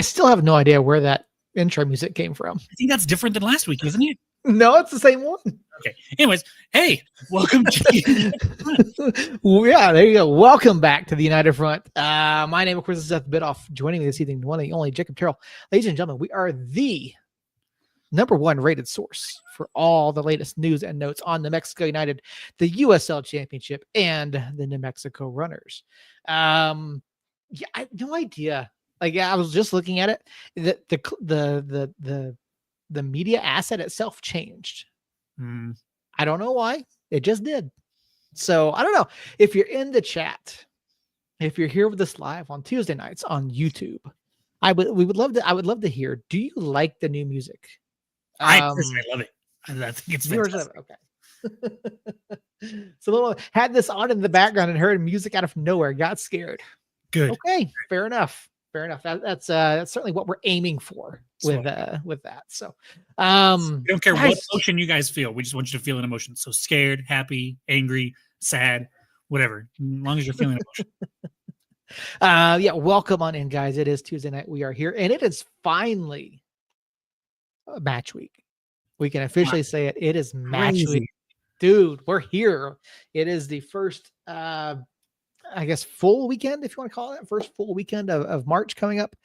I still have no idea where that intro music came from. I think that's different than last week, isn't it? No, it's the same one. Okay. Anyways, hey, welcome to Yeah, there you go. Welcome back to the United Front. My name, of course, is Seth Bidoff. Joining me this evening, the one and only Jacob Terrell. Ladies and gentlemen, we are the #1 rated source for all the latest news and notes on New Mexico United, the USL Championship, and the New Mexico Runners. Yeah, I had no idea. Like, I was just looking at it. The media asset itself changed. I don't know why. It just did. So I don't know if you're in the chat, if you're here with us live on Tuesday nights on YouTube. I would love to hear. Do you like the new music? I personally love it. I think it's fantastic. Okay. So had this on in the background and heard music out of nowhere. Got scared. Good. Okay. Fair enough. That's certainly what we're aiming for with that. So we don't care what emotion you guys feel. We just want you to feel an emotion. So scared, happy, angry, sad, whatever. As long as you're feeling emotion. Yeah, welcome on in, guys. It is Tuesday night. We are here, and it is finally a match week. We can officially say it. It is match week. Dude, we're here. It is the first I guess full weekend, if you want to call it, first full weekend of March coming up.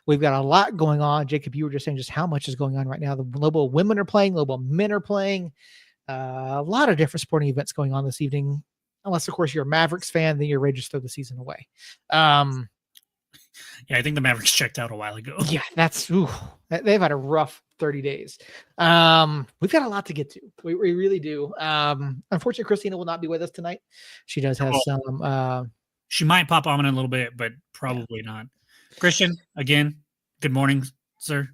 We've got a lot going on. Jacob, you were just saying just how much is going on right now. The Lobo women are playing, Lobo men are playing. A lot of different sporting events going on this evening. Unless, of course, you're a Mavericks fan, then you're ready to just throw the season away. Yeah, I think the Mavericks checked out a while ago. Yeah, they've had a rough 30 days. We've got a lot to get to. We really do. Unfortunately, Christina will not be with us tonight. She does have some. She might pop on in a little bit, but probably not. Christian, again, good morning, sir.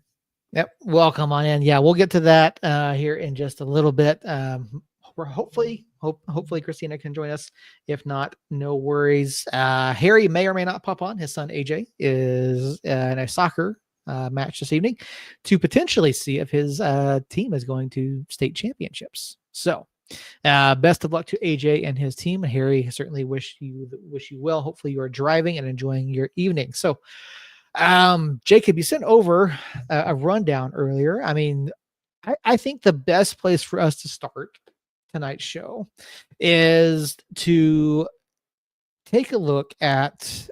Yep, welcome on in. Yeah, we'll get to that here in just a little bit. We're hopefully Christina can join us. If not, no worries. Harry may or may not pop on. His son AJ is in a soccer match this evening to potentially see if his team is going to state championships. So best of luck to AJ and his team. Harry, certainly wish you well. Hopefully you are driving and enjoying your evening. So Jacob, you sent over a rundown earlier. I mean, I think the best place for us to start tonight's show is to take a look at,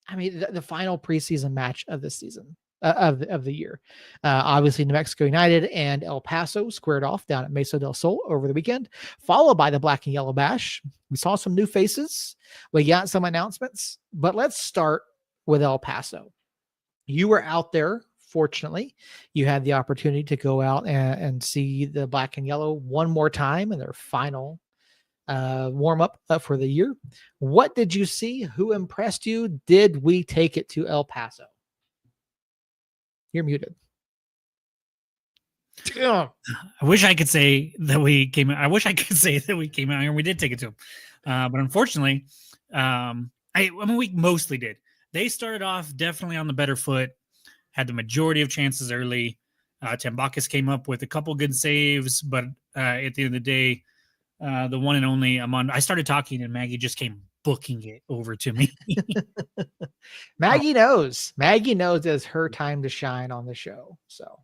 the final preseason match of this season, of the year. Obviously, New Mexico United and El Paso squared off down at Mesa del Sol over the weekend, followed by the Black and Yellow Bash. We saw some new faces. We got some announcements, but let's start with El Paso. You were out there. Fortunately, you had the opportunity to go out and see the Black and Yellow one more time in their final warm-up for the year. What did you see? Who impressed you? Did we take it to El Paso? You're muted. I wish I could say that we came out. I wish I could say that we came out here and we did take it to them. But unfortunately, we mostly did. They started off definitely on the better foot. Had the majority of chances early. Tambakis came up with a couple good saves, but at the end of the day, the one and only Amon. I started talking, and Maggie just came booking it over to me. Maggie knows. Maggie knows it's her time to shine on the show. So,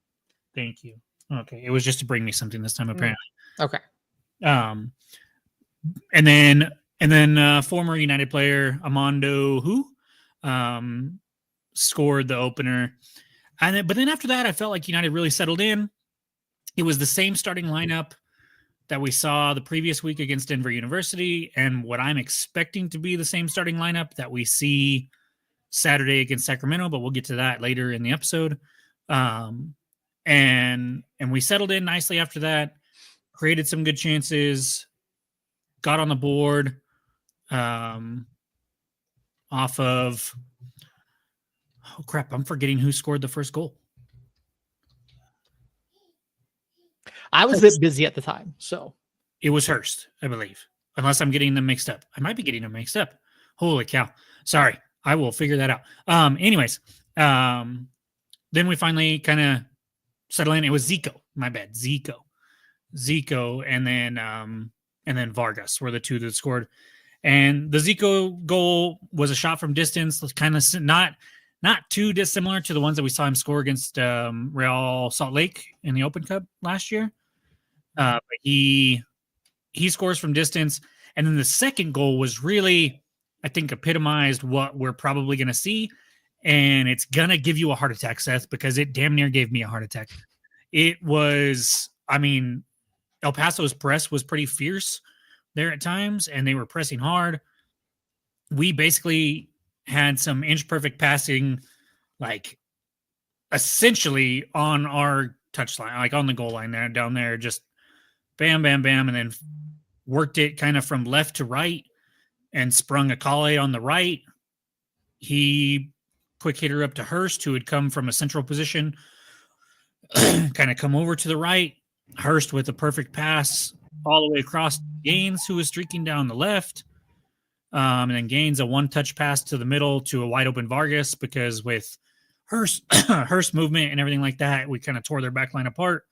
thank you. Okay, it was just to bring me something this time, apparently. Okay. And then former United player Amando scored the opener. But then after that, I felt like United really settled in. It was the same starting lineup that we saw the previous week against Denver University, and what I'm expecting to be the same starting lineup that we see Saturday against Sacramento, but we'll get to that later in the episode. And we settled in nicely after that, created some good chances, got on the board off of... Oh, crap. I'm forgetting who scored the first goal. I was a bit busy at the time, so. It was Hurst, I believe. Unless I'm getting them mixed up. I might be getting them mixed up. Holy cow. Sorry. I will figure that out. Anyways, then we finally kind of settle in. It was Zico. My bad. Zico, and then Vargas were the two that scored. And the Zico goal was a shot from distance. Kind of not not too dissimilar to the ones that we saw him score against Real Salt Lake in the Open Cup last year. But he scores from distance. And then the second goal was really, I think, epitomized what we're probably going to see. And it's going to give you a heart attack, Seth, because it damn near gave me a heart attack. It was, I mean, El Paso's press was pretty fierce there at times, and they were pressing hard. We basically had some inch perfect passing, like essentially on our touchline, like on the goal line there, down there, just bam, bam, bam, and then worked it kind of from left to right and sprung a Kale on the right. He quick hitter up to Hurst, who had come from a central position, kind of come over to the right. Hurst with a perfect pass all the way across Gaines, who was streaking down the left. And then Gaines a one-touch pass to the middle to a wide open Vargas, because with Hurst movement and everything like that, we kind of tore their back line apart.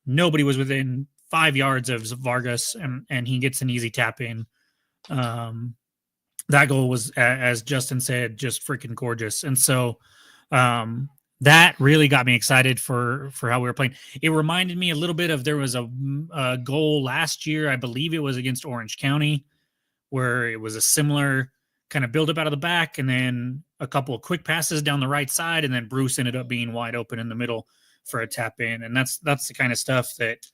Nobody was within 5 yards of Vargas, and he gets an easy tap in. That goal was, as Justin said, just freaking gorgeous. And so that really got me excited for how we were playing. It reminded me a little bit of, there was a goal last year, I believe it was against Orange County, where it was a similar kind of build up out of the back and then a couple of quick passes down the right side, and then Bruce ended up being wide open in the middle for a tap in. And that's the kind of stuff that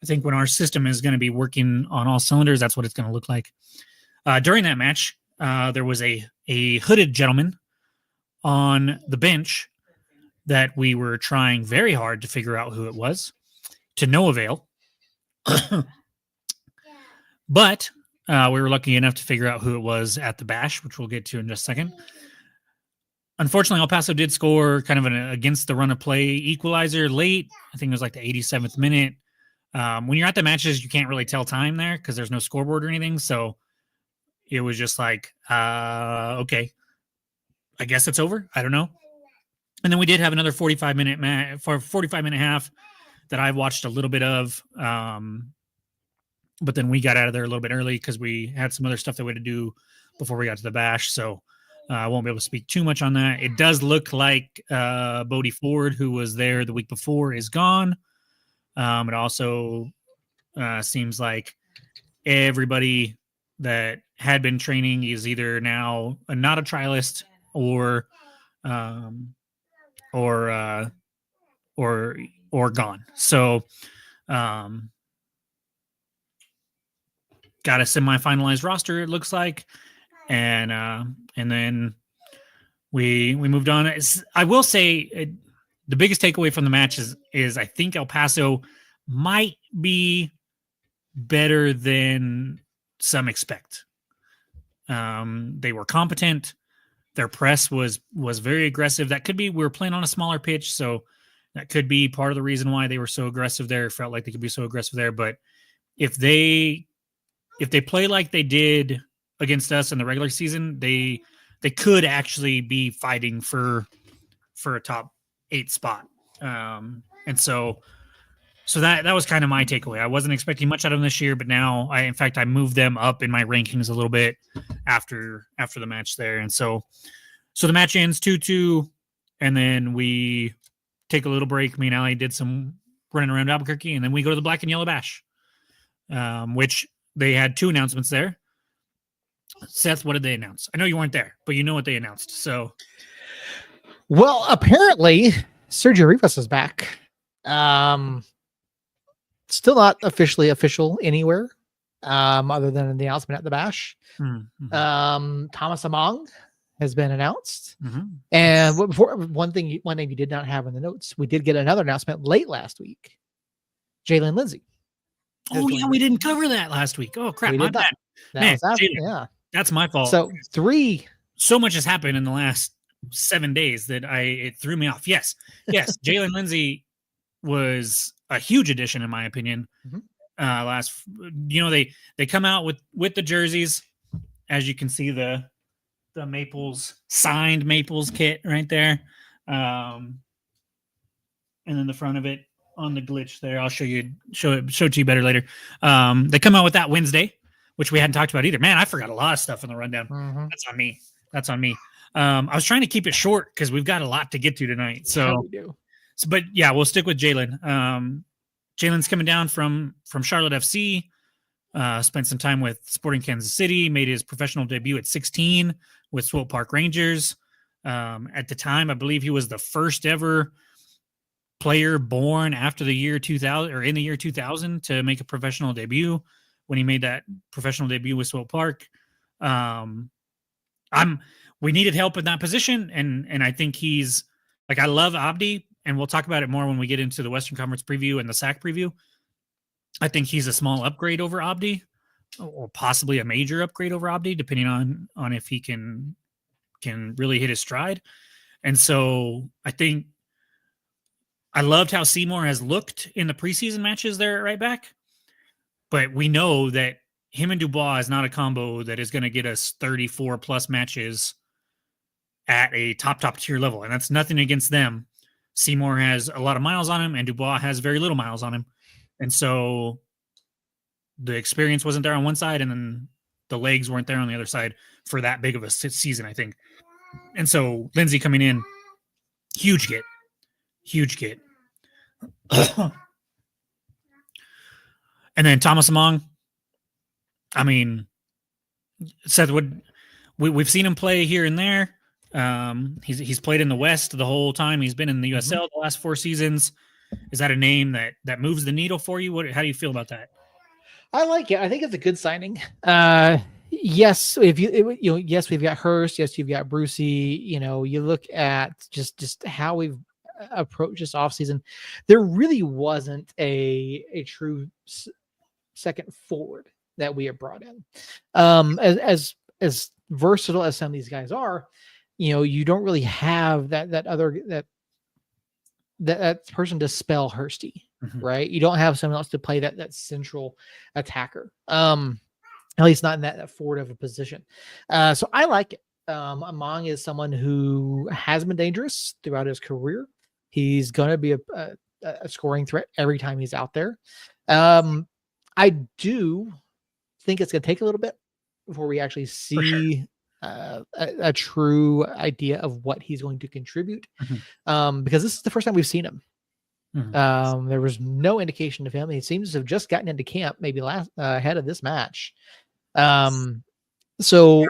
I think when our system is going to be working on all cylinders, that's what it's going to look like. During that match, there was a hooded gentleman on the bench that we were trying very hard to figure out who it was, to no avail. But we were lucky enough to figure out who it was at the bash, which we'll get to in just a second. Unfortunately, El Paso did score kind of an against the run of play equalizer late. I think it was like the 87th minute. When you're at the matches, you can't really tell time there because there's no scoreboard or anything. So it was just like, okay, I guess it's over. I don't know. And then we did have another 45-minute half that I watched a little bit of. But then we got out of there a little bit early because we had some other stuff that we had to do before we got to the bash. So I won't be able to speak too much on that. It does look like Bodie Ford, who was there the week before, is gone. It also seems like everybody that had been training is either now not a trialist or gone. So got a semi-finalized roster, it looks like, and then we moved on. I will say the biggest takeaway from the match is I think El Paso might be better than some expect. They were competent. Their press was very aggressive. That could be, we were playing on a smaller pitch, so that could be part of the reason why they were so aggressive there. Felt like they could be so aggressive there. But if they play like they did against us in the regular season, they could actually be fighting for a top 8 spot. And so that was kind of my takeaway. I wasn't expecting much out of them this year, but now I moved them up in my rankings a little bit after the match there. And so the match ends 2-2, and then we take a little break. Me and Allie did some running around Albuquerque, and then we go to the Black and Yellow Bash, which they had 2 announcements there. Seth, what did they announce? I know you weren't there, but you know what they announced. So, well, apparently Sergio Rivas is back. Still not officially official anywhere, other than the announcement at the bash. Mm-hmm. Thomas Among has been announced. Mm-hmm. And before, one thing you did not have in the notes, we did get another announcement late last week. Jalen Lindsay. Oh yeah, we didn't cover that last week. Oh crap, my bad. Man, yeah, that's my fault. So so much has happened in the last 7 days that it threw me off. Yes, Jalen Lindsay was a huge addition in my opinion. Mm-hmm. They come out with the jerseys, as you can see the Maples signed Maples kit right there, and then the front of it on the glitch there. I'll show it to you better later. They come out with that Wednesday, which we hadn't talked about either. Man, I forgot a lot of stuff in the rundown. Mm-hmm. That's on me. I was trying to keep it short because we've got a lot to get to tonight. Yeah, So, we do. but yeah, we'll stick with Jalen. Jalen's coming down from Charlotte FC. Spent some time with Sporting Kansas City. Made his professional debut at 16 with Swope Park Rangers. At the time, I believe he was the first ever player born after the year 2000 or in the year 2000 to make a professional debut when he made that professional debut with Swope Park. We needed help in that position, and I think he's like, I love Abdi, and we'll talk about it more when we get into the Western Conference preview and the SAC preview. I think he's a small upgrade over Abdi, or possibly a major upgrade over Abdi, depending on if he can really hit his stride. And so I think I loved how Seymour has looked in the preseason matches there at right back, but we know that him and Dubois is not a combo that is going to get us 34 plus matches at a top tier level. And that's nothing against them. Seymour has a lot of miles on him and Dubois has very little miles on him. And so the experience wasn't there on one side and then the legs weren't there on the other side for that big of a season, I think. And so Lindsay coming in, huge get. And then Thomas Among, I mean, Seth, we've seen him play here and there. He's played in the West the whole time. He's been in the USL the last 4 seasons. Is that a name that moves the needle for you? How do you feel about that? I like it. I think it's a good signing. Yes, yes, we've got Hurst. Yes, you've got Brucey. You look at just how we've approached this offseason. There really wasn't a true second forward that we have brought in. As versatile as some of these guys are, you don't really have that person to spell Hursty, right? You don't have someone else to play that central attacker. At least not in that forward of a position. So I like it. Among is someone who has been dangerous throughout his career. He's going to be a scoring threat every time he's out there. I do think it's going to take a little bit before we actually see a true idea of what he's going to contribute, because this is the first time we've seen him. There was no indication of him. He seems to have just gotten into camp maybe ahead of this match. So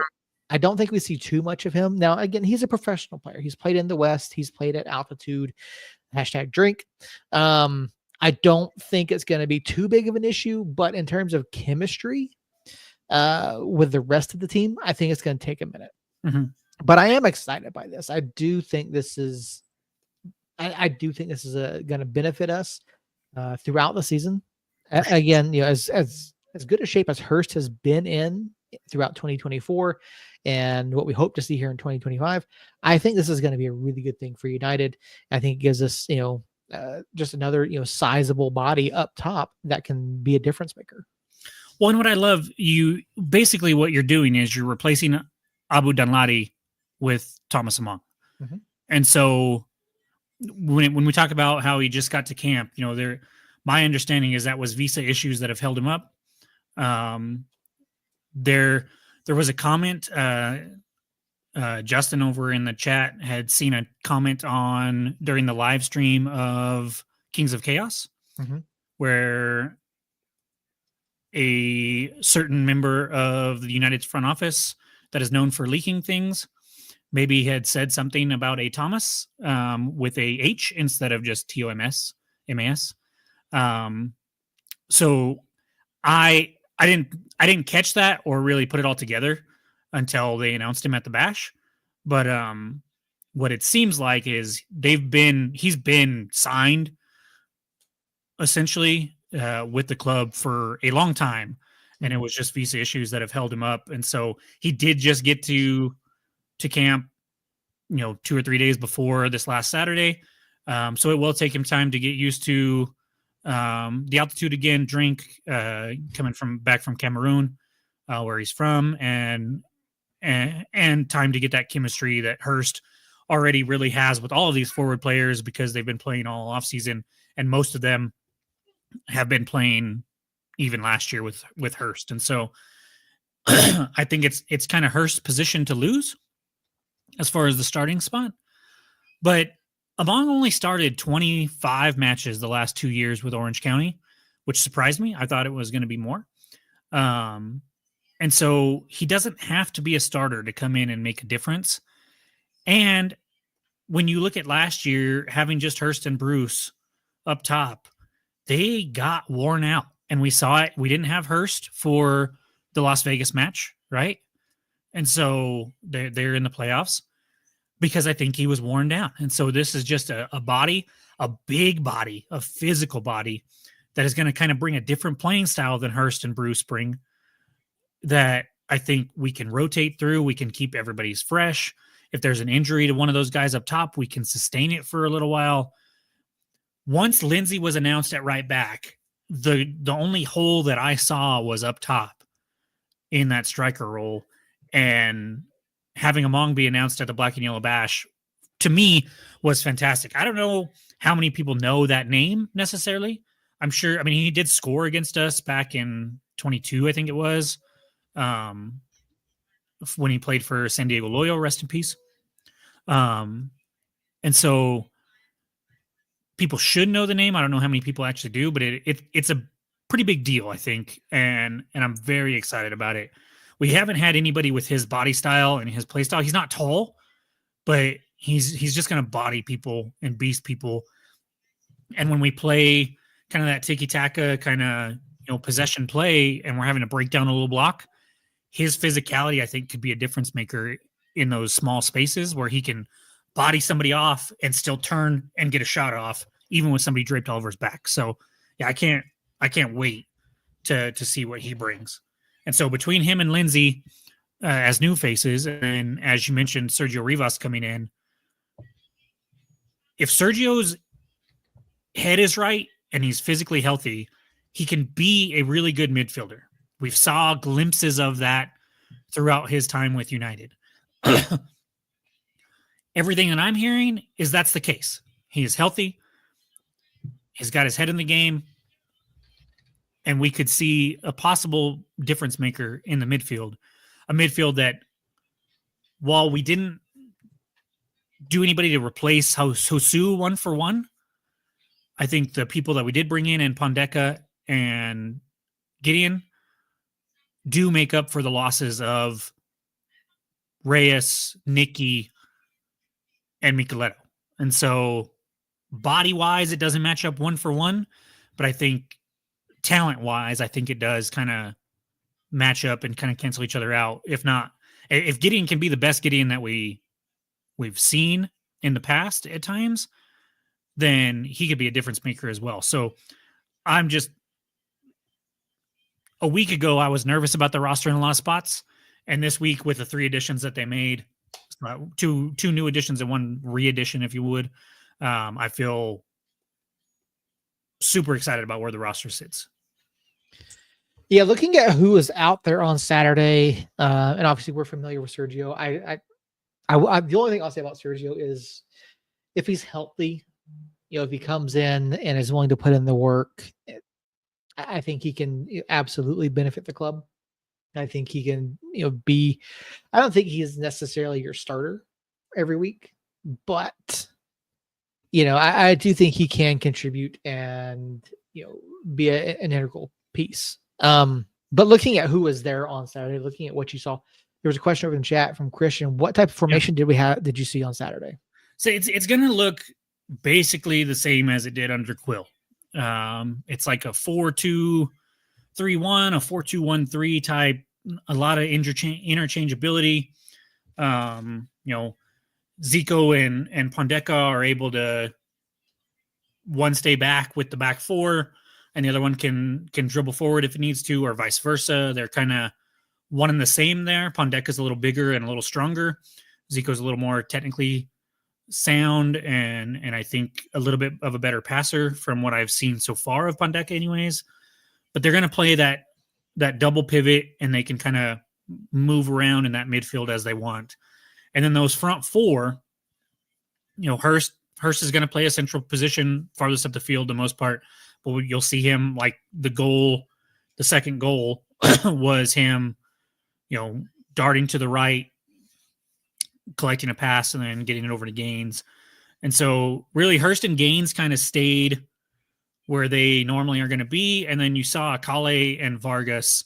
I don't think we see too much of him. Now, again, he's a professional player. He's played in the West. He's played at altitude, #drink. I don't think it's going to be too big of an issue, but in terms of chemistry with the rest of the team, I think it's going to take a minute. But I am excited by this. I do think this is going to benefit us throughout the season. Again, as good a shape as Hurst has been in throughout 2024 and what we hope to see here in 2025, I think this is going to be a really good thing for United. I think it gives us, just another, sizable body up top that can be a difference maker. Well, and what I love, basically what you're doing is you're replacing Abu Danladi with Thomas Among. And so when we talk about how he just got to camp, my understanding is that was visa issues that have held him up. There was a comment, Justin over in the chat had seen a comment during the live stream of Kings of Chaos, where a certain member of the United's front office that is known for leaking things maybe had said something about a Thomas with a H instead of just TOMS, MAS. So I didn't catch that or really put it all together until they announced him at the bash. But what it seems like is he's been signed essentially with the club for a long time, and it was just visa issues that have held him up. And so he did just get to camp, 2 or 3 days before this last Saturday. So it will take him time to get used to the altitude again, drink, coming back from Cameroon, where he's from, and time to get that chemistry that Hurst already really has with all of these forward players, because they've been playing all offseason, and most of them have been playing even last year with Hurst. And so I think it's kind of Hurst's position to lose. as far as the starting spot. But Among only started 25 matches the last 2 years with Orange County, which surprised me. I thought it was going to be more. And so he doesn't have to be a starter to come in and make a difference. And when you look at last year, having just Hurst and Bruce up top, they got worn out. And we saw it. We didn't have Hurst for the Las Vegas match, right? And so they're in the playoffs because I think he was worn down. And so this is just a body, a big body, a physical body that is going to kind of bring a different playing style than Hurst and Bruce bring, that I think we can rotate through. We can keep everybody's fresh. If there's an injury to one of those guys up top, we can sustain it for a little while. Once Lindsey was announced at right back, the only hole that I saw was up top in that striker role. And having Among be announced at the Black and Yellow Bash, to me, was fantastic. I don't know how many people know that name necessarily. I'm sure, I mean, he did score against us back in 22, I think it was, when he played for San Diego Loyal, rest in peace. And so people should know the name. I don't know how many people actually do, but it's a pretty big deal, I think. And I'm very excited about it. We haven't had anybody with his body style and his play style. He's not tall, but he's just going to body people and beast people. And when we play kind of that tiki-taka kind of, possession play, and we're having to break down a little block, his physicality, I think, could be a difference maker in those small spaces where he can body somebody off and still turn and get a shot off, even with somebody draped all over his back. So yeah, I can't wait to see what he brings. And so between him and Lindsey as new faces, and as you mentioned, Sergio Rivas coming in, if Sergio's head is right and he's physically healthy, he can be a really good midfielder. We've saw glimpses of that throughout his time with United. Everything that I'm hearing is that's the case. He is healthy. He's got his head in the game. And we could see a possible difference maker in the midfield. A midfield that, while we didn't do anybody to replace Hosu 1-for-1, I think the people that we did bring in, and Pondeka and Gideon, do make up for the losses of Reyes, Nicky, and Micheletto. And so body-wise, it doesn't match up 1-for-1, but I think talent-wise, I think it does kind of match up and kind of cancel each other out. If not, if Gideon can be the best Gideon that we've seen in the past at times, then he could be a difference maker as well. So I'm just, a week ago, I was nervous about the roster in a lot of spots. And this week, with the 3 additions that they made, two new additions and 1 re-addition, if you would, I feel super excited about where the roster sits. Yeah, looking at who is out there on Saturday, and obviously we're familiar with Sergio. I the only thing I'll say about Sergio is, if he's healthy, if he comes in and is willing to put in the work, I think he can absolutely benefit the club. I think he can, be. I don't think he is necessarily your starter every week, but I do think he can contribute and be an integral piece. But looking at who was there on Saturday, looking at what you saw, there was a question over in chat from Christian. What type of formation did you see on Saturday? So it's going to look basically the same as it did under Quill. It's like a 4-2-3-1, a 4-2-1-3 type, a lot of interchangeability. Zico and Pondeka are able to, one stay back with the back 4, and the other one can dribble forward if it needs to, or vice versa. They're kind of one and the same there. Pondeka's a little bigger and a little stronger. Zico's a little more technically sound and I think a little bit of a better passer from what I've seen so far of Pondeka anyways. But they're going to play that double pivot, and they can kind of move around in that midfield as they want. And then those front 4, Hurst is going to play a central position farthest up the field the most part, but you'll see him, like the second goal was him, darting to the right, collecting a pass and then getting it over to Gaines. And so really Hurst and Gaines kind of stayed where they normally are going to be. And then you saw Akale and Vargas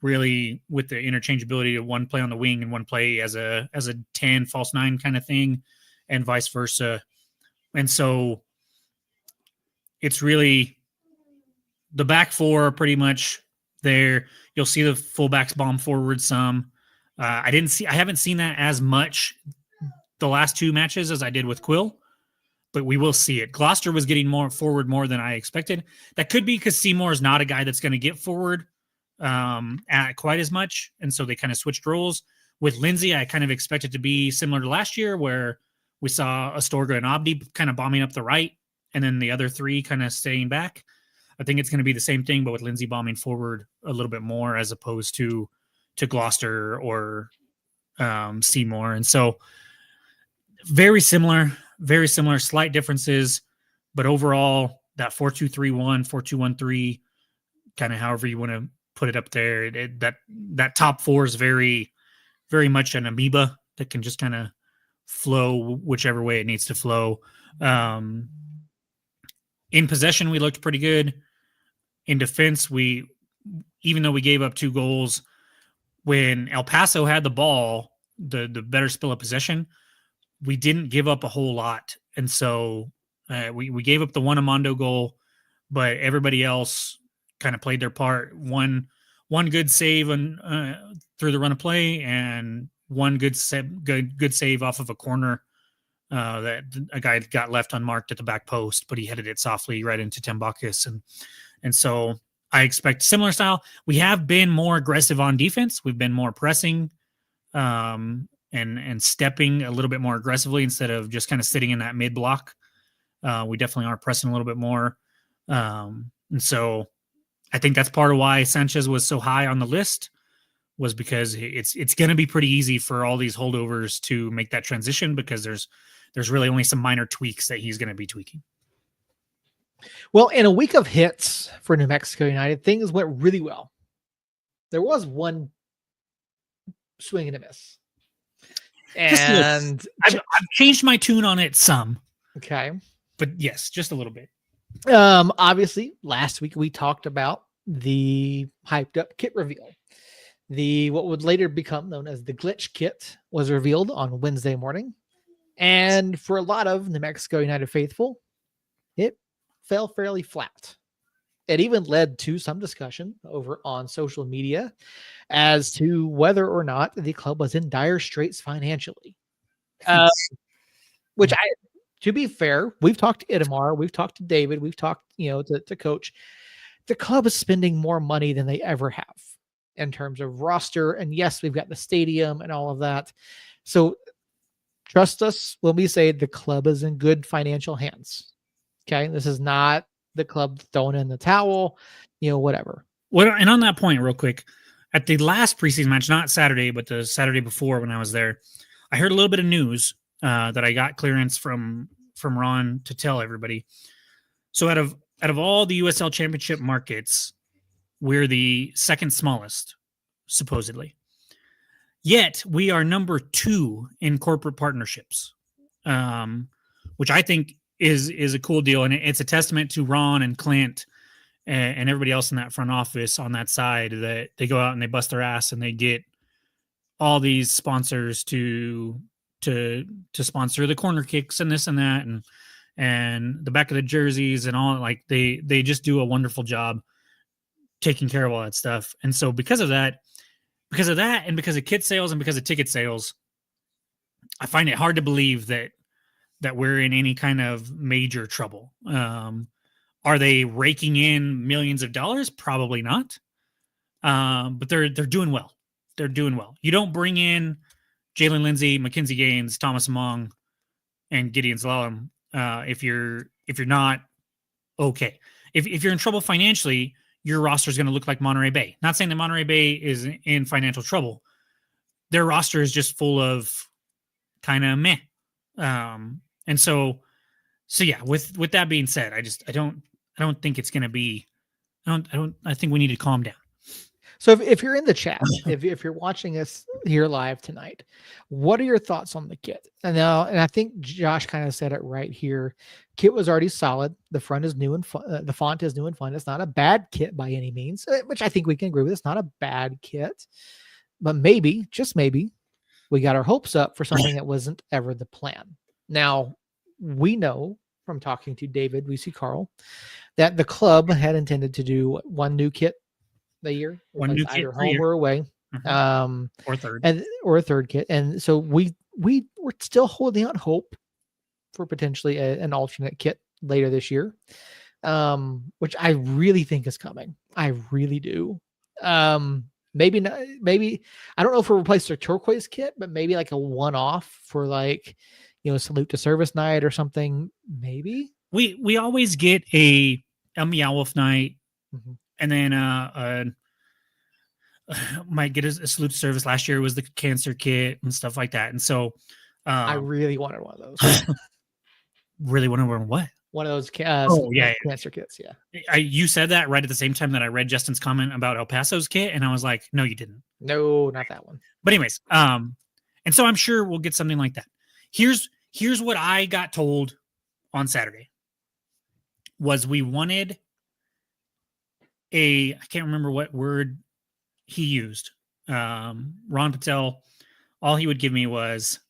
really with the interchangeability of one play on the wing and one play as a 10 false 9 kind of thing, and vice versa. And so it's really the back four are pretty much there. You'll see the fullbacks bomb forward some. I haven't seen that as much the last two matches as I did with Quill, but we will see it. Gloucester was getting more forward more than I expected. That could be because Seymour is not a guy that's going to get forward at quite as much. And so they kind of switched roles. With Lindsay, I kind of expect it to be similar to last year where we saw Astorga and Abdi kind of bombing up the right and then the other three kind of staying back. I think it's going to be the same thing, but with Lindsay bombing forward a little bit more as opposed to Gloucester or Seymour. And so very similar, slight differences, but overall that 4-2-3-1, 4-2-1-3, kind of however you want to put it up there, that top four is very, very much an amoeba that can just kind of flow whichever way it needs to flow. In possession, we looked pretty good. In defense, even though we gave up 2 goals, when El Paso had the ball, the better spill of possession, we didn't give up a whole lot. And so we gave up the one Amando goal, but everybody else kind of played their part. One good save through the run of play, and one good save off of a corner that a guy got left unmarked at the back post, but he headed it softly right into Tambakis. And so I expect similar style. We have been more aggressive on defense. We've been more pressing and stepping a little bit more aggressively instead of just kind of sitting in that mid block. We definitely are pressing a little bit more. And so I think that's part of why Sanchez was so high on the list, was because it's going to be pretty easy for all these holdovers to make that transition, because there's really only some minor tweaks that he's going to be tweaking. Well, in a week of hits for New Mexico United, things went really well. There was one swing and a miss. And I've changed my tune on it some. Okay. But yes, just a little bit. Obviously, last week we talked about the hyped up kit reveal. What would later become known as the glitch kit was revealed on Wednesday morning. And for a lot of New Mexico United faithful, it fell fairly flat. It even led to some discussion over on social media as to whether or not the club was in dire straits financially. Which to be fair, we've talked to Itamar, we've talked to David, we've talked, to Coach. The club is spending more money than they ever have in terms of roster. And yes, we've got the stadium and all of that. So trust us when we say the club is in good financial hands. Okay. This is not the club throwing in the towel, whatever. Well, and on that point, real quick, at the last preseason match, not Saturday, but the Saturday before when I was there, I heard a little bit of news that I got clearance from Ron to tell everybody. So out of all the USL Championship markets, we're the second smallest, supposedly. Yet we are number 2 in corporate partnerships, which I think is a cool deal, and it's a testament to Ron and Clint and everybody else in that front office on that side, that they go out and they bust their ass and they get all these sponsors to sponsor the corner kicks and this and that and the back of the jerseys and all. Like they just do a wonderful job taking care of all that stuff. And so because of that and because of kit sales and because of ticket sales, I find it hard to believe that we're in any kind of major trouble. Are they raking in millions of dollars? Probably not. But they're doing well. They're doing well. You don't bring in Jalen Lindsay, Mackenzie Gaines, Thomas Among, and Gideon Zlalom if you're not okay. If you're in trouble financially, your roster is going to look like Monterey Bay. Not saying that Monterey Bay is in financial trouble. Their roster is just full of kind of meh. And so yeah, with that being said, I don't think it's going to be, I think we need to calm down. So if you're in the chat, if you're watching us here live tonight, what are your thoughts on the kit? And I think Josh kind of said it right here. Kit was already solid. The front is new and fun. The font is new and fun. It's not a bad kit by any means, which I think we can agree with. It's not a bad kit, but maybe, just maybe, we got our hopes up for something that wasn't ever the plan. Now, we know from talking to David, we see Carl, that the club had intended to do one new kit the year, One new kit either per home year. or away, Or third. or a third kit. And so we were still holding out hope for potentially an alternate kit later this year, which I really think is coming. I really do. Maybe not, maybe I don't know if we'll replace their turquoise kit, but maybe like a one-off for like, salute to service night or something. Maybe We always get a Meow Wolf night, Mhm. and then might get a salute to service. Last year was the cancer kit and stuff like that. And so I really wanted one of those. really want to learn what? One of those cancer kits. Yeah. You said that right at the same time that I read Justin's comment about El Paso's kit, and I was like, no, you didn't. No, not that one. But anyways, and so I'm sure we'll get something like that. Here's what I got told on Saturday was we wanted I can't remember what word he used. Ron Patel, all he would give me was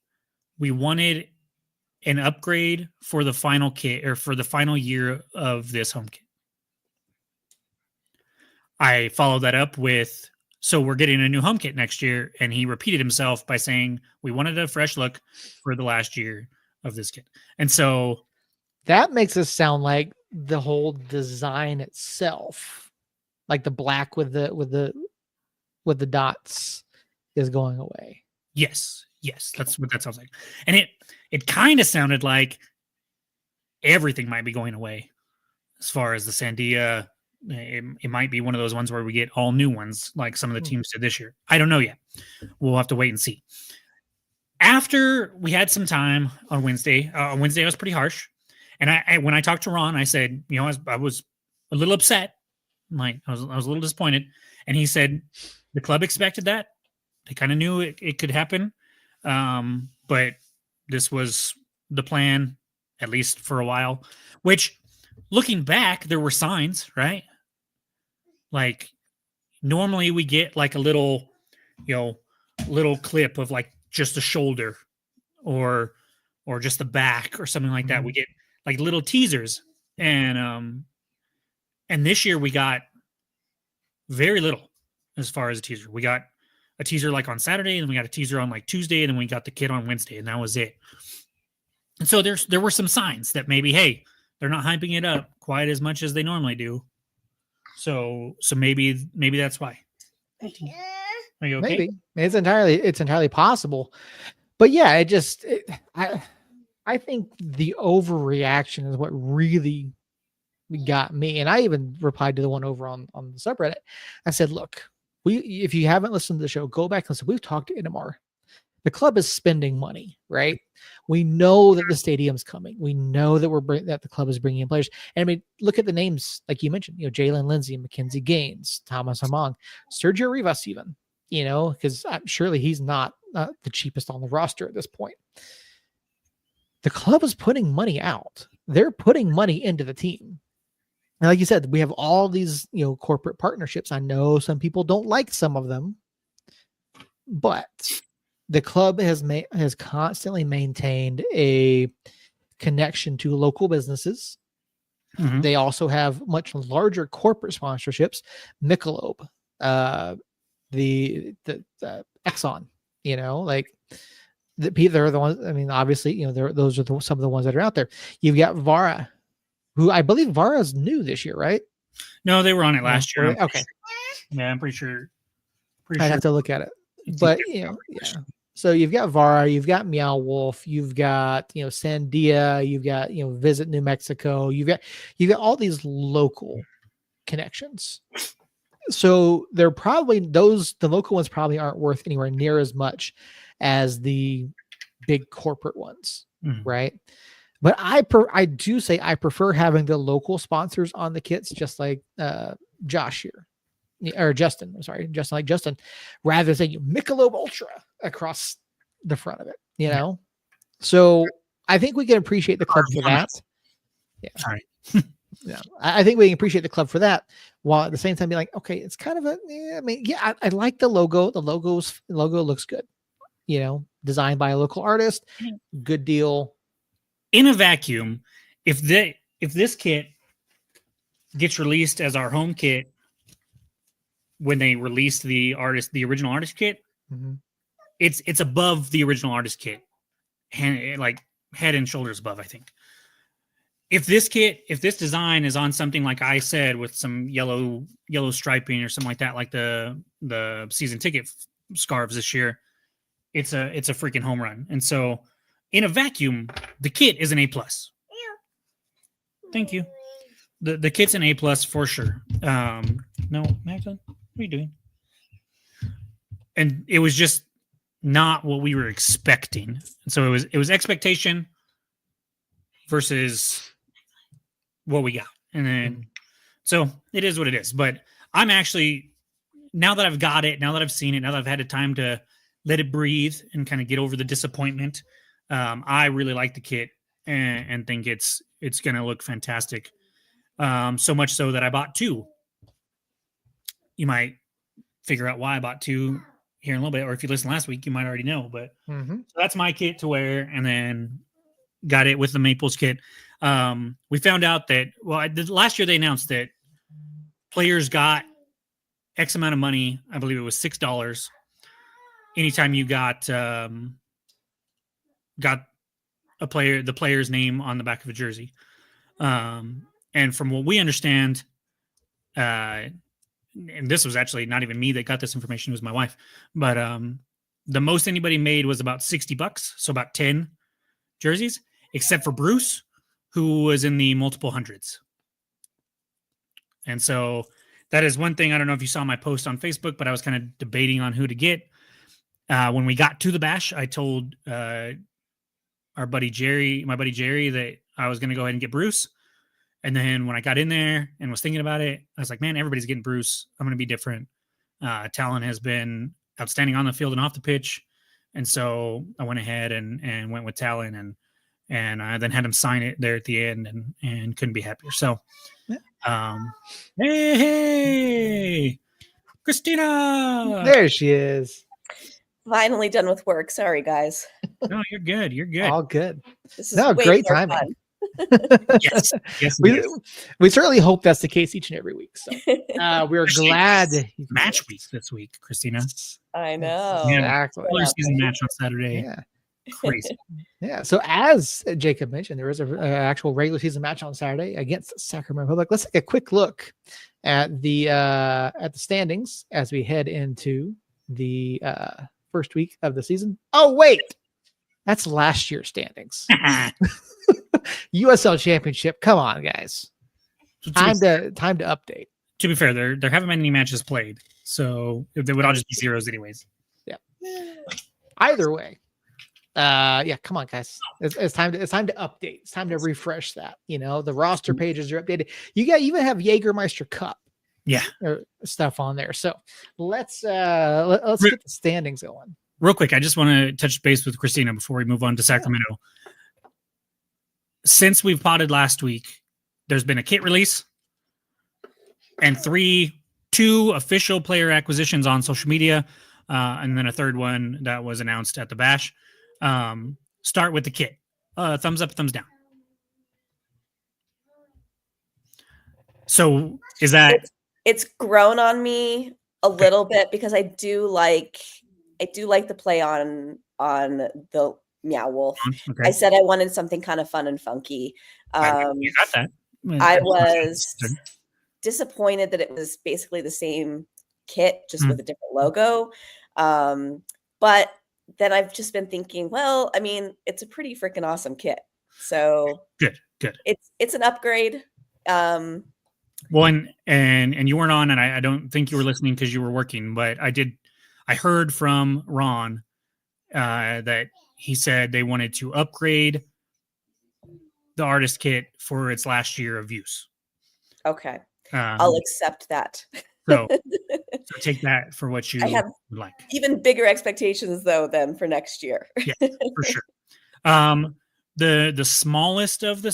we wanted an upgrade for the final kit or for the final year of this home kit. I followed that up with, so we're getting a new home kit next year. And he repeated himself by saying, we wanted a fresh look for the last year of this kit. And so that makes us sound like the whole design itself, like the black with the dots, is going away. Yes, that's what that sounds like. And it kind of sounded like everything might be going away as far as the Sandia. It might be one of those ones where we get all new ones like some of the teams did this year. I don't know yet. We'll have to wait and see. After we had some time on Wednesday, I was pretty harsh. And I when I talked to Ron, I said, I was a little upset. I was a little disappointed. And he said, the club expected that. They kind of knew it could happen. But this was the plan, at least for a while, which looking back, there were signs, right? Like normally we get like a little clip of like just the shoulder or just the back or something like that. We get like little teasers, and this year we got very little as far as a teaser. We got a teaser like on Saturday, and then we got a teaser on like Tuesday, and then we got the kit on Wednesday, and that was it. And so there were some signs that maybe, hey, they're not hyping it up quite as much as they normally do. So maybe that's why. Are you okay? Maybe it's entirely possible, but yeah, I think the overreaction is what really got me. And I even replied to the one over on the subreddit. I said, look, if you haven't listened to the show, go back and listen. We've talked to Inamar. The club is spending money, right? We know that the stadium's coming. We know that that the club is bringing in players. And I mean, look at the names like you mentioned. Jalen Lindsay, Mackenzie Gaines, Thomas Among, Sergio Rivas, even. Because surely he's not the cheapest on the roster at this point. The club is putting money out. They're putting money into the team. And like you said, we have all these corporate partnerships. I know some people don't like some of them, but the club has constantly maintained a connection to local businesses. Mm-hmm. They also have much larger corporate sponsorships. Michelob, the Exxon, they're the ones. I mean, obviously, those are some of the ones that are out there. You've got Vara, who I believe Vara's new this year, right? No, they were on it last year. Okay. Yeah, I'm pretty sure. I'd have to look at it, but yeah. So you've got Vara, you've got Meow Wolf, you've got Sandia, you've got Visit New Mexico, you've got all these local connections. So they're probably the local ones probably aren't worth anywhere near as much as the big corporate ones, right? But I do say I prefer having the local sponsors on the kits, just like Josh here. or Justin, I'm sorry, Justin, like Justin, rather than Michelob Ultra across the front of it, you know? So I think we can appreciate the club for that. Yeah. Sorry. Yeah. I think we can appreciate the club for that, while at the same time be like, okay, it's kind of a, I mean, yeah, I like the logo. The logo looks good, you know, designed by a local artist. Good deal. In a vacuum, if this kit gets released as our home kit when they release the original artist kit, it's above the original artist kit, like head and shoulders above, I think. If this design is on something like I said, with some yellow striping or something like that, like the season ticket scarves this year, it's a freaking home run. And so, in a vacuum, the kit is an A+. Thank you. The kit's an A+ for sure. No, Magdalene, what are you doing? And it was just not what we were expecting. So it was expectation versus what we got. And then, so it is what it is. But I'm actually, now that I've got it, now that I've seen it, now that I've had the time to let it breathe and kind of get over the disappointment, I really like the kit and think it's going to look fantastic. So much so that I bought 2. You might figure out why I bought 2 here in a little bit, or if you listened last week, you might already know. But so that's my kit to wear, and then got it with the Maples kit. We found out that, last year they announced that players got X amount of money. I believe it was $6 anytime you got the player's name on the back of a jersey. And from what we understand, and this was actually not even me that got this information, it was my wife, but the most anybody made was about $60, so about 10 jerseys, except for Bruce, who was in the multiple hundreds. And so that is one thing. I don't know if you saw my post on Facebook, but I was kind of debating on who to get. When we got to the bash, I told my buddy Jerry, that I was going to go ahead and get Bruce. And then when I got in there and was thinking about it, I was like, man, everybody's getting Bruce. I'm going to be different. Talon has been outstanding on the field and off the pitch. And so I went ahead and went with Talon, and I then had him sign it there at the end, and couldn't be happier. So, hey, Christina. There she is. Finally done with work. Sorry, guys. No, you're good. You're good. All good. This is No, way great more timing. fun. Yes. We certainly hope that's the case each and every week. So we're Especially glad. Match week this week, Christina. I know. Yeah. Exactly. Color season match on Saturday. Yeah. Crazy. Yeah. So as Jacob mentioned, there is an actual regular season match on Saturday against Sacramento Republic. Let's take a quick look at the standings as we head into the first week of the season. Oh wait, that's last year's standings. USL Championship. Come on, guys. Time to update. To be fair, there haven't been any matches played, so they would all just be zeros anyways. Yeah. Either way, yeah. Come on, guys. It's time to update. It's time to refresh that. You know, the roster pages are updated. You even have Jägermeister Cup. Yeah. Stuff on there. So let's get the standings going. Real quick, I just want to touch base with Christina before we move on to Sacramento. Yeah. Since we've potted last week, there's been a kit release and two official player acquisitions on social media, and then a third one that was announced at the bash. Start with the kit. Thumbs up, thumbs down. So is that... It's grown on me a little bit, because I do like the play on the Meow Wolf. Okay. I said I wanted something kind of fun and funky. You got that. I was disappointed that it was basically the same kit, just with a different logo. But then I've just been thinking, well, I mean, it's a pretty freaking awesome kit. So good. It's an upgrade. Well, and you weren't on, and I don't think you were listening because you were working, but I heard from Ron that he said they wanted to upgrade the artist kit for its last year of use. Okay. I'll accept that. So take that for what you I have would like. even bigger expectations though than for next year. Yeah, for sure. The smallest of the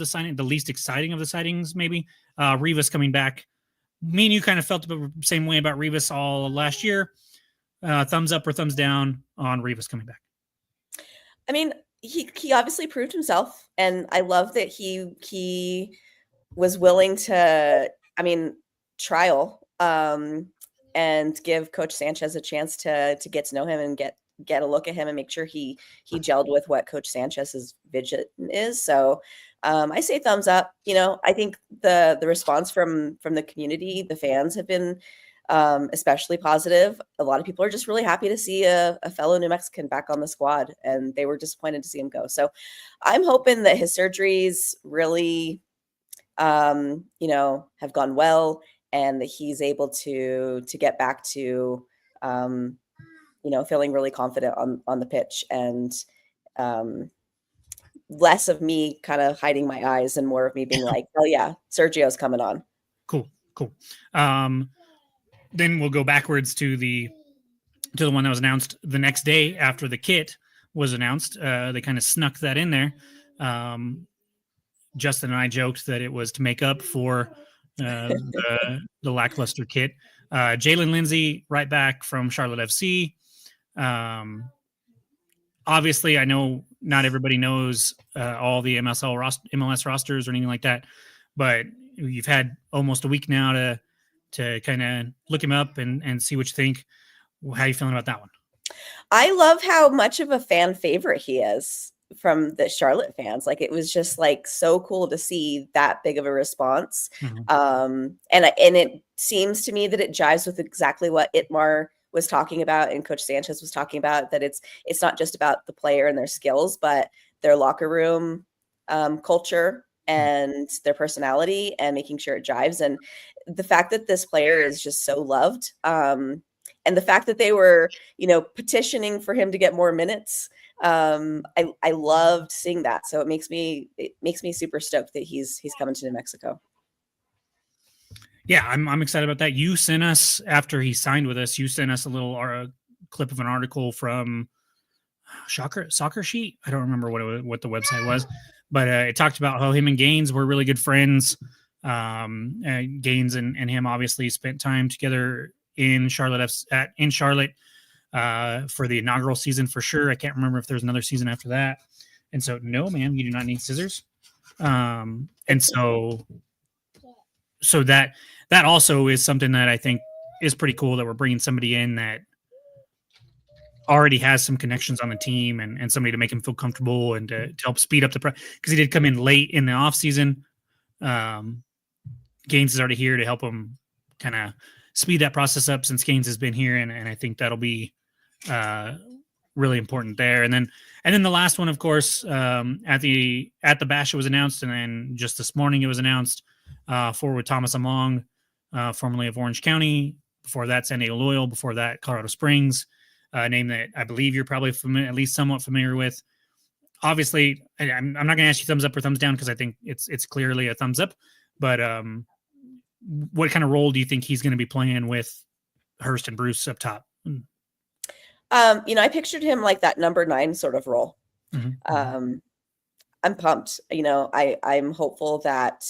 signing, the least exciting of the sightings, maybe Rivas coming back. Me and you kind of felt the same way about Rivas all last year. Thumbs up or thumbs down on Rivas coming back? I mean, he obviously proved himself, and I love that he was willing to, I mean, trial and give Coach Sanchez a chance to get to know him and get a look at him and make sure he gelled with what Coach Sanchez's vision is. So I say thumbs up. You know, I think the response from the community, the fans have been especially positive. A lot of people are just really happy to see a fellow New Mexican back on the squad, and they were disappointed to see him go. So I'm hoping that his surgeries really, you know, have gone well, and that he's able to get back to, you know, feeling really confident on the pitch, and less of me kind of hiding my eyes and more of me being like, oh yeah, Sergio's coming on. Cool. Then we'll go backwards to the one that was announced the next day after the kit was announced. They kind of snuck that in there. Justin and I joked that it was to make up for the lackluster kit. Jalen Lindsay, right back from Charlotte FC. Obviously, I know not everybody knows all the MLS rosters or anything like that, but you've had almost a week now to kind of look him up and see what you think. How are you feeling about that one? I love how much of a fan favorite he is from the Charlotte fans. Like, it was just like so cool to see that big of a response. And it seems to me that it jives with exactly what Itmar was talking about and Coach Sanchez was talking about, that it's not just about the player and their skills, but their locker room culture and their personality, and making sure it jives. And the fact that this player is just so loved, and the fact that they were, you know, petitioning for him to get more minutes, I loved seeing that. So it makes me super stoked that he's coming to New Mexico. Yeah, I'm excited about that. You sent us, after he signed with us, you sent us a little clip of an article from Soccer Sheet. I don't remember what the website was, but it talked about how him and Gaines were really good friends. Gaines and him obviously spent time together in Charlotte for the inaugural season for sure. I can't remember if there's another season after that. And so, no, ma'am, you do not need scissors. And so that also is something that I think is pretty cool, that we're bringing somebody in that already has some connections on the team and somebody to make him feel comfortable and to help speed up the process, because he did come in late in the off season. Gaines is already here to help him kind of speed that process up since Gaines has been here. And I think that'll be really important there. And then the last one, of course, at the bash, it was announced. And then just this morning it was announced, forward Thomas Among, formerly of Orange County. Before that, San Diego Loyal. Before that, Colorado Springs, a name that I believe you're probably at least somewhat familiar with. Obviously, I'm not going to ask you thumbs up or thumbs down, because I think it's clearly a thumbs up. But what kind of role do you think he's going to be playing with Hurst and Bruce up top? You know, I pictured him like that number 9 sort of role. Mm-hmm. I'm pumped. You know, I'm hopeful that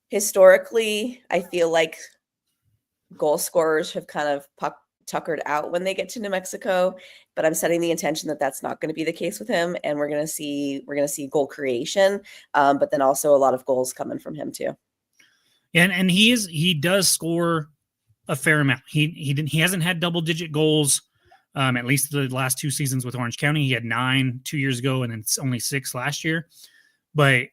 historically, I feel like goal scorers have kind of tuckered out when they get to New Mexico, but I'm setting the intention that that's not going to be the case with him. And we're going to see goal creation, but then also a lot of goals coming from him too. And he does score a fair amount. He hasn't had double digit goals, at least the last 2 seasons with Orange County. He had 9 2 years ago, and then only 6 last year. But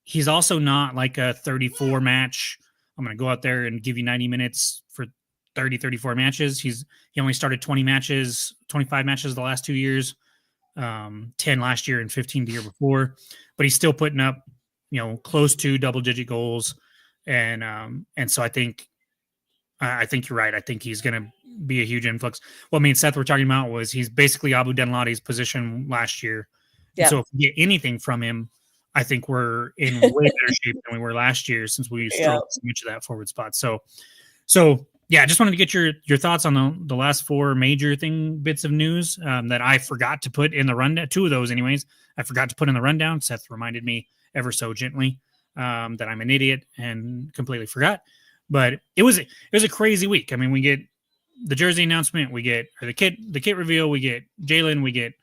he's also not like a 34 match. I'm going to go out there and give you 90 minutes for 30, 34 matches. He only started 25 matches the last 2 years, 10 last year and 15 the year before. But he's still putting up, you know, close to double digit goals. And so I think you're right. I think he's going to be a huge influx. What me and Seth were talking about was he's basically Abu Denladi's position last year. Yeah. So if we get anything from him, I think we're in way better shape than we were last year since we struggled so much of that forward spot. So yeah, I just wanted to get your thoughts on the last four major bits of news that I forgot to put in the rundown. Two of those, anyways, I forgot to put in the rundown. Seth reminded me ever so gently that I'm an idiot and completely forgot. But it was a crazy week. I mean, we get the jersey announcement, the kit reveal, we get Jalen, we get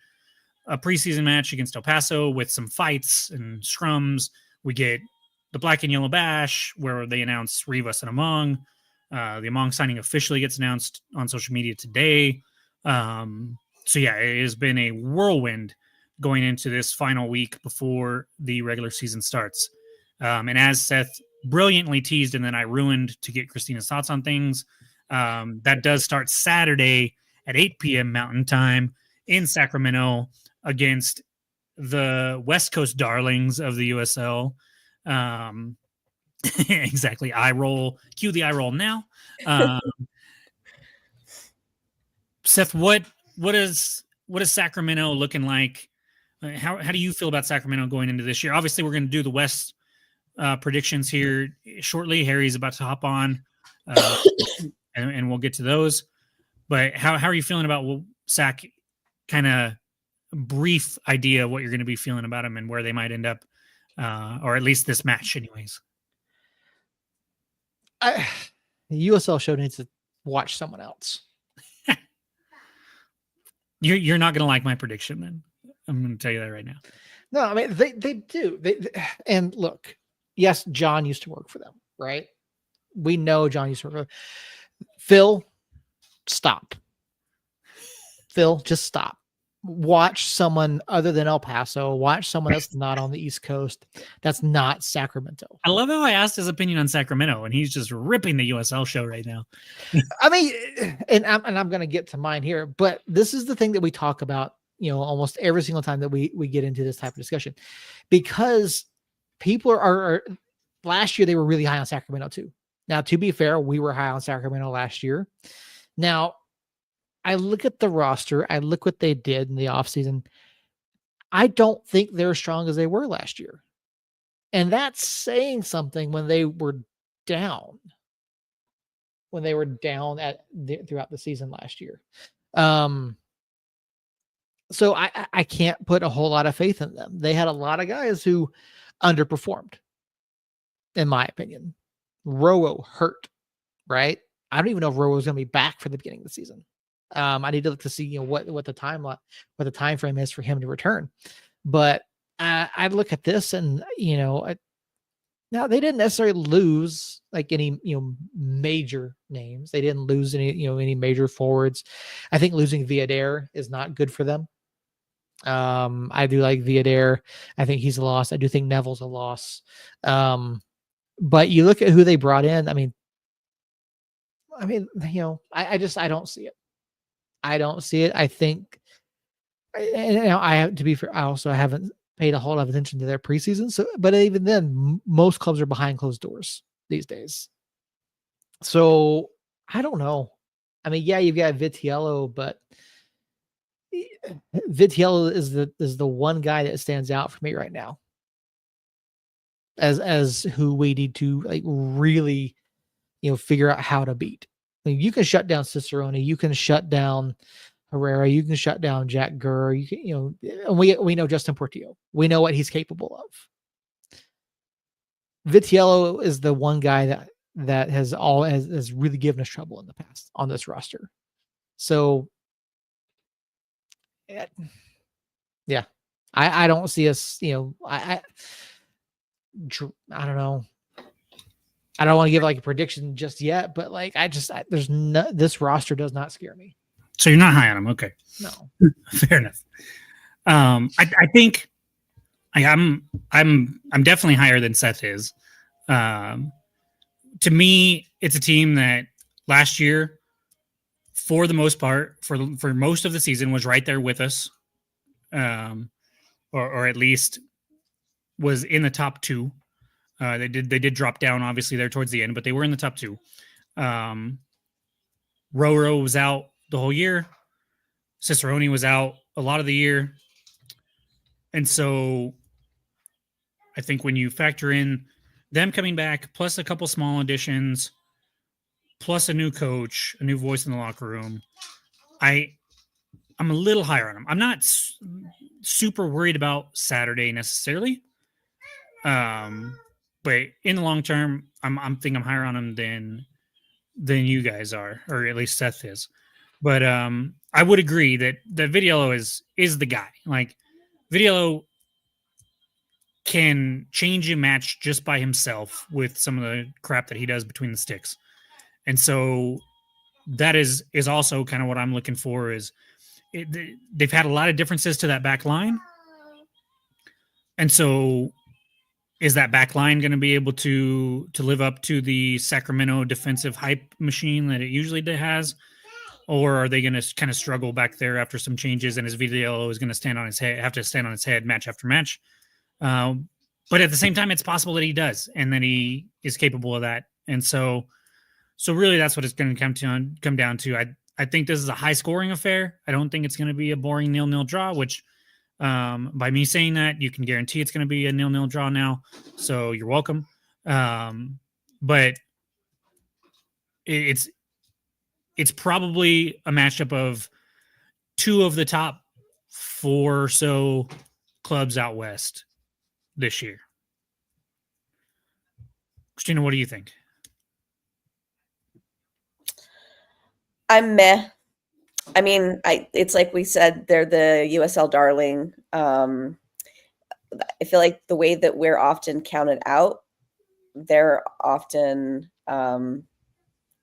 a preseason match against El Paso with some fights and scrums. We get the Black and Yellow Bash where they announce Rivas and Among. The Among signing officially gets announced on social media today. So yeah, it has been a whirlwind going into this final week before the regular season starts. And as Seth brilliantly teased and then I ruined to get Christina's thoughts on things, that does start Saturday at 8 p.m. Mountain Time in Sacramento against the West Coast darlings of the USL. Exactly. Eye roll. Cue the eye roll now. Seth, what is Sacramento looking like? How do you feel about Sacramento going into this year? Obviously, we're going to do the West predictions here shortly. Harry's about to hop on, and we'll get to those. But how are you feeling about Sac? Kind of brief idea of what you're going to be feeling about them and where they might end up, or at least this match, anyways. The USL show needs to watch someone else. You're not going to like my prediction, then. I'm going to tell you that right now. No, I mean they do. And look, yes, John used to work for them, right? We know John used to work for them. Phil, stop. Phil, just stop. Watch someone other than El Paso. Watch someone that's not on the East Coast. That's not Sacramento. I love how I asked his opinion on Sacramento, and he's just ripping the USL show right now. I mean, and I'm going to get to mine here, but this is the thing that we talk about, almost every single time that we get into this type of discussion, because people are last year they were really high on Sacramento too. Now, to be fair, we were high on Sacramento last year. Now, I look at the roster, I look what they did in the offseason. I don't think they're as strong as they were last year. And that's saying something when they were down. When they were down throughout the season last year. So I can't put a whole lot of faith in them. They had a lot of guys who underperformed, in my opinion. Roro hurt, right? I don't even know if Roro is going to be back for the beginning of the season. I need to look to see, what the time frame is for him to return. But I look at this and, now they didn't necessarily lose like any, major names. They didn't lose any major forwards. I think losing Villader is not good for them. I do like Villader. I think he's a loss. I do think Neville's a loss. But you look at who they brought in. I mean, I don't see it. I don't see it. I think, and I have to be fair, I also haven't paid a whole lot of attention to their preseason. So, but even then, most clubs are behind closed doors these days. So I don't know. I mean, yeah, you've got Vitiello, but Vitiello is the one guy that stands out for me right now as who we need to like really, figure out how to beat. I mean, you can shut down Cicerone, you can shut down Herrera, you can shut down Jack Gurr, you can, and we know Justin Portillo. We know what he's capable of. Vitiello is the one guy that has really given us trouble in the past on this roster. So yeah, I don't see us, I don't know. I don't want to give like a prediction just yet, but like this roster does not scare me. So you're not high on them, okay? No, fair enough. I think I'm definitely higher than Seth is. To me, it's a team that last year, for the most part, for most of the season, was right there with us, or at least was in the top two. They did drop down, obviously, there towards the end, but they were in the top two. Roro was out the whole year. Cicerone was out a lot of the year. And so I think when you factor in them coming back, plus a couple small additions, plus a new coach, a new voice in the locker room, I'm a little higher on them. I'm not super worried about Saturday necessarily. But in the long term, I'm thinking I'm higher on them than you guys are, or at least Seth is. But I would agree that Vitiello is the guy. Like Vitiello can change a match just by himself with some of the crap that he does between the sticks. And so that is also kind of what I'm looking for is they've had a lot of differences to that back line. And so is that back line going to be able to live up to the Sacramento defensive hype machine that it usually has? Or are they going to kind of struggle back there after some changes and his Vitiello is going to have to stand on his head match after match? But at the same time, it's possible that he does and that he is capable of that. And so really that's what it's going to come down to. I think this is a high scoring affair. I don't think it's going to be a boring 0-0 draw, which by me saying that, you can guarantee it's going to be a 0-0 draw now. So you're welcome. But it's probably a matchup of two of the top 4 or so clubs out west this year. Christina, what do you think? I'm meh. I mean, it's like we said, they're the USL darling. I feel like the way that we're often counted out, they're often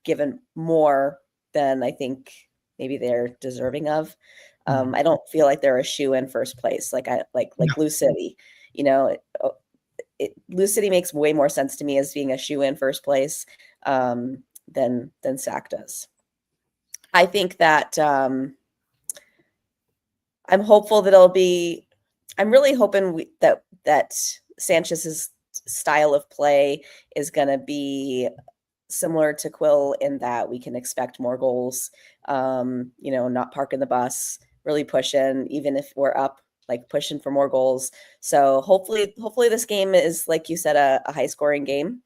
given more than I think maybe they're deserving of. I don't feel like they're a shoe in first place. Like Lou City, Lou City makes way more sense to me as being a shoe in first place than SAC does. I think that I'm hopeful that I'm really hoping that Sanchez's style of play is going to be similar to Quill in that we can expect more goals, not parking the bus, really pushing, even if we're up, like pushing for more goals. So hopefully this game is, like you said, a high scoring game.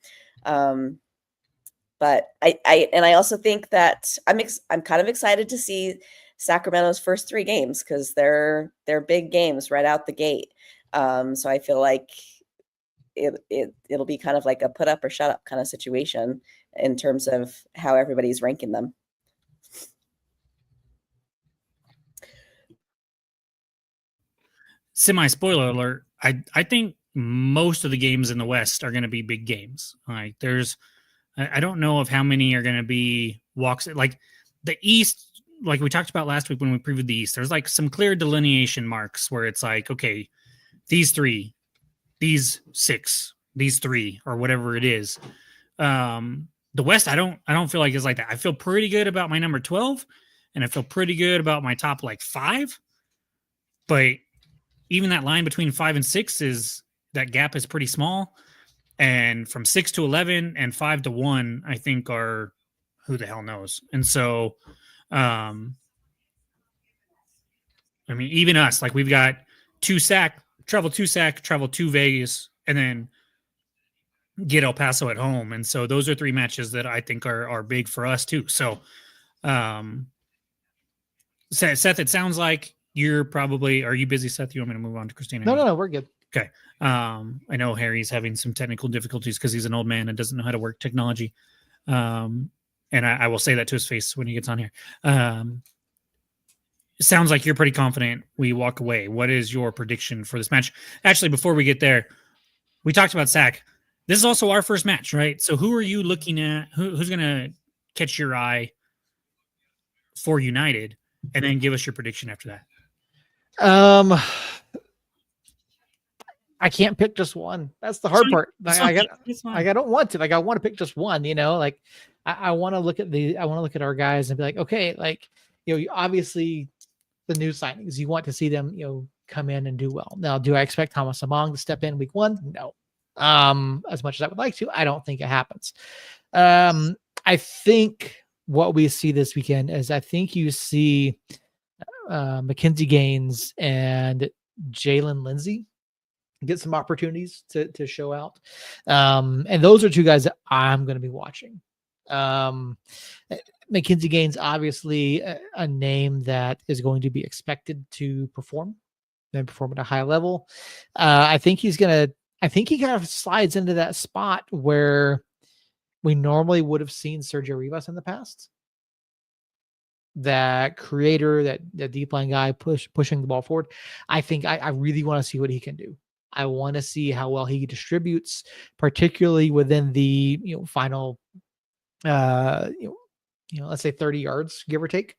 But I also think that I'm kind of excited to see Sacramento's first 3 games because they're big games right out the gate. So I feel like it'll be kind of like a put up or shut up kind of situation in terms of how everybody's ranking them. Spoiler alert. I think most of the games in the West are going to be big games. Like I don't know of how many are going to be walks. Like the East, like we talked about last week when we previewed the East, there's like some clear delineation marks where it's like, okay, these 3, these 6, these 3, or whatever it is. The West, I don't feel like it's like that. I feel pretty good about my number 12, and I feel pretty good about my top 5. But even that line between 5 and 6 that gap is pretty small. And from 6 to 11 and 5 to 1, I think are who the hell knows. And so, I mean, even us, like we've got 2 SAC, travel to Vegas, and then get El Paso at home. And so those are 3 matches that I think are big for us too. So, Seth, it sounds like you're probably, are you busy, Seth? You want me to move on to Christina? No, we're good. Okay. I know Harry's having some technical difficulties because he's an old man and doesn't know how to work technology. And I will say that to his face when he gets on here. It sounds like you're pretty confident we walk away. What is your prediction for this match? Actually, before we get there, we talked about SAC. This is also our first match, right? So who are you looking at? Who's going to catch your eye for United? And then give us your prediction after that. I can't pick just one. That's the hard part. I don't want to. Like, I want to pick just one. Like I want to look at our guys and be like, okay, like obviously the new signings, you want to see them come in and do well. Now, do I expect Thomas Among to step in week 1? No. As much as I would like to, I don't think it happens. I think what we see this weekend is I think you see Mackenzie Gaines and Jalen Lindsay get some opportunities to show out. And those are two guys that I'm going to be watching. Mackenzie Gaines, obviously a name that is going to be expected to perform and perform at a high level. I think he kind of slides into that spot where we normally would have seen Sergio Rivas in the past. That creator, that deep line guy pushing the ball forward. I think I really want to see what he can do. I want to see how well he distributes, particularly within the final let's say 30 yards, give or take,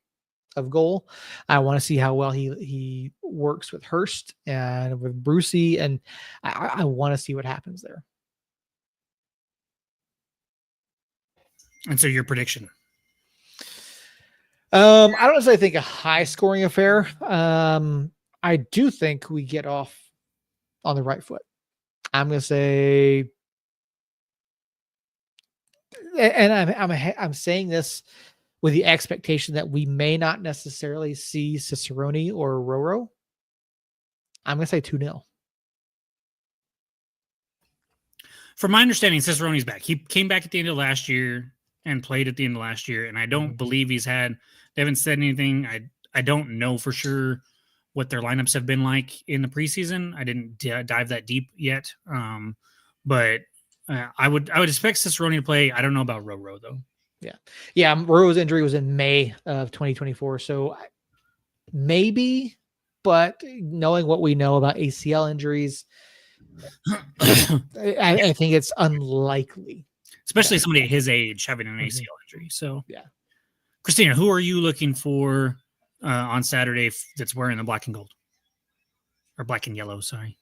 of goal. I want to see how well he works with Hurst and with Brucey, and I want to see what happens there. And so your prediction? I don't necessarily think a high scoring affair. I do think we get off on the right foot. I'm going to say, and I'm saying this with the expectation that we may not necessarily see Cicerone or Roro. I'm going to say 2-0. From my understanding, Cicerone's back. He came back at the end of last year and played at the end of last year, and I don't believe they haven't said anything. I don't know for sure what their lineups have been like in the preseason. I didn't dive that deep yet. But I would expect Cicerone to play. I don't know about Roro though. Yeah. Roro's injury was in May of 2024. So maybe, but knowing what we know about ACL injuries, I think it's unlikely. Especially somebody at his age having an ACL injury. So yeah. Christina, who are you looking for on Saturday that's wearing the black and gold? Or black and yellow, sorry.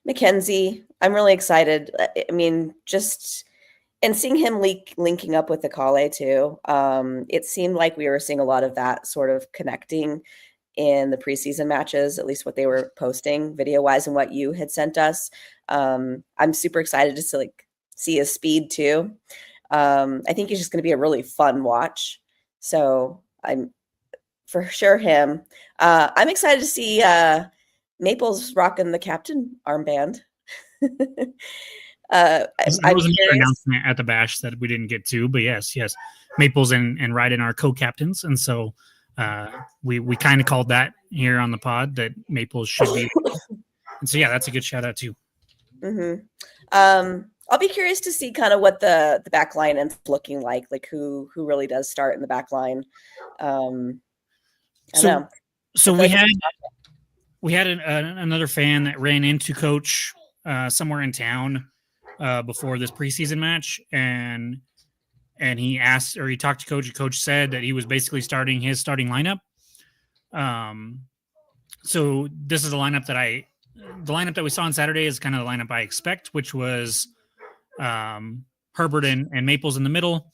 Mackenzie, I'm really excited. I mean, and seeing him linking up with Akale too. It seemed like we were seeing a lot of that sort of connecting in the preseason matches, at least what they were posting video wise and what you had sent us. I'm super excited to see his speed too. I think he's just going to be a really fun watch. So I'm for sure him. I'm excited to see Maples rocking the captain armband. There was another announcement at the bash that we didn't get to, but yes, Maples and Ryden are co-captains, and so we kind of called that here on the pod that Maples should be. And so that's a good shout out too. Mm-hmm. I'll be curious to see kind of what the back line ends up looking like who really does start in the back line. So we had another fan that ran into Coach somewhere in town before this preseason match, and he asked, or he talked to Coach, and Coach said that he was basically starting his starting lineup. So this is the lineup that we saw on Saturday is kind of the lineup I expect, which was Herbert and Maples in the middle,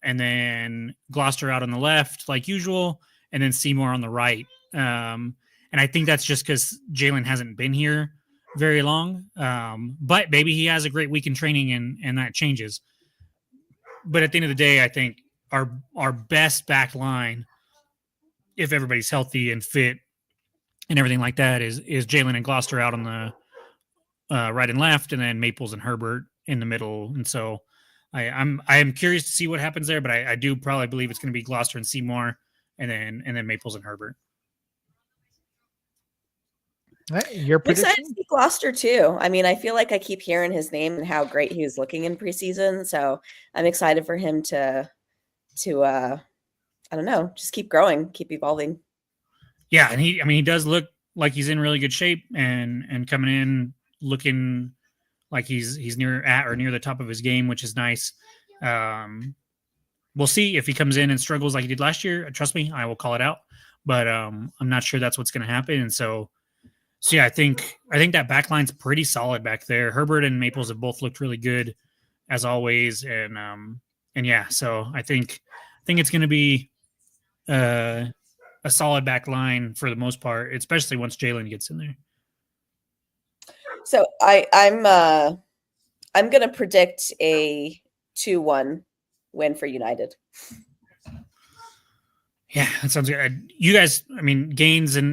and then Gloucester out on the left like usual, and then Seymour on the right. And I think that's just because Jalen hasn't been here very long. But maybe he has a great week in training and that changes. But at the end of the day, I think our best back line, if everybody's healthy and fit and everything like that, is Jalen and Gloucester out on the right and left, and then Maples and Herbert in the middle. And so I am curious to see what happens there, but I do probably believe it's going to be Gloucester and Seymour, and then Maples and Herbert. Your prediction? I'm excited to see Gloucester too. I mean, I feel like I keep hearing his name and how great he was looking in preseason. So I'm excited for him to I don't know, just keep growing, keep evolving. Yeah, and he does look like he's in really good shape and coming in looking like he's near the top of his game, which is nice. We'll see if he comes in and struggles like he did last year. Trust me, I will call it out. But I'm not sure that's what's going to happen. And so yeah, I think that back line's pretty solid back there. Herbert and Maples have both looked really good as always, and yeah, so I think it's going to be a solid back line for the most part, especially once Jalen gets in there. So I'm going to predict a 2-1 win for United. Yeah, that sounds good. You guys, I mean, Gaines and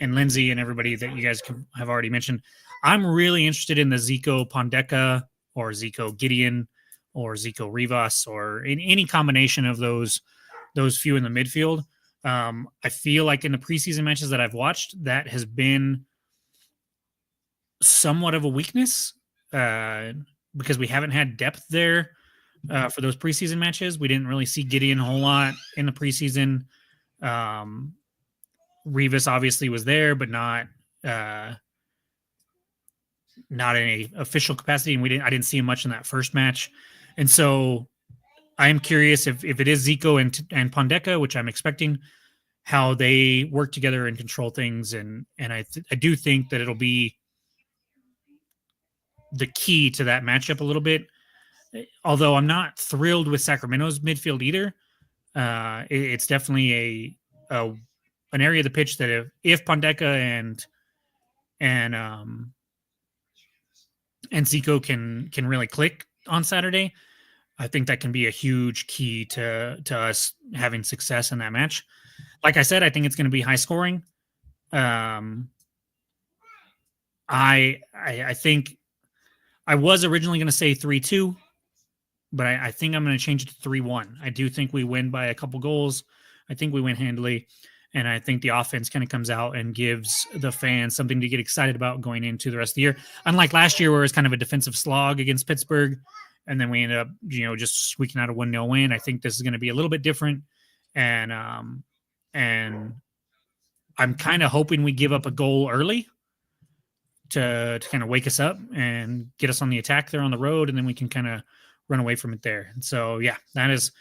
Lindsay and everybody that you guys have already mentioned. I'm really interested in the Zico Pondeka or Zico Gideon or Zico Rivas or in any combination of those few in the midfield. I feel like in the preseason matches that I've watched, that has been somewhat of a weakness because we haven't had depth there for those preseason matches. We didn't really see Gideon a whole lot in the preseason. Rivas obviously was there, but not in a official capacity, and I didn't see him much in that first match. And so I am curious if it is Zico and Pondeka, which I'm expecting, how they work together and control things. And I do think that it'll be the key to that matchup a little bit. Although I'm not thrilled with Sacramento's midfield either. It's definitely an area of the pitch that if Pondeka and Zico can really click on Saturday, I think that can be a huge key to us having success in that match. Like I said, I think it's going to be high scoring. I think I was originally going to say 3-2, but I think I'm going to change it to 3-1. I do think we win by a couple goals. I think we win handily. And I think the offense kind of comes out and gives the fans something to get excited about going into the rest of the year. Unlike last year, where it was kind of a defensive slog against Pittsburgh, and then we ended up, just squeaking out a 1-0 win. I think this is going to be a little bit different. And I'm kind of hoping we give up a goal early to kind of wake us up and get us on the attack there on the road, and then we can kind of run away from it there. And so, yeah, that's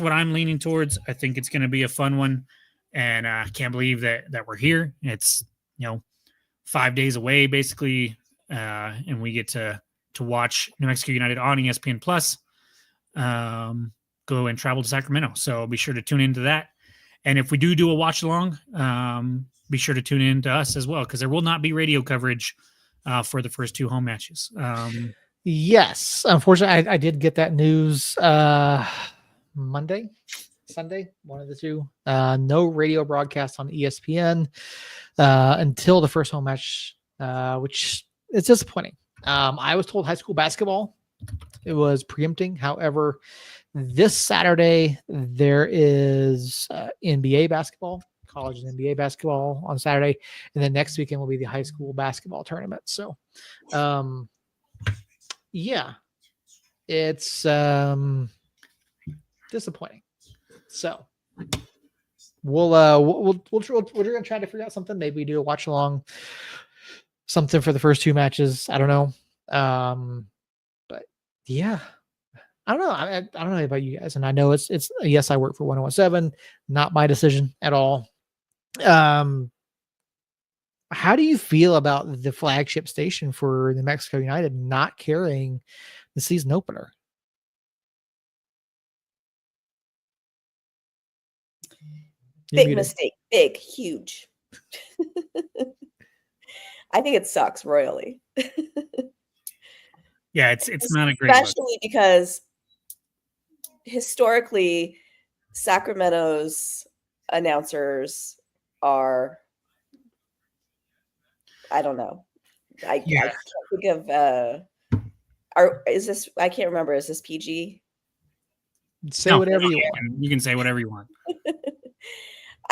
what I'm leaning towards. I think it's going to be a fun one, and I can't believe that we're here. It's 5 days away basically, and we get to watch New Mexico United on ESPN Plus. Go and travel to Sacramento, so be sure to tune into that. And if we do a watch along, be sure to tune in to us as well, because there will not be radio coverage for the first two home matches. Yes, unfortunately, I did get that news Sunday, one of the two. No radio broadcast on ESPN until the first home match, which is disappointing. I was told high school basketball it was preempting. However, this Saturday there is NBA basketball, college and NBA basketball on Saturday, and then next weekend will be the high school basketball tournament. So, yeah, it's disappointing. So we're gonna try to figure out something. Maybe do a watch along, something for the first two matches. I don't know. But yeah, I don't know. I don't know about you guys, and I know it's yes, I work for 101.7, not my decision at all. How do you feel about the flagship station for New Mexico United not carrying the season opener? Big mistake. Big, huge. I think it sucks royally. Yeah, it's not a great especially look. Because historically Sacramento's announcers are, I don't know. I can't think of I can't remember. Is this PG? Say whatever you want. You can say whatever you want.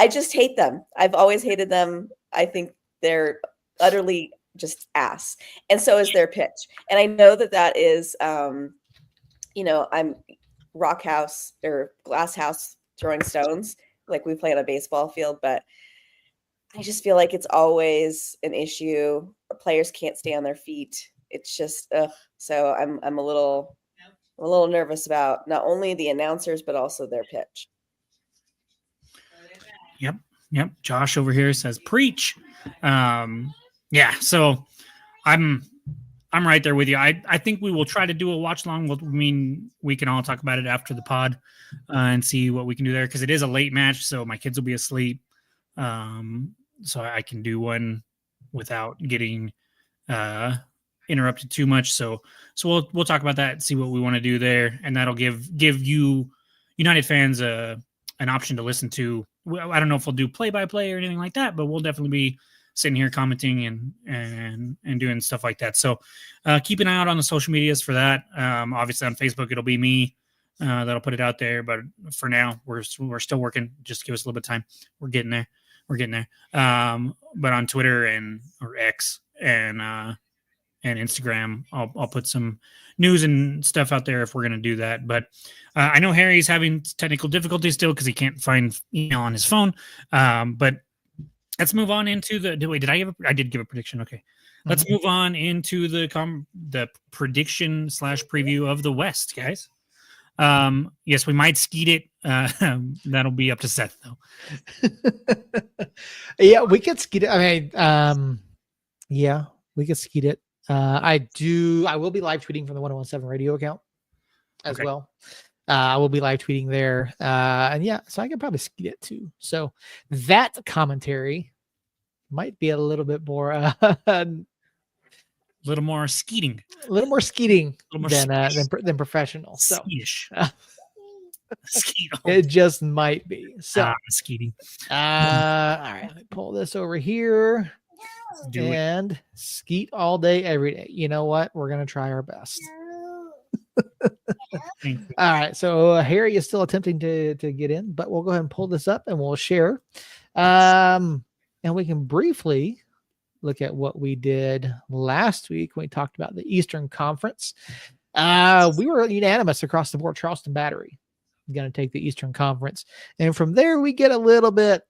I just hate them. I've always hated them. I think they're utterly just ass. And so is their pitch. And I know that is, I'm rock house or glass house throwing stones, like we play on a baseball field, but I just feel like it's always an issue. Players can't stay on their feet. It's just, so I'm a little nervous about not only the announcers, but also their pitch. Yep. Josh over here says preach. Yeah. So I'm right there with you. I think we will try to do a watch along. We can all talk about it after the pod and see what we can do there, because it is a late match, so my kids will be asleep. So I can do one without getting interrupted too much. So we'll talk about that and see what we want to do there, and that'll give you United fans a an option to listen to. I don't know if we'll do play-by-play or anything like that, but we'll definitely be sitting here commenting and doing stuff like that. So keep an eye out on the social medias for that. Obviously on Facebook, it'll be me that'll put it out there. But for now, we're still working. Just give us a little bit of time. We're getting there. But on Twitter or X and Instagram, I'll put some news and stuff out there if we're going to do that. But I know Harry's having technical difficulties still because he can't find email on his phone. But let's move on into the. Wait, I did give a prediction. Okay, let's move on into the prediction / preview of the West, guys. Yes, we might skeet it. That'll be up to Seth though. Yeah, we could skeet it. I mean, yeah, we could skeet it. I will be live tweeting from the 1017 radio account as well. I will be live tweeting there. And yeah, so I could probably skeet it too. So that commentary might be a little bit more, a little more skeeting than professional. So it just might be. So skeeting. All right, let me pull this over here. And skeet all day, every day. You know what? We're going to try our best. All right. So Harry is still attempting to get in, but we'll go ahead and pull this up and we'll share. And we can briefly look at what we did last week when we talked about the Eastern Conference. We were unanimous across the board. Charleston Battery going to take the Eastern Conference. And from there, we get a little bit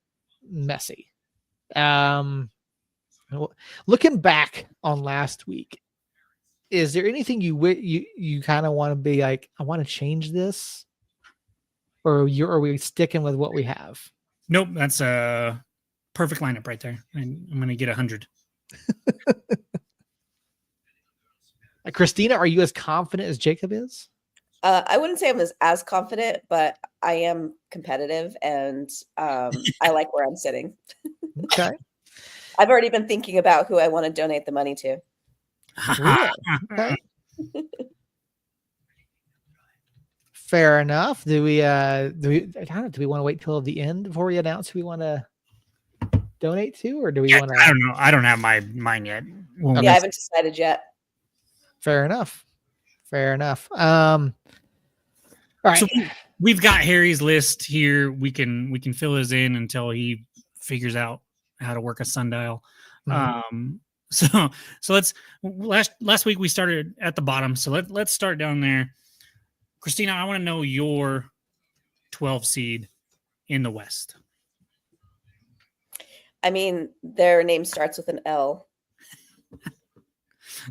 messy. Looking back on last week, is there anything you kind of want to be like, I want to change this, or are we sticking with what we have? Nope, that's a perfect lineup right there. I'm going to get 100. Christina, are you as confident as Jacob is? I wouldn't say I'm as confident, but I am competitive, and I like where I'm sitting. Okay. I've already been thinking about who I want to donate the money to. Really? Okay. Fair enough. Do we want to wait till the end before we announce who we want to donate to, or do we want to? I don't know. I don't have mine yet. Okay. Yeah, I haven't decided yet. Fair enough. All right. So we've got Harry's list here. We can fill his in until he figures out how to work a sundial. So let's last week we started at the bottom. So let's start down there. Christina, I want to know your 12 seed in the West. I mean, their name starts with an L.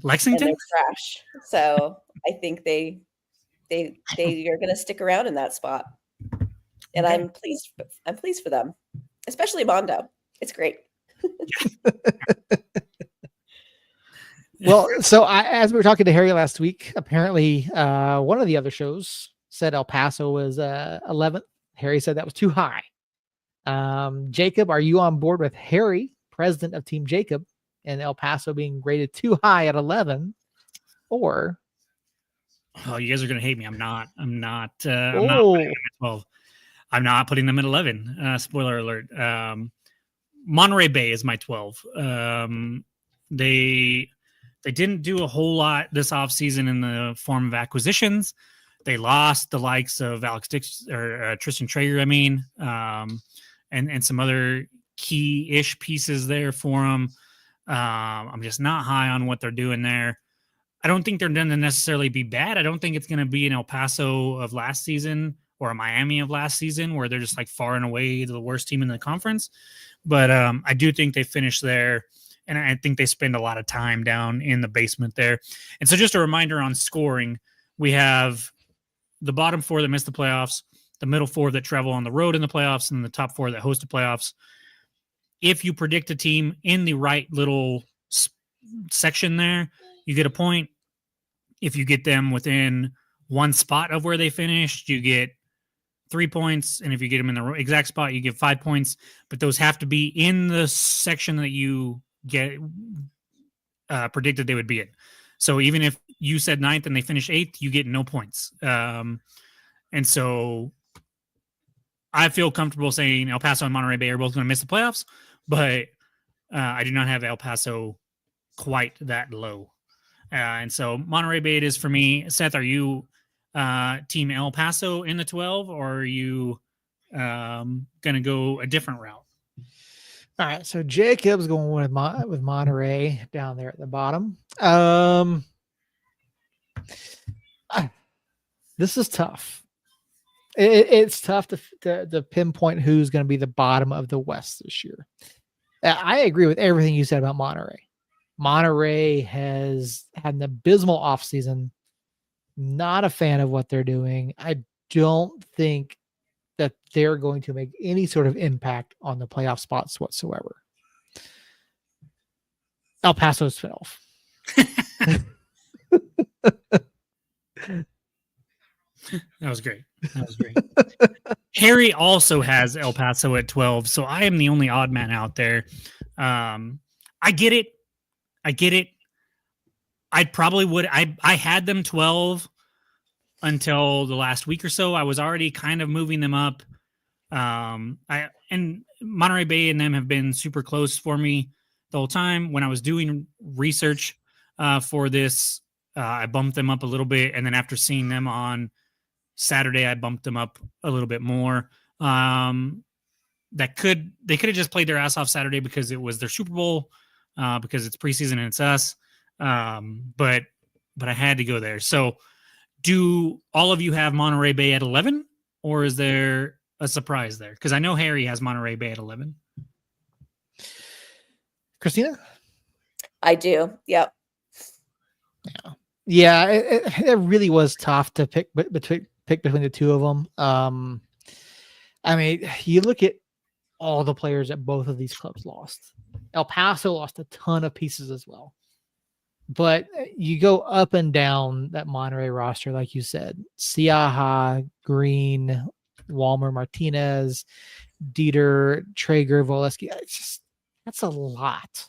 Lexington? And they're trash. So I think they are going to stick around in that spot. And okay. I'm pleased for them, especially Mondo. It's great. Well, so as we were talking to Harry last week, apparently one of the other shows said El Paso was 11th. Harry said that was too high. Jacob, are you on board with Harry, president of Team Jacob, and El Paso being rated too high at 11? Or oh, you guys are gonna hate me. I'm not putting them at 12. I'm not putting them at 11. Spoiler alert. Monterey Bay is my 12. They didn't do a whole lot this offseason in the form of acquisitions. They lost the likes of Alex Dix or Tristan Traeger, and some other key-ish pieces there for them. I'm just not high on what they're doing there. I don't think they're going to necessarily be bad. I don't think it's going to be an El Paso of last season or a Miami of last season where they're just like far and away the worst team in the conference. But I do think they finished there, and I think they spend a lot of time down in the basement there. And so just a reminder on scoring, we have the bottom four that missed the playoffs, the middle four that travel on the road in the playoffs, and the top four that host the playoffs. If you predict a team in the right little section there, you get a point. If you get them within one spot of where they finished, you get 3 points. And if you get them in the exact spot, you get 5 points. But those have to be in the section that you get predicted they would be in. So even if you said 9th and they finish 8th, you get no points. And so I feel comfortable saying El Paso and Monterey Bay are both going to miss the playoffs, but I do not have El Paso quite that low. And so Monterey Bay it is for me. Seth, are you team El Paso in the 12, or are you going to go a different route? All right, so Jacob's going with Monterey down there at the bottom. This is tough. It's tough to pinpoint who's going to be the bottom of the West this year. I agree with everything you said about Monterey. Monterey has had an abysmal offseason. Not a fan of what they're doing. I don't think that they're going to make any sort of impact on the playoff spots whatsoever. El Paso's 12. That was great. Harry also has El Paso at 12, so I am the only odd man out there. I get it. I probably would. I had them 12 until the last week or so. I was already kind of moving them up. And Monterey Bay and them have been super close for me the whole time. When I was doing research for this, I bumped them up a little bit, and then after seeing them on Saturday, I bumped them up a little bit more. They could have just played their ass off Saturday because it was their Super Bowl, because it's preseason and it's us. But I had to go there. So do all of you have Monterey Bay at 11, or is there a surprise there? Because I know Harry has Monterey Bay at 11. Christina? I do. Yep. Yeah, it really was tough to pick between the two of them. I mean, you look at all the players that both of these clubs lost. El Paso lost a ton of pieces as well. But you go up and down that Monterey roster, like you said, Siaha, Green, Walmer, Martinez, Dieter, Traeger, Voleski. That's a lot.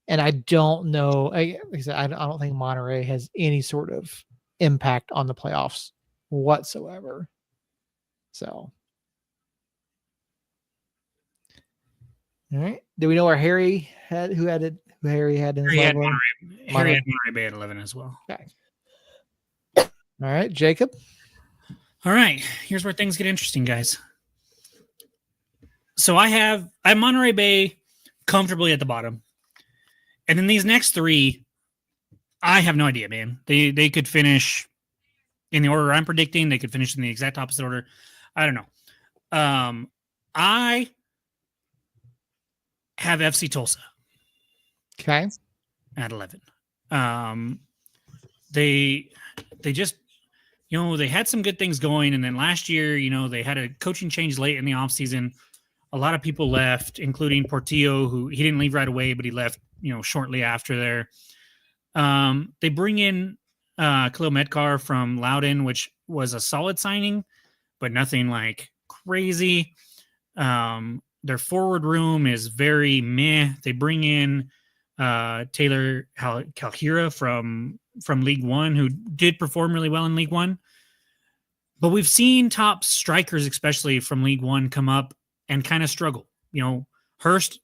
And I don't know. Like I said, I don't think Monterey has any sort of impact on the playoffs whatsoever. So, all right. Do we know where Harry had? Who had it? Who Harry had in his Harry had level? Monterey Bay at 11 as well. Okay. All right, Jacob. All right, here's where things get interesting, guys. So I have Monterey Bay comfortably at the bottom. And then these next three, I have no idea, man. They could finish in the order I'm predicting. They could finish in the exact opposite order. I don't know. I have FC Tulsa. Okay. At 11. They just, they had some good things going. And then last year, they had a coaching change late in the offseason. A lot of people left, including Portillo, who he didn't leave right away, but he left, shortly after there. They bring in Khalil Metcalf from Loudoun, which was a solid signing, but nothing like crazy. Their forward room is very meh. They bring in Taylor Calhira from League One, who did perform really well in League One. But we've seen top strikers, especially from League One, come up and kind of struggle. Hurst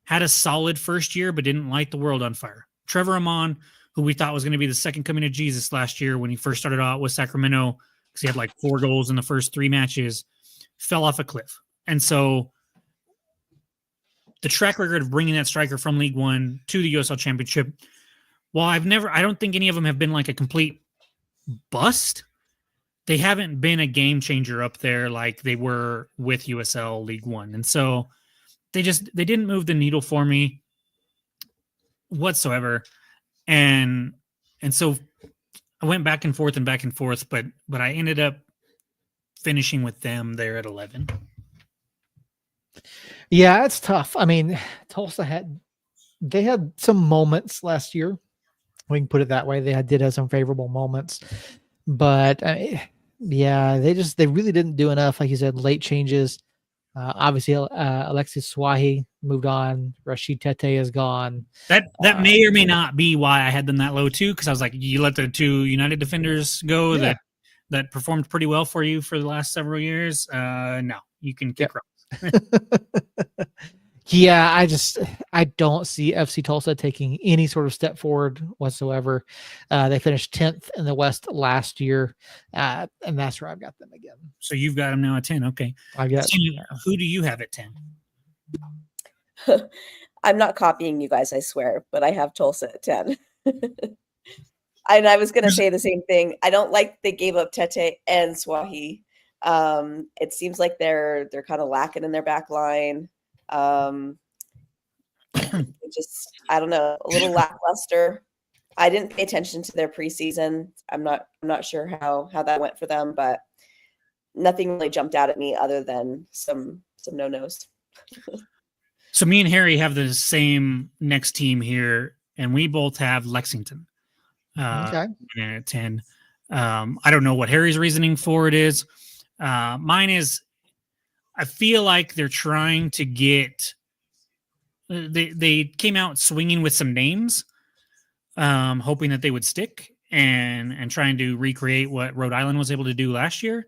had a solid first year, but didn't light the world on fire. Trevor Amon, who we thought was going to be the second coming of Jesus last year when he first started out with Sacramento, because he had like 4 goals in the first 3 matches, fell off a cliff. And so the track record of bringing that striker from League One to the USL Championship, while I don't think any of them have been like a complete bust, they haven't been a game changer up there like they were with USL League One. And so they didn't move the needle for me whatsoever. And so I went back and forth, but I ended up finishing with them there at 11. Yeah, it's tough. I mean, Tulsa had some moments last year. We can put it that way. They did have some favorable moments, but yeah, they really didn't do enough. Like you said, late changes. Obviously, Alexis Swahi moved on. Rashid Tete is gone. That may or may not be why I had them that low too, because I was like, you let the 2 United defenders go. Yeah. that performed pretty well for you for the last several years, no, you can kick rocks. Yeah, I don't see FC Tulsa taking any sort of step forward whatsoever. They finished 10th in the West last year, and that's where I've got them again. So you've got them now at 10. Okay. I've got. Who do you have at 10? I'm not copying you guys, I swear, but I have Tulsa at 10. And I was going to say the same thing. I don't like they gave up Tete and Swahi. It seems like they're kind of lacking in their back line. Just, I don't know, a little lackluster. I didn't pay attention to their preseason. I'm not sure how that went for them, but nothing really jumped out at me other than some no-nos. So me and Harry have the same next team here, and we both have Lexington. Okay. At 10. I don't know what Harry's reasoning for it is. Mine is, I feel like they're trying to get. They came out swinging with some names, hoping that they would stick and trying to recreate what Rhode Island was able to do last year.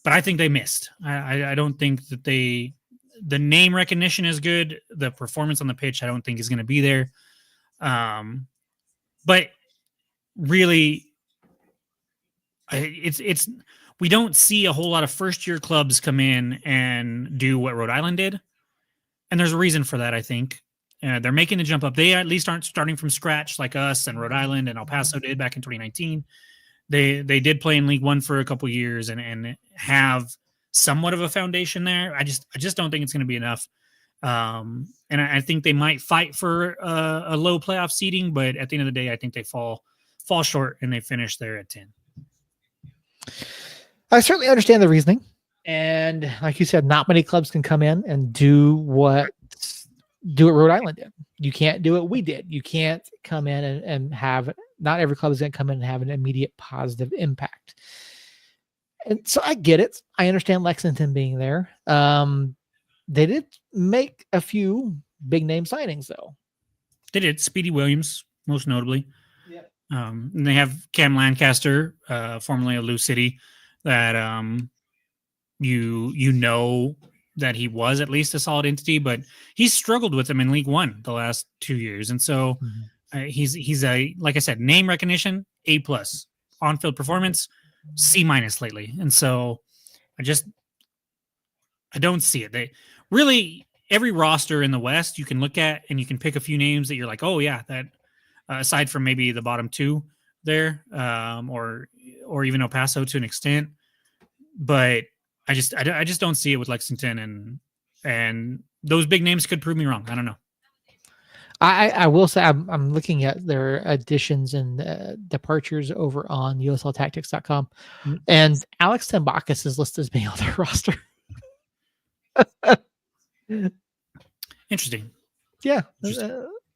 But I think they missed. I don't think that the name recognition is good. The performance on the pitch, I don't think is going to be there. But really, it's we don't see a whole lot of first year clubs come in and do what Rhode Island did. And there's a reason for that, I think. They're making the jump up. They at least aren't starting from scratch like us and Rhode Island and El Paso did back in 2019. They did play in League One for a couple of years and have somewhat of a foundation there. I just don't think it's going to be enough. And I think they might fight for a low playoff seeding, but at the end of the day, I think they fall short and they finish there at 10. I certainly understand the reasoning. And like you said, not many clubs can come in and do what Rhode Island did. You can't do what we did. You can't come in and have, not every club is going to come in and have an immediate positive impact. And so I get it. I understand Lexington being there. They did make a few big name signings though. They did. Speedy Williams, most notably. Yeah. And they have Cam Lancaster, formerly of Lou City, that you know that he was at least a solid entity, but he's struggled with them in League One the last 2 years. And so he's a, like I said, name recognition, A+, on-field performance, C- lately. And so I don't see it. They really, every roster in the West you can look at and you can pick a few names that you're like, oh yeah, that aside from maybe the bottom two there, or even El Paso to an extent, but I just don't see it with Lexington, and those big names could prove me wrong. I don't know. I will say I'm looking at their additions and departures over on USLTactics.com, and Alex Tambakis is listed as being on their roster. Interesting. Yeah,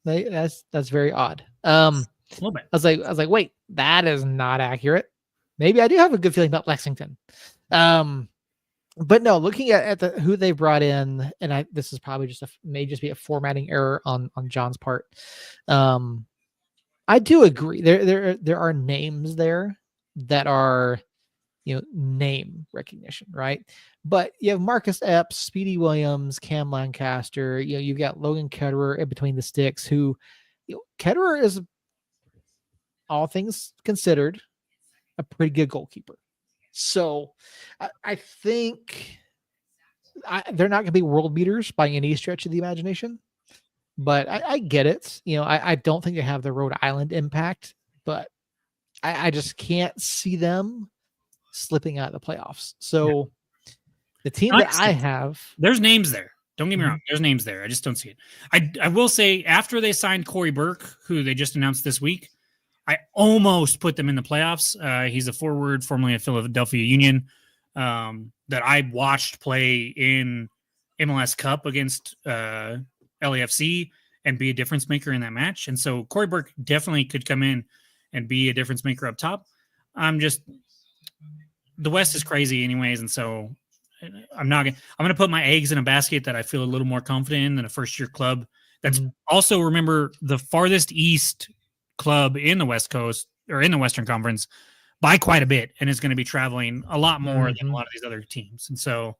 that's very odd. A little bit. I was like, wait, that is not accurate. Maybe I do have a good feeling about Lexington. But no, looking at who they brought in, and this is probably may just be a formatting error on John's part. I do agree. There are names there that are, name recognition, right? But you have Marcus Epps, Speedy Williams, Cam Lancaster. You've got Logan Ketterer in between the sticks, who, Ketterer is, all things considered, a pretty good goalkeeper. So I think they're not going to be world beaters by any stretch of the imagination, but I get it. I don't think they have the Rhode Island impact, but I just can't see them slipping out of the playoffs. So the team that I have, there's names there. Don't get me wrong. There's names there. I just don't see it. I will say, after they signed Corey Burke, who they just announced this week, I almost put them in the playoffs. He's a forward, formerly of Philadelphia Union, that I watched play in MLS Cup against LAFC and be a difference maker in that match. And so Corey Burke definitely could come in and be a difference maker up top. The West is crazy anyways. And so I'm going to put my eggs in a basket that I feel a little more confident in than a first year club. That's also, remember, the farthest east club in the West Coast or in the Western Conference, by quite a bit and is going to be traveling a lot more than a Mhm. lot of these other teams. And so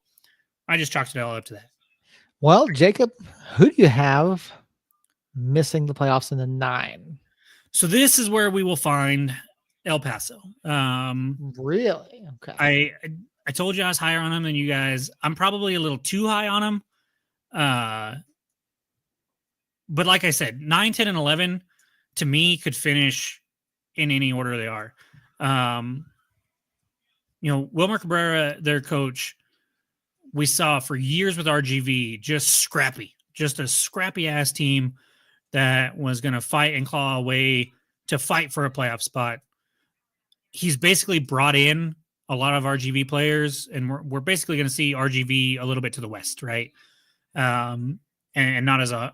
I just chalked it all up to that. Well, Jacob, who do you have missing the playoffs in the 9? So this is where we will find El Paso. Really? Okay. I told you I was higher on them than you guys. I'm probably a little too high on them. But like I said, 9, 10, and 11 to me could finish in any order they are. Wilmer Cabrera, their coach, we saw for years with RGV, just scrappy, just a scrappy ass team that was going to fight and claw away to fight for a playoff spot. He's basically brought in a lot of RGV players, and we're basically going to see RGV a little bit to the west, right? And not as a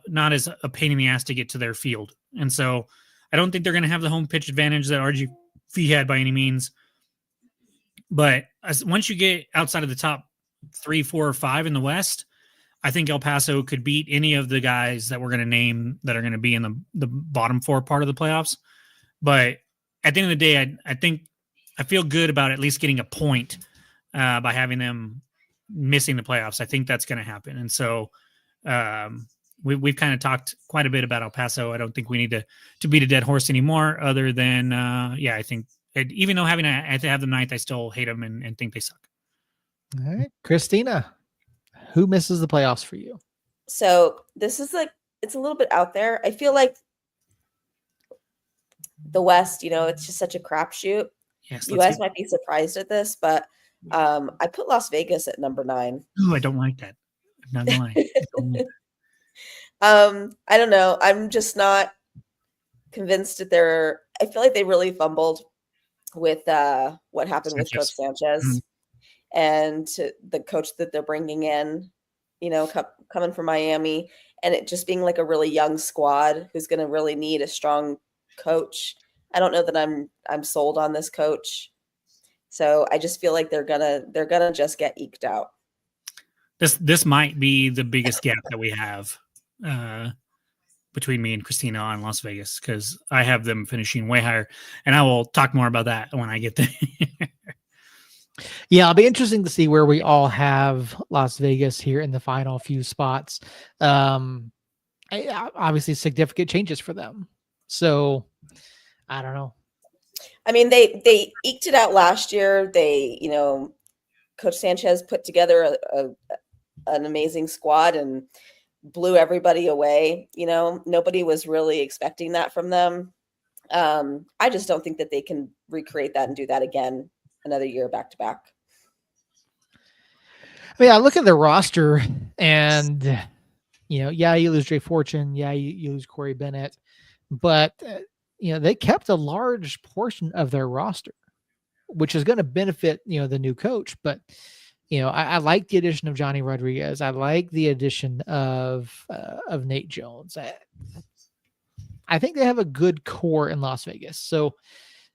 pain in the ass to get to their field. And so I don't think they're going to have the home pitch advantage that RGV had by any means. But once you get outside of the top 3, 4, or 5 in the West, I think El Paso could beat any of the guys that we're going to name that are going to be in the bottom 4 part of the playoffs. But at the end of the day, I feel good about at least getting a point by having them missing the playoffs. I think that's going to happen. And so we've kind of talked quite a bit about El Paso. I don't think we need to beat a dead horse anymore other than, I think even though I have the 9th, I still hate them and think they suck. All right. Christina, who misses the playoffs for you? So this is it's a little bit out there. I feel like the West, it's just such a crapshoot. Yes, you guys might be surprised at this, but I put Las Vegas at number 9. Oh, I don't like that. I'm not gonna lie. I don't know. I'm just not convinced that I feel like they really fumbled with what happened with Coach Sanchez and the coach that they're bringing in, coming from Miami, and it just being like a really young squad who's going to really need a strong coach. I don't know that I'm sold on this coach. So I just feel like they're gonna just get eked out. This might be the biggest gap that we have between me and Christina on Las Vegas, because I have them finishing way higher, and I will talk more about that when I get there. Yeah, it'll be interesting to see where we all have Las Vegas here in the final few spots. Obviously, significant changes for them. So I don't know. I mean, they eked it out last year. Coach Sanchez put together an amazing squad and blew everybody away. Nobody was really expecting that from them. I just don't think that they can recreate that and do that again another year back to back. I mean, I look at their roster and, you lose Jay Fortune. Yeah, you lose Corey Bennett. But, they kept a large portion of their roster, which is going to benefit, the new coach. But, I like the addition of Johnny Rodriguez. I like the addition of Nate Jones. I think they have a good core in Las Vegas. So,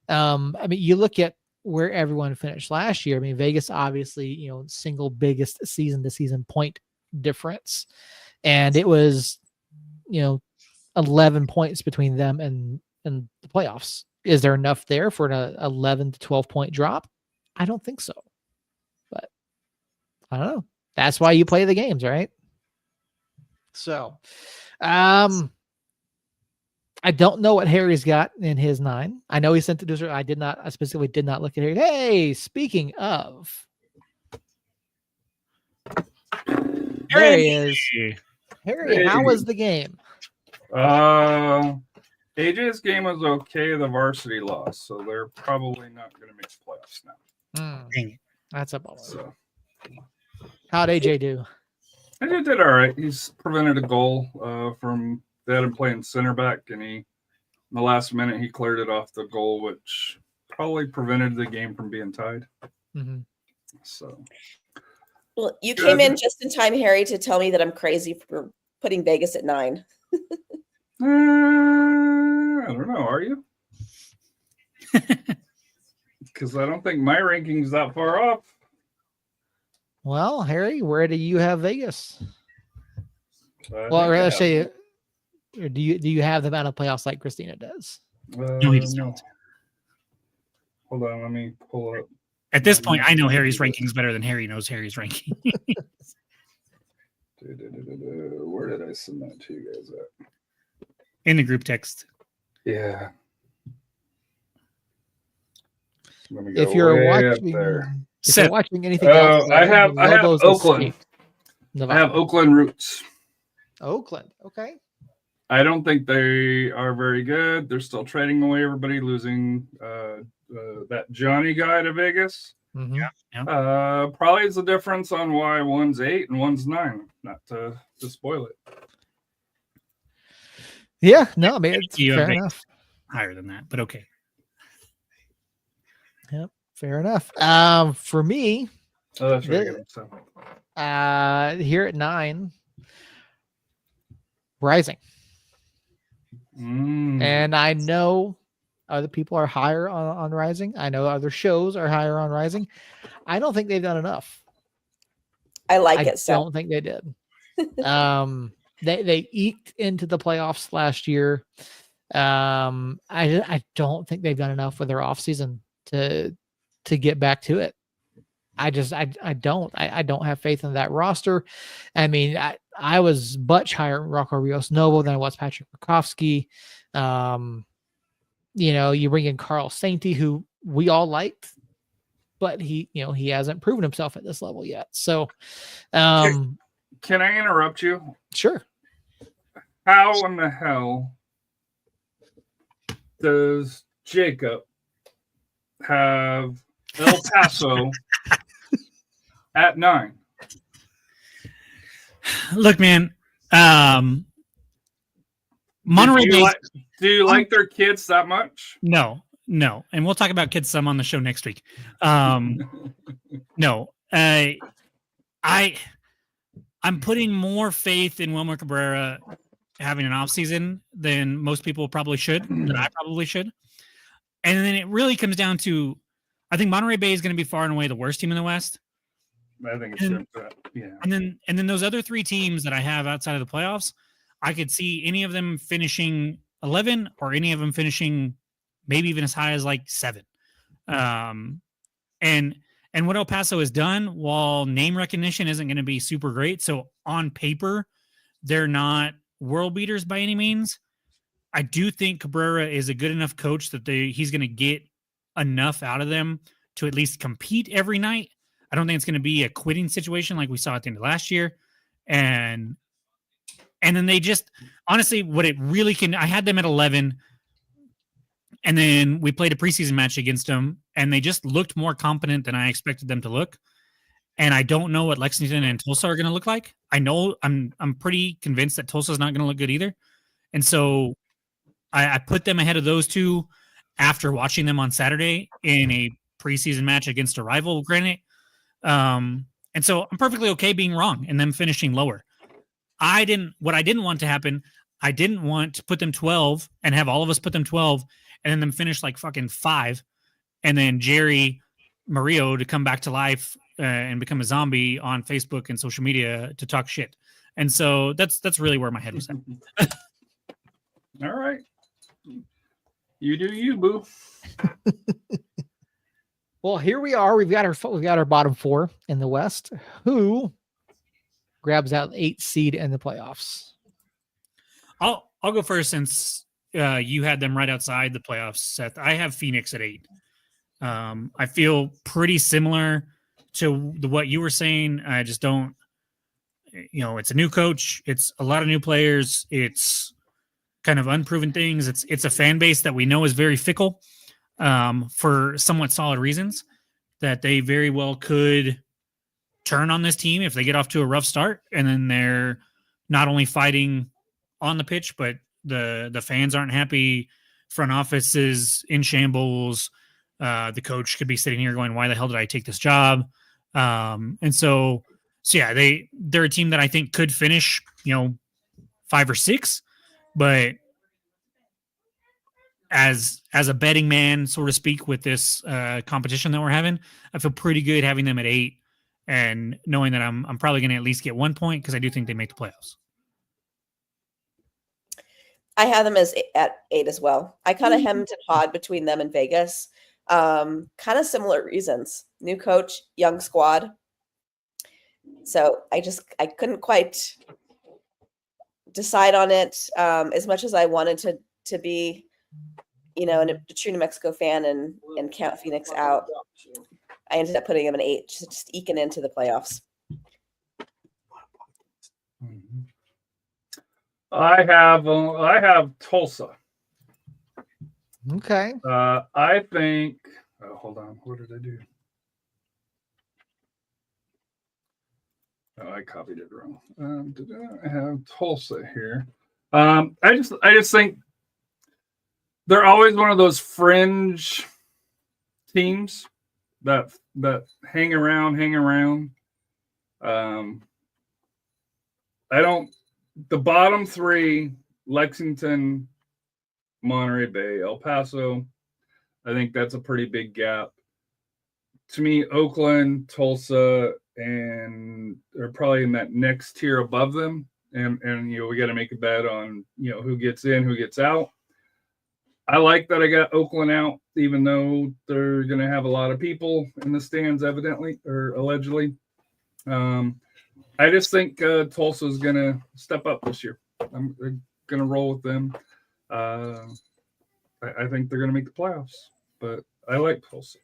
you look at where everyone finished last year. I mean, Vegas, obviously, single biggest season to season point difference. And it was, 11 points between them and the playoffs. Is there enough there for an 11 to 12 point drop? I don't think so. But I don't know. That's why you play the games, right? So, I don't know what Harry's got in his 9. I know he sent it to us. I specifically did not look at Harry. Hey, speaking of, there he is. Harry, how was the game? AJ's game was okay. The varsity lost, so they're probably not going to make the playoffs now. That's a bummer. So, how'd AJ do? AJ did all right. He's prevented a goal from they had him playing center back, and in the last minute he cleared it off the goal, which probably prevented the game from being tied. Mm-hmm. So, well, you came in just in time, Harry, to tell me that I'm crazy for putting Vegas at 9. I don't know. Are you? Because I don't think my ranking's that far off. Well, Harry, where do you have Vegas? Well, let's say, do you have them out of playoffs like Christina does? No, he does not. Hold on, let me pull up. At this point, I know Harry's rankings better than Harry knows Harry's ranking. Where did I send that to you guys at? In the group text. Yeah. Let me go If you're way up watching, there. if you're watching anything else, I have logos Oakland. escaped I Nevada. have Oakland roots. Oakland. Okay. I don't think they are very good. They're still trading away everybody, losing that Johnny guy to Vegas. Mhm. Probably is the difference on why one's 8 and one's 9. Not to spoil it. Yeah. No, I mean, it's You have fair Vegas enough. higher than that, but okay. Fair enough. For me, Oh, that's right. This- So, here at 9, Rising. And I know other people are higher on Rising. I know other shows are higher on Rising. I don't think they've done enough. I like I it. So don't think they did. They eked into the playoffs last year. I don't think they've done enough with their offseason to get back to it. I don't have faith in that roster. I mean, I was much higher in Rocco Rios Novo than I was Patrick Rakowski. You bring in Carl Sainty, who we all liked, but he hasn't proven himself at this level yet. So, can I interrupt you? sure. How in the hell does Jacob have El Paso at 9? Look, man. Monterey Bay. Do you like their kids that much? No, and we'll talk about kids some on the show next week. No, I'm putting more faith in Wilmer Cabrera having an off season than most people probably should. That I probably should. And then it really comes down to, I think Monterey Bay is going to be far and away the worst team in the West. I think it's yeah. And then those other 3 teams that I have outside of the playoffs, I could see any of them finishing 11 or any of them finishing maybe even as high as like 7. And what El Paso has done, while name recognition isn't going to be super great, so on paper, they're not world beaters by any means. I do think Cabrera is a good enough coach that he's going to get enough out of them to at least compete every night. I don't think it's going to be a quitting situation like we saw at the end of last year. And then they just, honestly, what it really can, I had them at 11, and then we played a preseason match against them, and they just looked more competent than I expected them to look. And I don't know what Lexington and Tulsa are going to look like. I know I'm pretty convinced that Tulsa's not going to look good either. And so I put them ahead of those 2 after watching them on Saturday in a preseason match against a rival, granted. And so I'm perfectly okay being wrong and them finishing lower. What I didn't want to happen, I didn't want to put them 12 and have all of us put them 12 and then them finish like fucking 5. And then Jerry Murillo to come back to life and become a zombie on Facebook and social media to talk shit. And so that's really where my head was at. All right. You do you, boo. Well, here we are. We've got our bottom 4 in the West. Who grabs out 8th seed in the playoffs? I'll go first since you had them right outside the playoffs, Seth. I have Phoenix at 8. I feel pretty similar to what you were saying. I just don't, it's a new coach. It's a lot of new players. It's kind of unproven things. It's a fan base that we know is very fickle for somewhat solid reasons, that they very well could turn on this team if they get off to a rough start, and then they're not only fighting on the pitch, but the fans aren't happy, front office is in shambles, the coach could be sitting here going, why the hell did I take this job? And so yeah, they're a team that I think could finish 5 or 6, but as a betting man, so to speak, with this competition that we're having, I feel pretty good having them at 8 and knowing that I'm probably going to at least get 1 point because I do think they make the playoffs. I have them at 8 as well. I kind of hemmed and hawed between them and Vegas. Kind of similar reasons. New coach, young squad. So I couldn't quite decide on it as much as I wanted to be, a true New Mexico fan and count Phoenix out. I ended up putting him an 8, just eking into the playoffs. I have Tulsa. Okay. I think. Oh, hold on. What did I do? Oh, I copied it wrong. I have Tulsa here. I just think they're always one of those fringe teams that hang around. The bottom 3, Lexington, Monterey Bay, El Paso, I think that's a pretty big gap. To me, Oakland, Tulsa, and they're probably in that next tier above them. And we got to make a bet on, who gets in, who gets out. I like that I got Oakland out, even though they're going to have a lot of people in the stands, evidently or allegedly. I just think Tulsa is going to step up this year. I'm going to roll with them. I think they're going to make the playoffs, but I like Tulsa.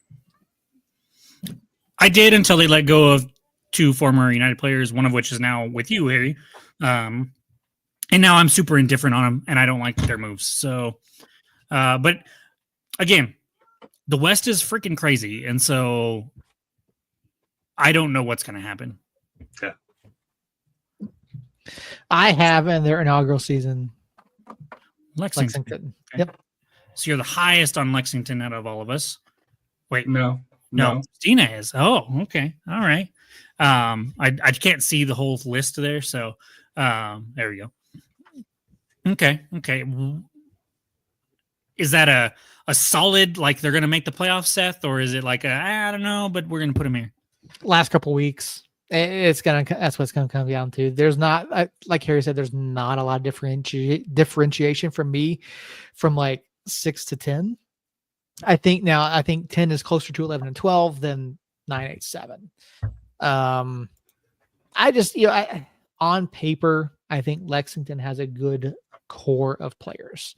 I did until they let go of 2 former United players, one of which is now with you, Harry. And now I'm super indifferent on them, and I don't like their moves. So, but again, the West is freaking crazy, and so I don't know what's going to happen. Yeah. I have in their inaugural season Lexington. Lexington. Okay. Yep. So you're the highest on Lexington out of all of us. Wait, No. Stina is. Oh, okay. All right. I can't see the whole list there, so there we go. Okay. Is that a solid, like they're going to make the playoffs, Seth, or is it like I don't know, but we're going to put them here? Last couple weeks, that's what it's gonna come down to. There's not, like Harry said, there's not a lot of differentiation for me from like 6 to 10. I think 10 is closer to 11 and 12 than 9, 8, 7. I just, on paper, I think Lexington has a good core of players.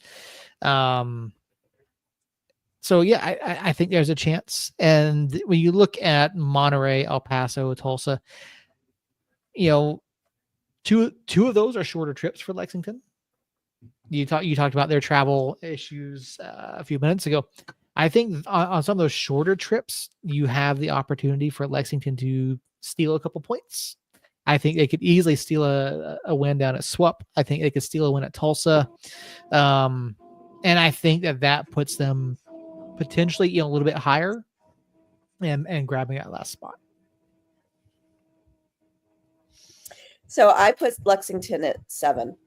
So yeah, I think there's a chance. And when you look at Monterey, El Paso, Tulsa, two of those are shorter trips for Lexington. You talked about their travel issues a few minutes ago. I think on some of those shorter trips, you have the opportunity for Lexington to steal a couple points. I think they could easily steal a win down at Swap. I think they could steal a win at Tulsa. And I think that puts them potentially a little bit higher and grabbing that last spot. So I put Lexington at 7.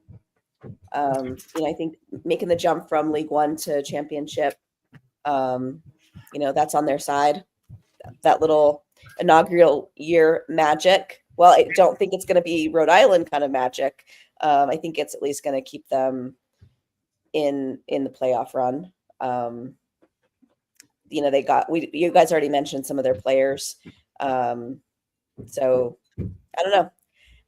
I think making the jump from League One to Championship, that's on their side. That little inaugural year magic. Well, I don't think it's going to be Rhode Island kind of magic. I think it's at least going to keep them in the playoff run. You guys already mentioned some of their players. So I don't know.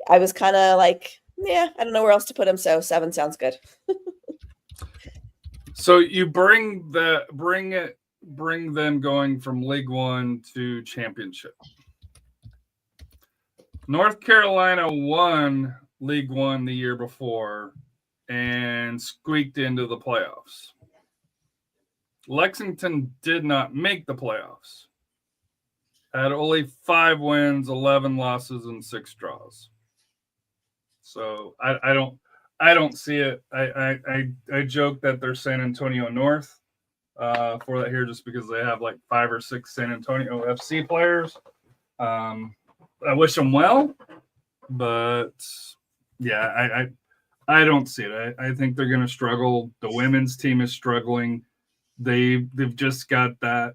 I was kind of like, I don't know where else to put them. So 7 sounds good. So you bring them going from League One to Championship. North Carolina won League One the year before and squeaked into the playoffs. Lexington did not make the playoffs. Had only 5 wins, 11 losses, and 6 draws. So I don't see it. I joke that they're San Antonio North for that here, just because they have like 5 or 6 San Antonio FC players. I wish them well, but yeah, I don't see it. I think they're going to struggle. The women's team is struggling. They've just got that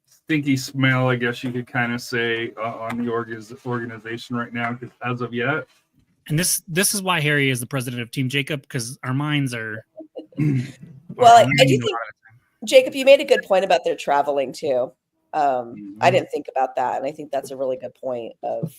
stinky smell, I guess you could kind of say, on the organization right now. Because as of yet, And this is why Harry is the president of Team Jacob, because our minds are. Well, I do think, Jacob, you made a good point about their traveling too. I didn't think about that, and I think that's a really good point of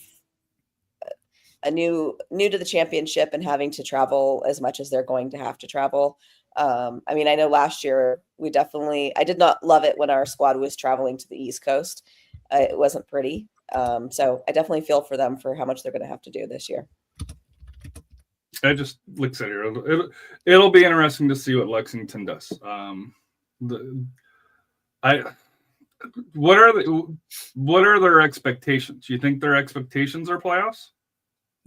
a new to the championship and having to travel as much as they're going to have to travel. I mean, I know last year I did not love it when our squad was traveling to the East Coast. It wasn't pretty. So I definitely feel for them for how much they're going to have to do this year. I just looks at it. It'll be interesting to see what Lexington does. What are their expectations? You think their expectations are playoffs?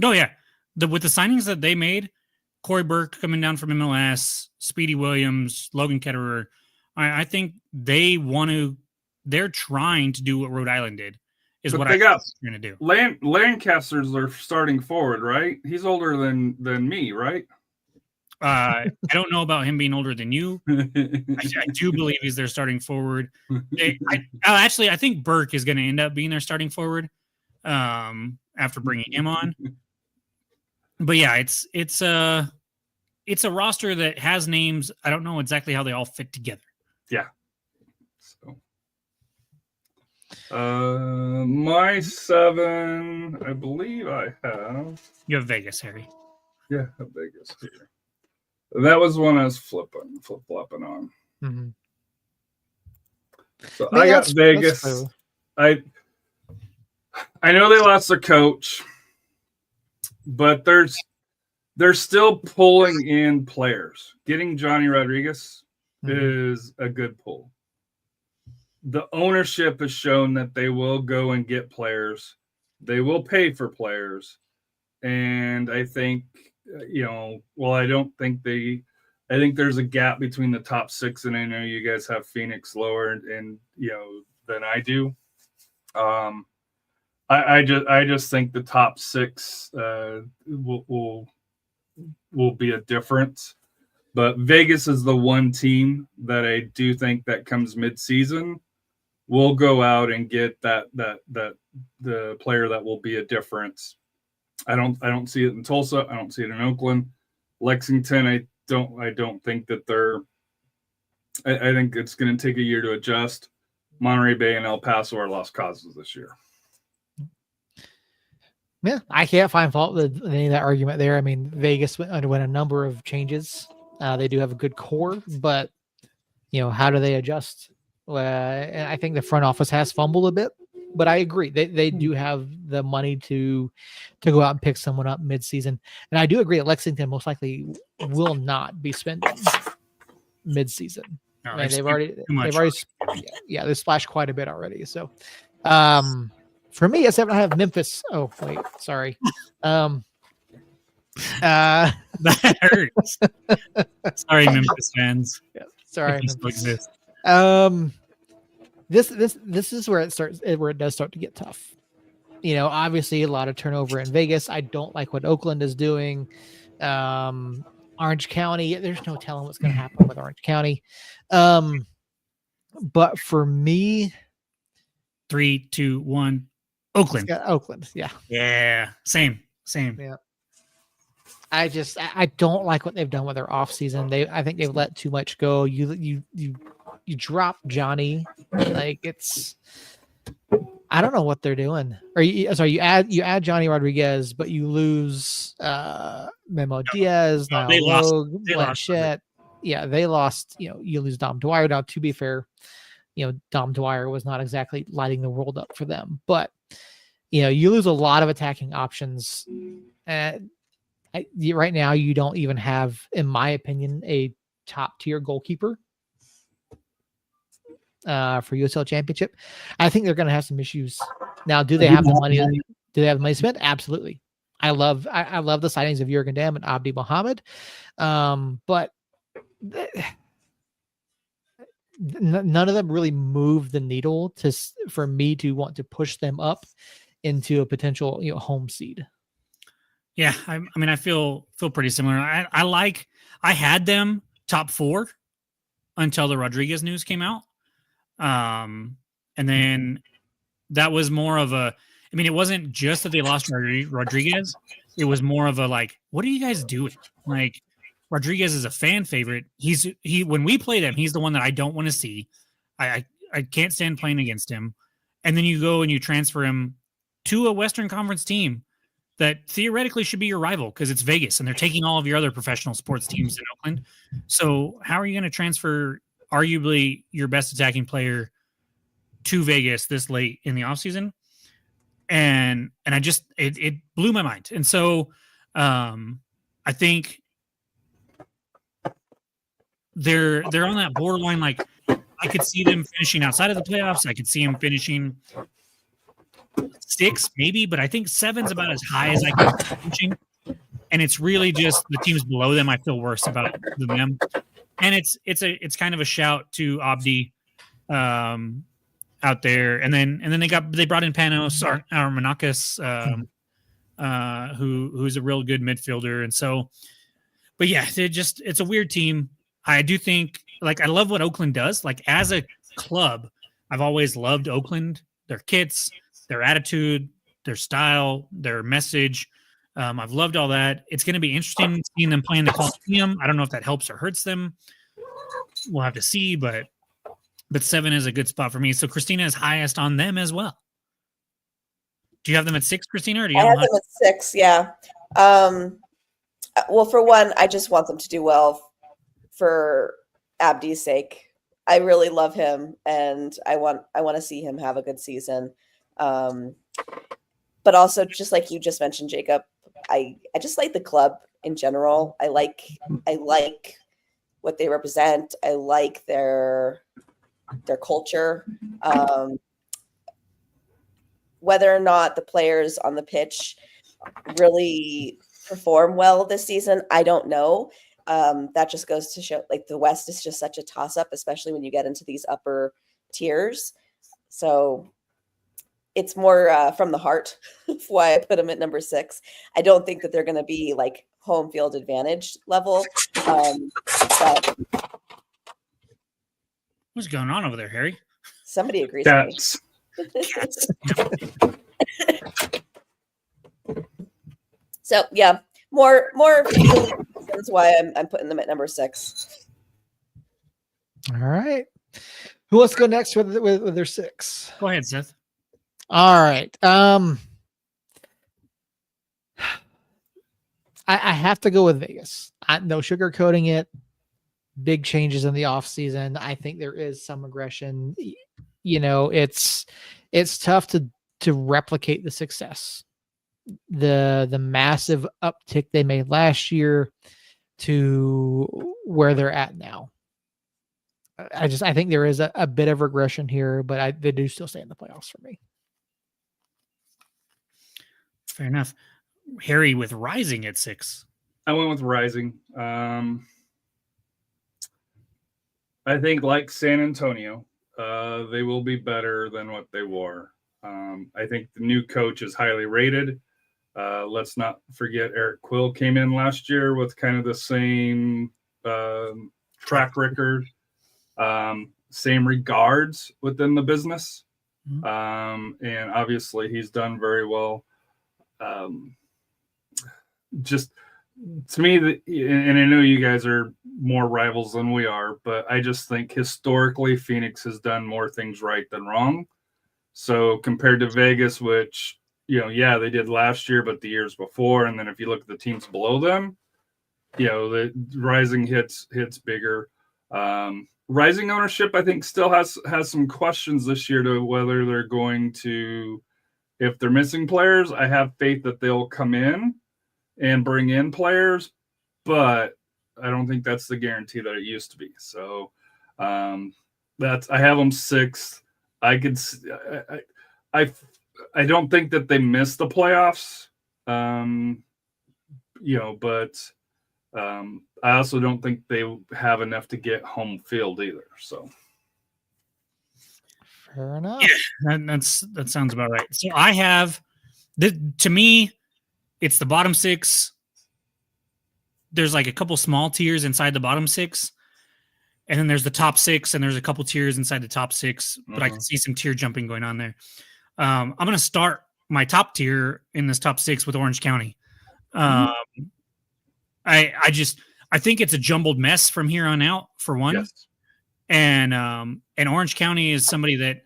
Oh yeah, with the signings that they made, Corey Burke coming down from MLS, Speedy Williams, Logan Ketterer, I think they're trying to do what Rhode Island did. Is but what they got going to do. Lancaster's their starting forward, right? He's older than me, right? I don't know about him being older than you. I do believe he's their starting forward. I think Burke is going to end up being their starting forward after bringing him on. But yeah, it's a roster that has names. I don't know exactly how they all fit together. Yeah. So, my 7, I believe I have. You have Vegas, Harry. Yeah, I have Vegas here. That was one I was flip-flopping on. Mm-hmm. So I got Vegas. I know they lost their coach, but they're still pulling in players. Getting Johnny Rodriguez is a good pull. The ownership has shown that they will go and get players. They will pay for players. And I think, I think there's a gap between the top 6, and I know you guys have Phoenix lower and than I do. I just think the top 6 will be a difference. But Vegas is the one team that I do think that comes mid-season will go out and get the player that will be a difference. I don't see it in Tulsa. I don't see it in Oakland. Lexington, I don't think that I think it's going to take a year to adjust. Monterey Bay and El Paso are lost causes this year. Yeah, I can't find fault with any of that argument there. I mean, Vegas underwent a number of changes. They do have a good core, but how do they adjust? And I think the front office has fumbled a bit, but I agree they do have the money to go out and pick someone up mid-season. And I do agree that Lexington most likely will not be spending mid-season. No, I mean, they splashed quite a bit already. So, for me, at 7, I have Memphis. Oh wait, sorry. That hurts. Sorry, Memphis fans. Yeah, sorry. Exist. This is where it does start to get tough. Obviously a lot of turnover in Vegas. I don't like what Oakland is doing. Orange County, there's no telling what's going to happen with Orange County. But for me, 3, 2, 1, Oakland. Oakland, yeah. Yeah, same. Yeah. I don't like what they've done with their off season. I think they've let too much go. You drop Johnny, like it's. I don't know what they're doing. Or you add Johnny Rodriguez, but you lose Memo Diaz. No, now they lost. Rogue, They lost. Blanchett. Yeah, they lost. You lose Dom Dwyer. Now, to be fair, Dom Dwyer was not exactly lighting the world up for them, but you lose a lot of attacking options. Right now, you don't even have, in my opinion, a top tier goalkeeper for USL Championship. I think they're going to have some issues. Now, do they have the money? Do they have the money spent? Absolutely. I love the signings of Jurgen Damm and Abdi Mohammed, but none of them really move the needle for me to want to push them up into a potential home seed. Yeah, I mean, I feel pretty similar. I had them top 4 until the Rodriguez news came out, and then that was more of a. I mean, it wasn't just that they lost Rodriguez; it was more of a like, what are you guys doing? Like, Rodriguez is a fan favorite. When we play them, he's the one that I don't want to see. I can't stand playing against him. And then you go and you transfer him to a Western Conference team that theoretically should be your rival because it's Vegas and they're taking all of your other professional sports teams in Oakland. So how are you going to transfer arguably your best attacking player to Vegas this late in the offseason? And I just it blew my mind. And so I think they're on that borderline. Like, I could see them finishing outside of the playoffs. I could see them finishing 6, maybe, but I think 7's about as high as I can see finishing. And it's really just the teams below them I feel worse about than them. And it's kind of a shout to Abdi out there. And then they brought in Panos or Manakis, who's a real good midfielder. And so, but yeah, it's a weird team. I do think, like, I love what Oakland does. Like, as a club, I've always loved Oakland, their kits, their attitude, their style, their message. I've loved all that. It's going to be interesting seeing them play in the Coliseum. I don't know if that helps or hurts them. We'll have to see, but 7 is a good spot for me. So Christina is highest on them as well. Do you have them at 6, Christina? Or do you I have them at 6, yeah. Well, for one, I just want them to do well for Abdi's sake. I really love him, and I want to see him have a good season. But also, just like you just mentioned, Jacob, I just like the club in general. I like what they represent. I like their culture. Whether or not the players on the pitch really perform well this season, I don't know. That just goes to show, like, the West is just such a toss-up, especially when you get into these upper tiers. So it's more from the heart why I put them at number 6. I don't think that they're going to be like home field advantage level. But what's going on over there, Harry? Somebody agrees with me. So yeah, more reasons why I'm putting them at number 6. All right. Who wants to go next with their 6? Go ahead, Seth. All right. I have to go with Vegas. No sugarcoating it. Big changes in the offseason. I think there is some aggression. You know, it's tough to replicate the success. The massive uptick they made last year to where they're at now. I think there is a bit of regression here, but they do still stay in the playoffs for me. Fair enough. Harry with Rising at 6. I went with Rising. I think, like San Antonio, they will be better than what they were. I think the new coach is highly rated. Let's not forget Eric Quill came in last year with kind of the same track record, same regards within the business. And obviously he's done very well. Just to me, and I know you guys are more rivals than we are, but I just think historically Phoenix has done more things right than wrong. So compared to Vegas, which, you know, yeah, they did last year, but the years before, and then if you look at the teams below them, you know, the Rising hits bigger. Rising ownership, I think, still has some questions this year to whether they're going to, if they're missing players, I have faith that they'll come in and bring in players, but I don't think that's the guarantee that it used to be. So I have them 6th. I don't think that they missed the playoffs, you know, but I also don't think they have enough to get home field either. So fair enough. Yeah, that sounds about right. So I have, to me, it's the bottom 6. There's like a couple small tiers inside the bottom 6. And then there's the top 6, and there's a couple tiers inside the top 6. But I can see some tier jumping going on there. I'm going to start my top tier in this top 6 with Orange County. I think it's a jumbled mess from here on out, for one. Yes. And Orange County is somebody that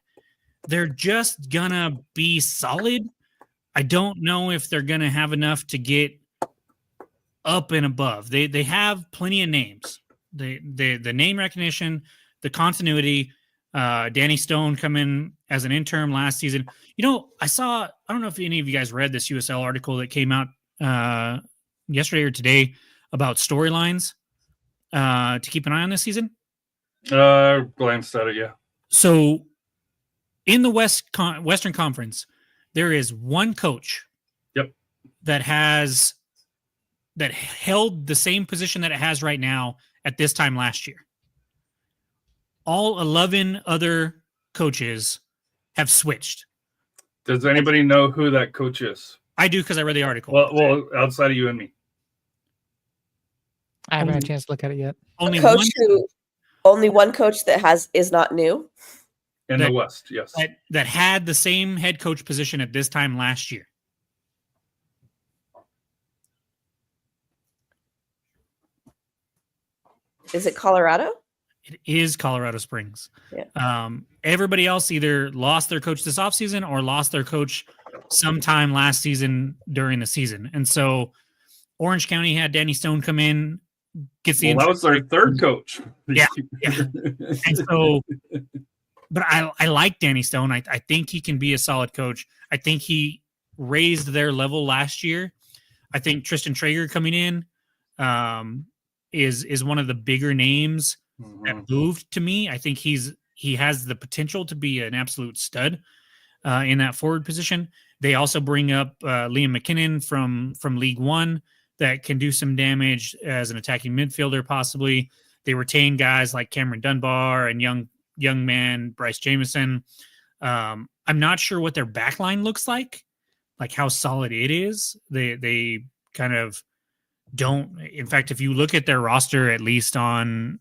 they're just gonna be solid. I don't know if they're gonna have enough to get up and above. They have plenty of names. The name recognition, the continuity. Danny Stone come in as an interim last season. I don't know if any of you guys read this USL article that came out yesterday or today about storylines to keep an eye on this season. Glanced at it, yeah. So in the Western Conference, there is one coach that held the same position that it has right now at this time last year. All 11 other coaches have switched. Does anybody know who that coach is? I do, because I read the article. Well, outside of you and me. I haven't had a chance to look at it yet. Only one coach that is not new. In the West, yes. That had the same head coach position at this time last year. Is it Colorado? It is Colorado Springs. Yeah. Everybody else either lost their coach this offseason or lost their coach sometime last season during the season. And so Orange County had Danny Stone come in, that was their third coach. Yeah. And so, but I like Danny Stone. I think he can be a solid coach. I think he raised their level last year. I think Tristan Traeger coming in is one of the bigger names that moved to me. I think he has the potential to be an absolute stud in that forward position. They also bring up Liam McKinnon from League One that can do some damage as an attacking midfielder, possibly. They retain guys like Cameron Dunbar and young man Bryce Jameson. I'm not sure what their backline looks like how solid it is. They kind of don't. In fact, if you look at their roster, at least on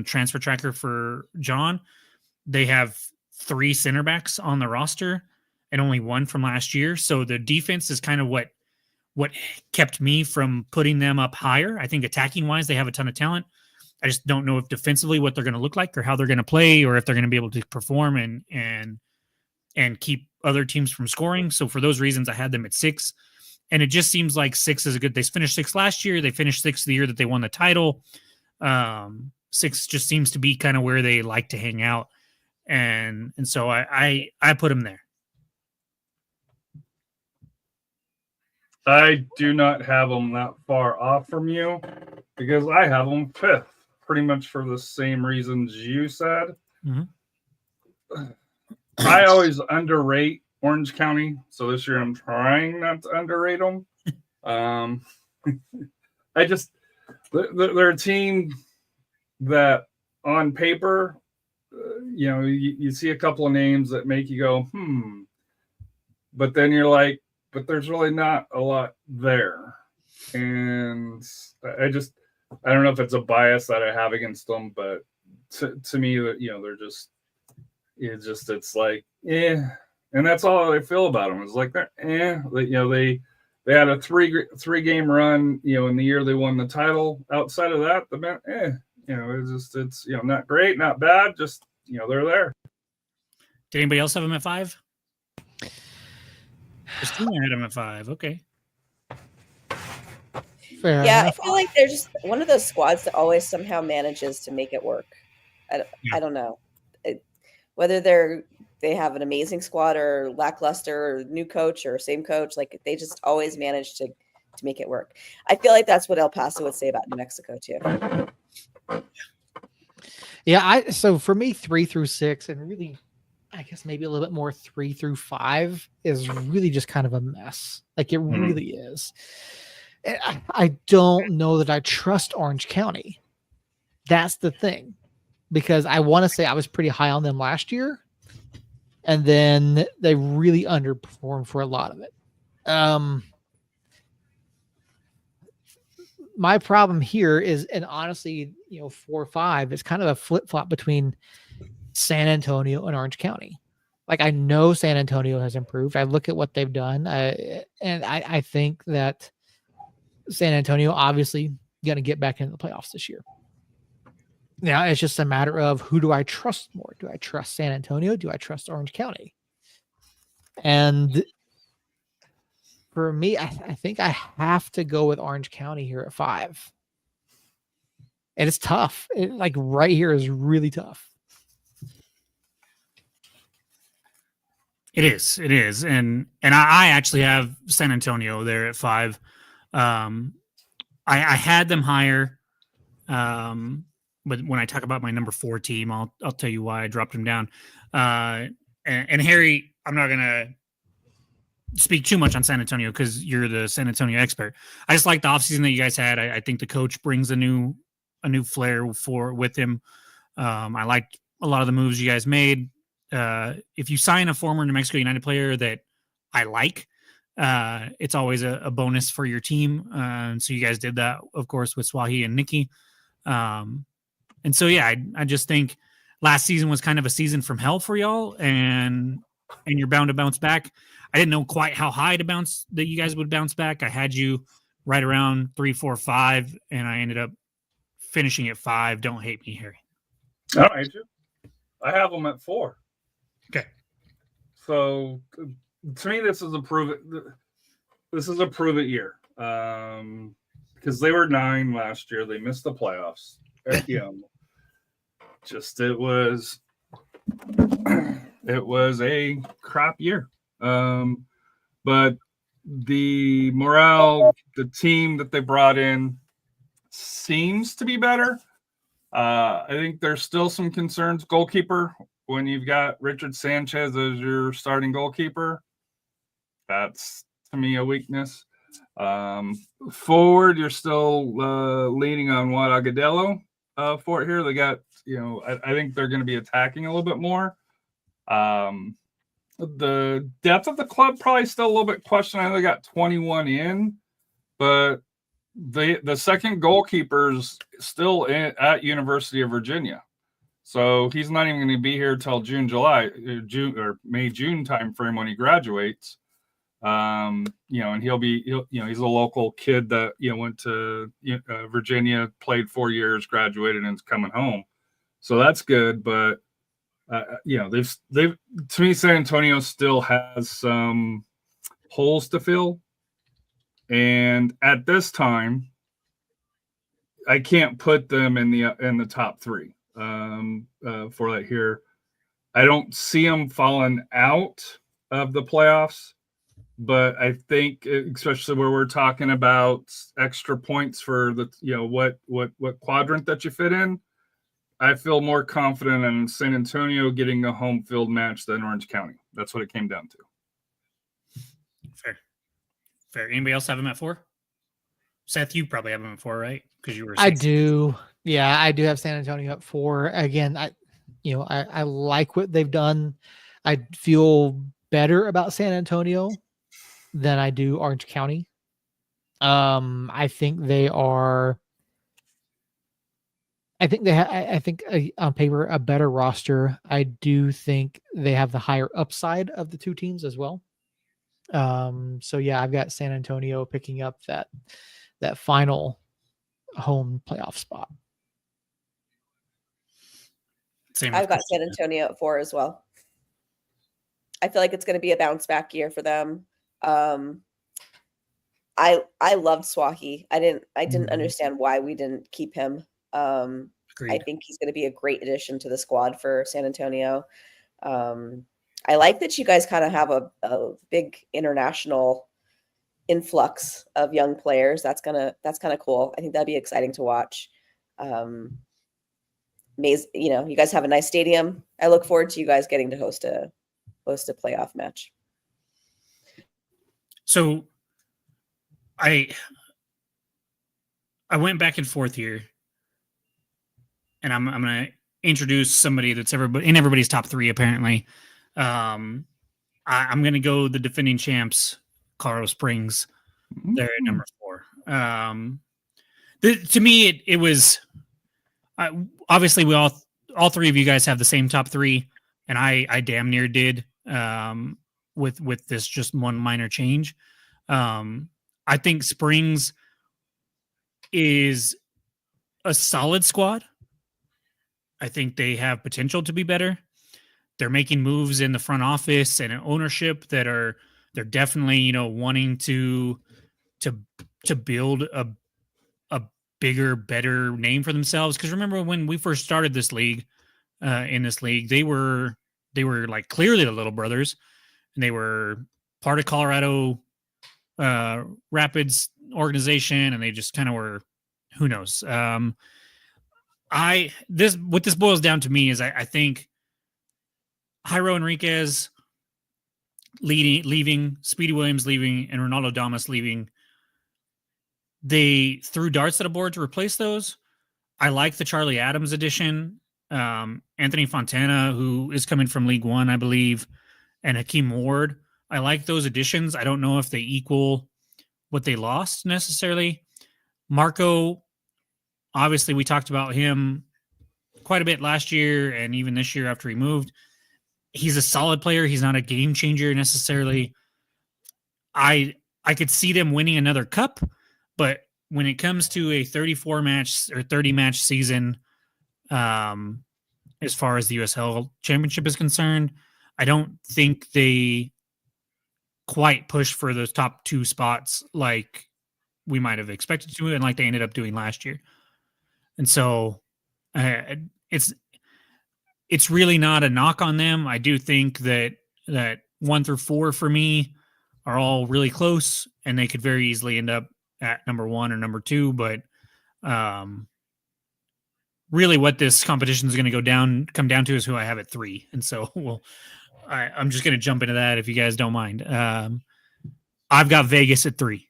Transfer Tracker for John, they have 3 center backs on the roster and only 1 from last year. So the defense is kind of what kept me from putting them up higher. I think attacking wise, they have a ton of talent. I just don't know if defensively what they're going to look like or how they're going to play, or if they're going to be able to perform and keep other teams from scoring. So for those reasons, I had them at 6. And it just seems like 6 is a good. They finished 6th last year. They finished 6th the year that they won the title. 6 just seems to be kind of where they like to hang out, and so I put them there. I do not have them that far off from you because I have them 5th, pretty much for the same reasons you said. Mm-hmm. I always underrate Orange County, so this year I'm trying not to underrate them. They're a team that on paper, you see a couple of names that make you go, but then you're like, but there's really not a lot there. And I don't know if it's a bias that I have against them, but to me, they're just, it's like, and that's all I feel about them. It's like they're, they had a three game run, in the year they won the title. Outside of that, it's not great, not bad, just, they're there. Did anybody else have them at 5? Christina had them at 5. Okay. Fair Yeah, enough. I feel like they're just one of those squads that always somehow manages to make it work. I don't know whether they have an amazing squad or lackluster or new coach or same coach. Like they just always manage to make it work. I feel like that's what El Paso would say about New Mexico too. Yeah, so for me, 3 through 6, and really, I guess maybe a little bit more 3 through 5 is really just kind of a mess. Like it really is. I don't know that I trust Orange County. That's the thing, because I want to say I was pretty high on them last year, and then they really underperformed for a lot of it. My problem here is, and honestly, 4 or 5 is kind of a flip-flop between San Antonio and Orange County. Like I know San Antonio has improved. I look at what they've done, and I think that San Antonio obviously going to get back into the playoffs this year. Now it's just a matter of who do I trust more? Do I trust San Antonio? Do I trust Orange County? And for me, I think I have to go with Orange County here at 5. And it's tough. Like right here is really tough. It is. And I actually have San Antonio there at 5. I had them higher. But when I talk about my number 4 team, I'll tell you why I dropped them down. And Harry, I'm not gonna speak too much on San Antonio because you're the San Antonio expert. I just like the offseason that you guys had. I think the coach brings a new flair with him. I liked a lot of the moves you guys made. If you sign a former New Mexico United player that I like, it's always a bonus for your team. And so you guys did that, of course, with Swahi and Nikki. And so, yeah, I just think last season was kind of a season from hell for y'all, and you're bound to bounce back. I didn't know quite how high that you guys would bounce back. I had you right around 3, 4, 5, and I ended up finishing at 5. Don't hate me, Harry. I don't hate you. I have them at 4. Okay. So to me, this is a prove it year. Because they were 9 last year. They missed the playoffs. It was a crap year. But the morale, the team that they brought in seems to be better. I think there's still some concerns. Goalkeeper, when you've got Richard Sanchez as your starting goalkeeper, that's to me a weakness. Forward, you're still leaning on what Agudelo for here. They got, I think they're going to be attacking a little bit more. The depth of the club probably still a little bit questionable. They got 21 in, but the second goalkeeper's still at University of Virginia. So he's not even going to be here till June May, June timeframe when he graduates. And he's a local kid that, went to Virginia, played 4 years, graduated, and is coming home. So that's good. But, they've to me, San Antonio still has some holes to fill. And at this time, I can't put them in the top 3 for that here. I don't see them falling out of the playoffs. But I think, especially where we're talking about extra points for the, what quadrant that you fit in, I feel more confident in San Antonio getting a home field match than Orange County. That's what it came down to. Fair. Anybody else have him at 4? Seth, you probably have him at 4, right? Because you were. 6. I do. Yeah, I do have San Antonio at 4. Again, I like what they've done. I feel better about San Antonio than I do Orange County. I think they are. I think on paper a better roster. I do think they have the higher upside of the 2 teams as well. So yeah, I've got San Antonio picking up that final home playoff spot. I've got San Antonio at 4 as well. I feel like it's going to be a bounce back year for them. I loved Swahi. I didn't understand why we didn't keep him. I think he's going to be a great addition to the squad for San Antonio. I like that you guys kind of have a big international influx of young players. That's kind of cool. I think that'd be exciting to watch. You guys have a nice stadium. I look forward to you guys getting to host a playoff match. So I went back and forth here, and I'm going to introduce somebody that's in everybody's top 3 apparently. I'm going to go the defending champs, Colorado Springs. They're at number 4. To me, it was obviously we all 3 of you guys have the same top 3, and I damn near did with this just one minor change. I think Springs is a solid squad. I think they have potential to be better. They're making moves in the front office and ownership that they're definitely, wanting to build a bigger, better name for themselves. Because remember when we first started this league, they were like clearly the Little Brothers, and they were part of Colorado Rapids organization, and they just kind of were, who knows. What this boils down to me is I think Jairo Enriquez leaving, Speedy Williams leaving, and Ronaldo Damas leaving. They threw darts at a board to replace those. I like the Charlie Adams addition. Anthony Fontana, who is coming from League One, I believe, and Hakeem Ward. I like those additions. I don't know if they equal what they lost necessarily. Marco, obviously, we talked about him quite a bit last year and even this year after he moved. He's a solid player. He's not a game changer necessarily. I could see them winning another cup, but when it comes to a 34 match or 30 match season, as far as the USL Championship is concerned, I don't think they quite push for those top two spots like we might have expected to, and like they ended up doing last year. And so it's really not a knock on them. I do think that 1 through 4 for me are all really close, and they could very easily end up at number 1 or number 2. But really, what this competition is going to come down to is who I have at 3. And so, I'm just going to jump into that if you guys don't mind. I've got Vegas at 3,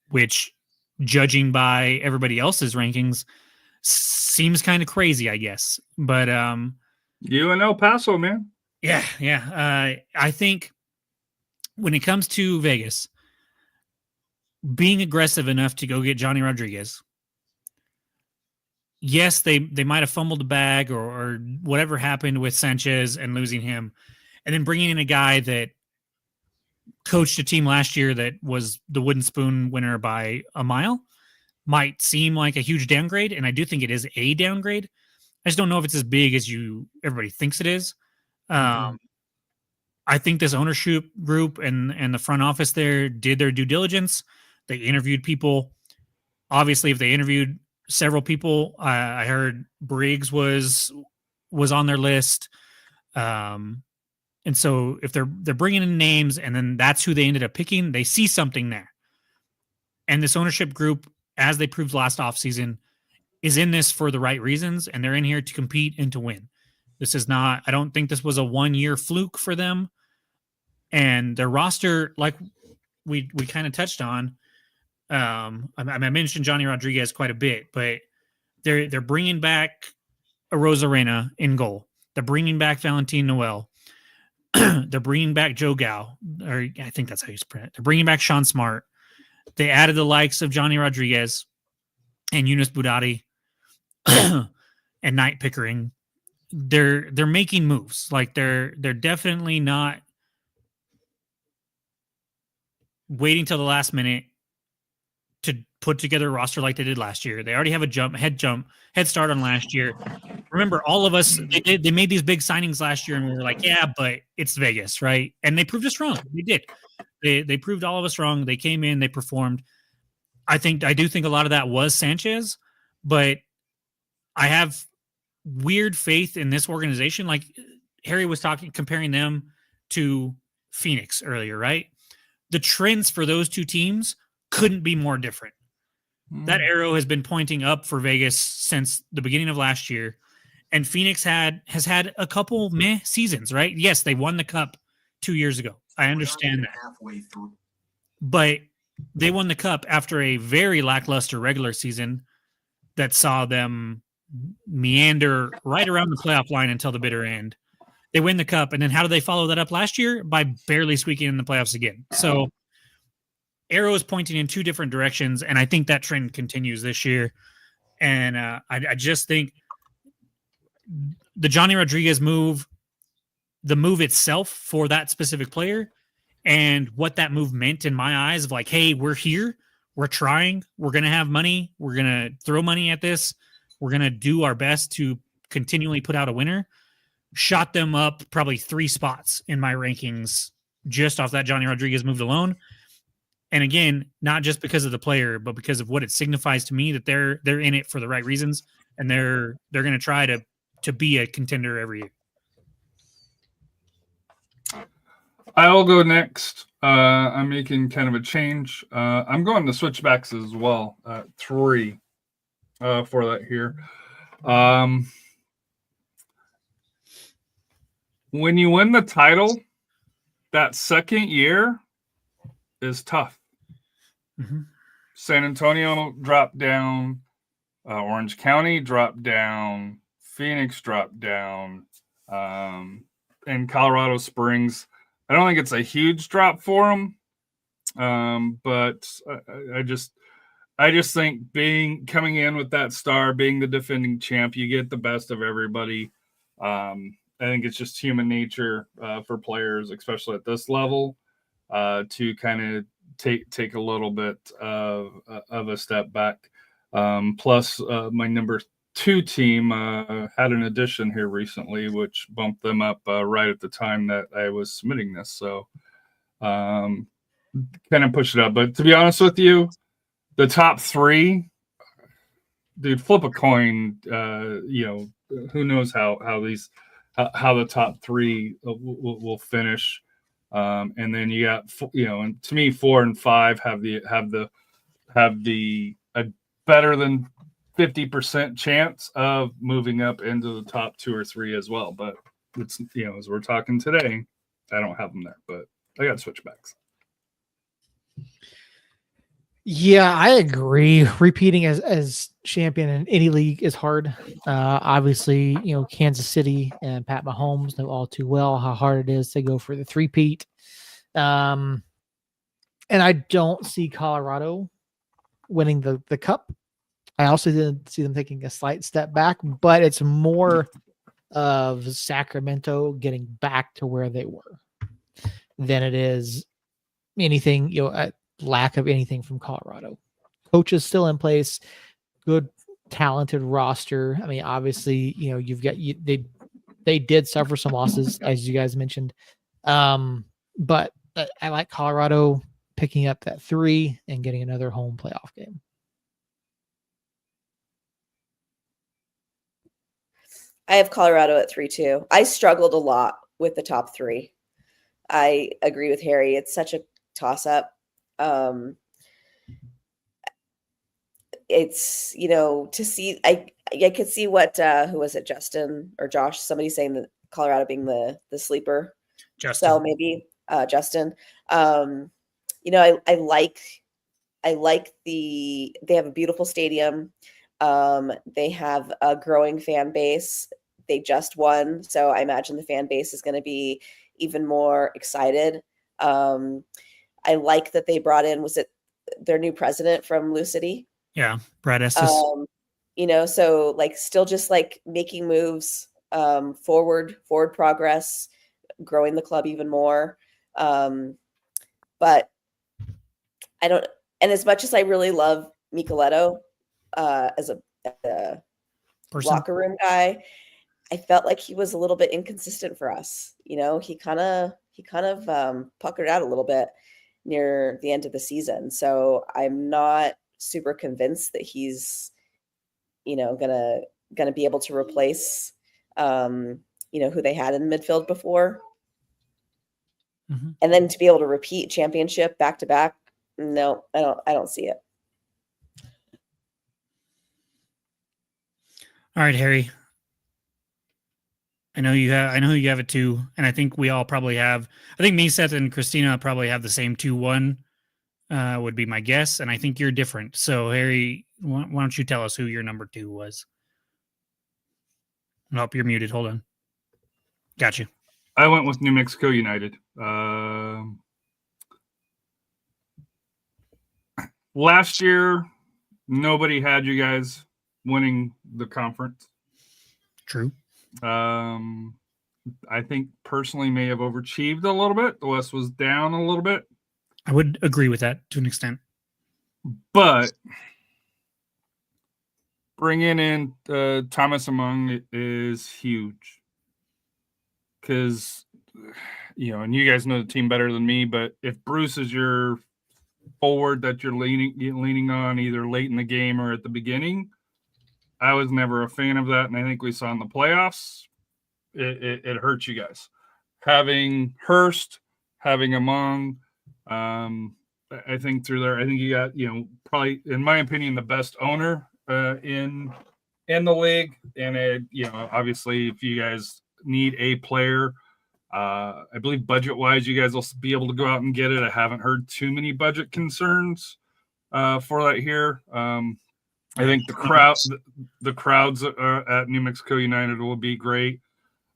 which, judging by everybody else's rankings, seems kind of crazy, I guess. But you and El Paso, man. Yeah. I think when it comes to Vegas, being aggressive enough to go get Johnny Rodriguez, yes, they might have fumbled the bag or whatever happened with Sanchez and losing him, and then bringing in a guy that coached a team last year that was the Wooden Spoon winner by a mile might seem like a huge downgrade, and I do think it is a downgrade. I just don't know if it's as big as everybody thinks it is. I think this ownership group and the front office there did their due diligence. They interviewed people. Obviously, if they interviewed several people, I heard Briggs was on their list. And so if they're bringing in names and then that's who they ended up picking, they see something there. And this ownership group, as they proved last offseason, is in this for the right reasons, and they're in here to compete and to win. This is not, I don't think this was a 1-year fluke for them. And their roster, like we kind of touched on, I mentioned Johnny Rodriguez quite a bit, but they're bringing back a Rosarena in goal. They're bringing back Valentin Noel. They're bringing back Joe Gao, or I think that's how you spread it. They're bringing back Sean Smart. They added the likes of Johnny Rodriguez and Yunus Budati and Knight Pickering. They're making moves. Like they're definitely not waiting till the last minute to put together a roster like they did last year. They already have a head start on last year. Remember, all of us, they made these big signings last year, and we were like, yeah, but it's Vegas, right? And they proved us wrong. They did. They proved all of us wrong. They came in, they performed. I do think a lot of that was Sanchez, but I have weird faith in this organization. Like Harry was comparing them to Phoenix earlier, right? The trends for those two teams couldn't be more different. That arrow has been pointing up for Vegas since the beginning of last year. And Phoenix has had a couple meh seasons, right? Yes, they won the cup 2 years ago. I understand that. Halfway through. But they won the cup after a very lackluster regular season that saw them meander right around the playoff line until the bitter end. They win the cup, and then how do they follow that up last year? By barely squeaking in the playoffs again. So arrow is pointing in two different directions, and I think that trend continues this year. And I just think the Johnny Rodriguez move, the move itself for that specific player, and what that move meant in my eyes of like, hey, we're here. we're trying. We're going to have money. We're going to throw money at this. We're going to do our best to continually put out a winner. Shot them up probably 3 spots in my rankings just off that Johnny Rodriguez move alone. And again, not just because of the player, but because of what it signifies to me that they're in it for the right reasons, and they're going to try to be a contender every year. I'll go next. I'm making kind of a change. I'm going to switchbacks as well. 3 for that here. When you win the title, that second year is tough. Mm-hmm. San Antonio dropped down. Orange County dropped down. Phoenix dropped down. And Colorado Springs, I don't think it's a huge drop for them. But I just think coming in with that star, being the defending champ, you get the best of everybody. I think it's just human nature for players, especially at this level, to kind of take a little bit of a step back. Plus, my number 2 team had an addition here recently, which bumped them up right at the time that I was submitting this. So kind of push it up. But to be honest with you, the top 3, dude, flip a coin. Who knows how the top 3 will finish. And then you got, and to me, 4 and 5 have the better than 50% chance of moving up into the top 2 or 3 as well. But it's, as we're talking today, I don't have them there, but I got switchbacks. Yeah, I agree. Repeating as champion in any league is hard. Obviously, Kansas City and Pat Mahomes know all too well how hard it is to go for the three-peat. And I don't see Colorado winning the cup. I also didn't see them taking a slight step back, but it's more of Sacramento getting back to where they were than it is anything, lack of anything from Colorado. Coach is still in place, good, talented roster. I mean, obviously, you've got they did suffer some losses, as you guys mentioned. But I like Colorado picking up that 3 and getting another home playoff game. I have Colorado at 3 too. I struggled a lot with the top 3. I agree with Harry. It's such a toss-up. It's, to see, I could see what, who was it? Justin or Josh, somebody saying that Colorado being the sleeper. Justin. So maybe, Justin, I like they have a beautiful stadium. They have a growing fan base. They just won. So I imagine the fan base is going to be even more excited. I like that they brought in, was it their new president from Lou City? Yeah, Brad Estes. So like still just like making moves, forward progress, growing the club even more. But I don't, and as much as I really love Micheletto as a locker room guy, I felt like he was a little bit inconsistent for us. He kind of puckered out a little bit near the end of the season. So I'm not super convinced that he's, gonna be able to replace, who they had in the midfield before. Mm-hmm. And then to be able to repeat championship back to back. No, I don't see it. All right, Harry. I know you have it too, and I think we all probably have. I think me, Seth, and Christina probably have the same 2-1. Would be my guess, and I think you're different. So, Harry, why don't you tell us who your number 2 was? Nope, you're muted. Hold on. Got you. I went with New Mexico United. Last year, nobody had you guys winning the conference. True. I think personally may have overachieved a little bit. The West was down a little bit. I would agree with that to an extent. But bringing in Thomas Among is huge because, and you guys know the team better than me, but if Bruce is your forward that you're leaning on either late in the game or at the beginning, I was never a fan of that, and I think we saw in the playoffs it hurts you guys. Having Hurst, having Among, I think through there, I think you got probably, in my opinion, the best owner in the league, and obviously if you guys need a player, I believe budget wise you guys will be able to go out and get it. I haven't heard too many budget concerns for that here. I think the crowds at New Mexico United will be great,